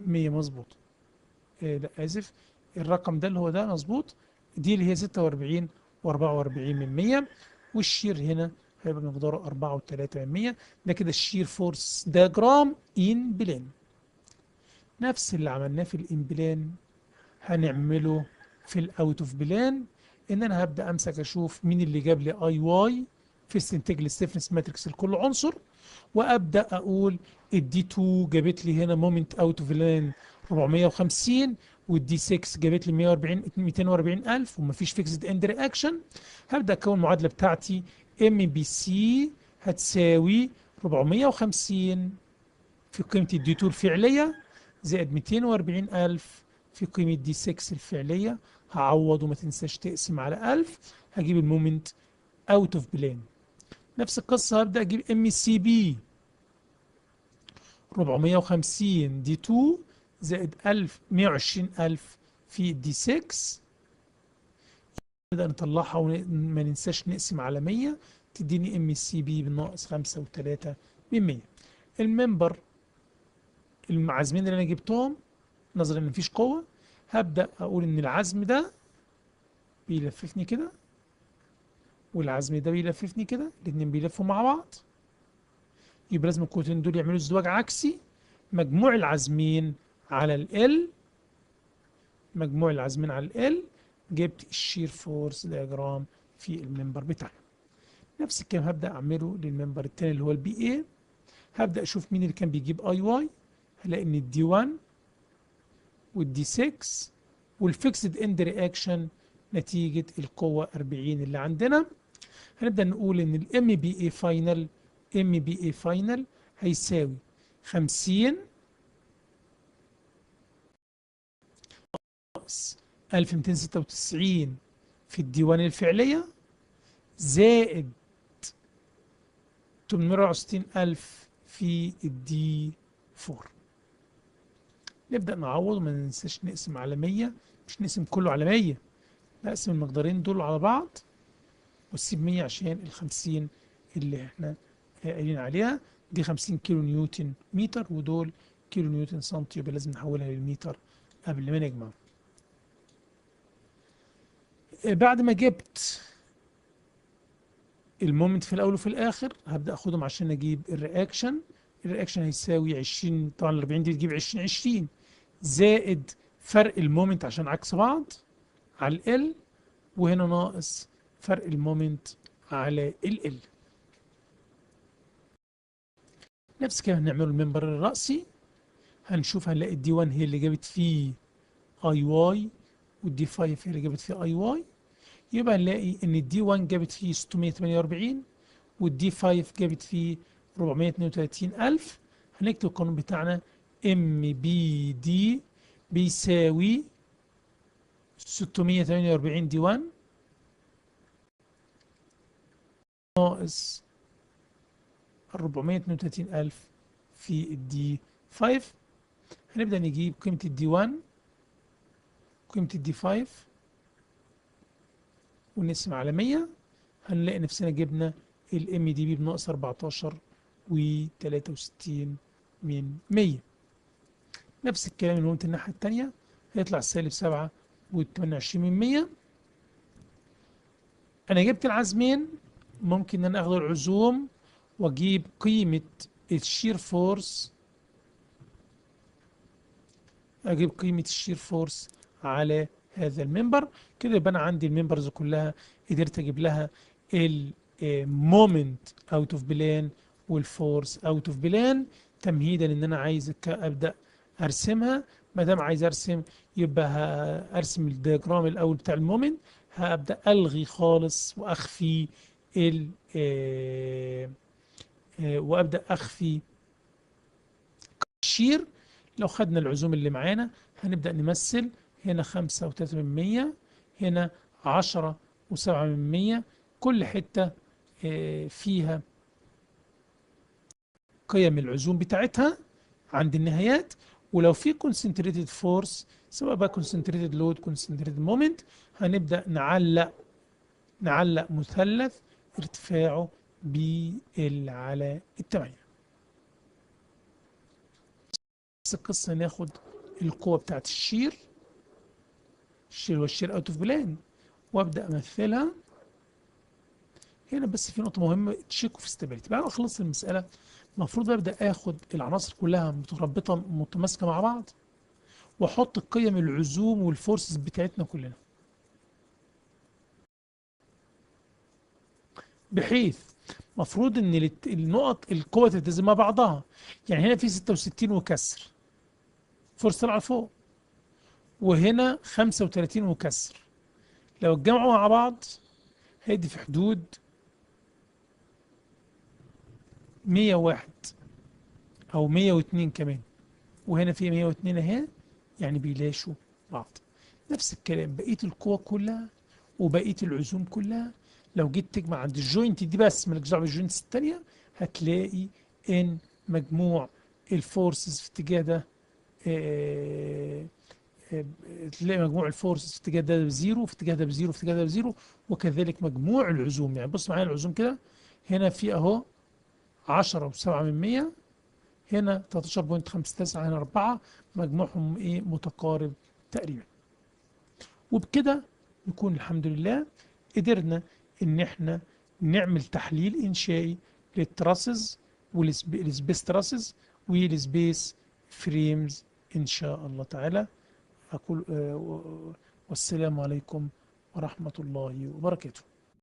100 مظبوط. لا آسف، الرقم ده اللي هو ده مظبوط. دي اللي هي 46 و44 من 100، والشير هنا هيبقى مقداره 4.3 من 100. ده كده الشير فورس دياجرام ان بلان. نفس اللي عملناه في الان بلان هنعمله في الاوت اوف بلان. ان انا هبدا امسك اشوف مين اللي جاب لي اي واي في استنتاج الستيفنس ماتريكس لكل عنصر، وابدا اقول الدي 2 جابت لي هنا مومنت اوت اوف بلان 450، والدي 6 جابت لي 140 240,000 ومفيش فيكسد اند رياكشن. هبدا اكون المعادله بتاعتي ام بي سي هتساوي 450 في قيمه الدي 2 الفعليه زائد 240,000 في قيمة دي 6 الفعلية. هعوض وما تنساش تقسم على 1000، هجيب المومنت اوت اوف بلان. نفس القصة هبدأ اجيب ام سي بي 450 دي 2 زائد 1000 120,000 في دي 6. نبدأ نطلعها وما ننساش نقسم على 100 تديني ام سي بي بناقص 5.3 من 100. الممبر المعازمين اللي انا جبتهم نظرا ان مفيش قوة هبدأ اقول ان العزم ده بيلففني كده والعزم ده بيلففني كده، الاتنين بيلفوا مع بعض. يبقى لازم القوتين دول يعملوا ازدواج عكسي. مجموع العازمين على ال مجموع العازمين على ال جبت الشير فورس دياجرام في الممبر بتاعنا. نفس الكلام هبدأ اعمله للممبر التاني اللي هو البي اي. هبدأ اشوف مين اللي كان بيجيب اي واي، هلاقي ان الدي 1 والدي 6 والفيكسد اند رياكشن نتيجة القوة 40 اللي عندنا. هنبدأ نقول إن الام بي اي فاينل هيساوي 50 ناقص 1296 في الديوان الفعلية زائد 860,000 في الدي 4. نبدأ نعوض وما ننساش نقسم على 100، مش نقسم كله على 100، نقسم المقدارين دول على بعض واسيب 100 عشان ال 50 اللي احنا قايلين عليها. دي 50 كيلو نيوتن متر ودول كيلو نيوتن سنتي، يبقى لازم نحولها للمتر قبل ما نجمع. بعد ما جبت المومنت في الاول وفي الاخر هبدا اخدهم عشان اجيب الرياكشن. الرياكشن هيساوي 20، طبعا ال 40 دي تجيب 20 20 زائد فرق المومنت عشان عكس بعض على ال، وهنا ناقص فرق المومنت على ال. نفس الكلام هنعمله المنبر الرأسي. هنشوف هنلاقي الدي 1 هي اللي جابت فيه اي واي، والدي 5 هي اللي جابت فيه اي واي. يبقى هنلاقي ان الدي 1 جابت فيه 648 والدي 5 جابت فيه 432,000. هنكتب القانون بتاعنا ام بي دي بيساوي 648 دي 1 ناقص 432,000 في الدي 5. هنبدأ نجيب قيمة الدي 1 قيمة الدي 5 ونقسم على 100، هنلاقي نفسنا جبنا الام دي بي بناقص 14 و63 من 100. نفس الكلام المومنت الناحية التانية هيطلع سالب 7 و28 من 100. أنا جبت العزمين، ممكن إن أنا آخد العزوم وأجيب قيمة الشير فورس، أجيب قيمة الشير فورس على هذا المنبر. كده يبقى أنا عندي المنبرز كلها قدرت أجيب لها المومنت أوت أوف بلان والفورس أوت أوف بلان، تمهيدا إن أنا عايز أبدأ أرسمها. ما دام عايز أرسم يبقى هأرسم الدياجرام الأول بتاع المومنت، هبدأ ألغي خالص وأخفي وأبدأ أخفي الشير. لو خدنا العزوم اللي معانا هنبدأ نمثل. هنا 5.3، هنا 10.7، كل حتة فيها قيم العزوم بتاعتها عند النهايات. ولو في concentrated force سواء بقى concentrated load concentrated moment، هنبدأ نعلق مثلث ارتفاعه بال على 8. نفس القصة ناخد القوة بتاعت الشير والشير اوت اوف بلان وابدأ امثلها هنا. بس في نقطة مهمة تشيكوا في استابيليتي. بعد ما اخلص المسألة المفروض ابدأ اخد العناصر كلها متربطة متماسكة مع بعض واحط قيم العزوم والفورسز بتاعتنا كلنا، بحيث مفروض ان النقط القوة تلتزم مع بعضها. يعني هنا في 66 وكسر فورس طلع فوق، وهنا 35 وكسر، لو اتجمعوا مع بعض هيدي في حدود 101 او 102 كمان، وهنا في 102 اهي، يعني بيلاشوا بعض. نفس الكلام بقيه القوى كلها وبقيه العزوم كلها، لو جيت تجمع عند الجوينت دي بس مالكش دعوه بالجوينتس الثانيه، هتلاقي ان مجموع الفورسز في اتجاه ده تلاقي مجموع الفورسز في اتجاه ده بزيرو، في اتجاه ده بزيرو، في اتجاه ده بزيرو، وكذلك مجموع العزوم. يعني بص معايا العزوم كده، هنا في اهو 10.7، هنا 13.59، هنا 4، مجموعهم ايه متقارب تقريبا. وبكده نكون الحمد لله قدرنا ان احنا نعمل تحليل انشائي للتراسز والسبيس تراسز والسبيس فريمز ان شاء الله تعالى. اقول والسلام عليكم ورحمة الله وبركاته.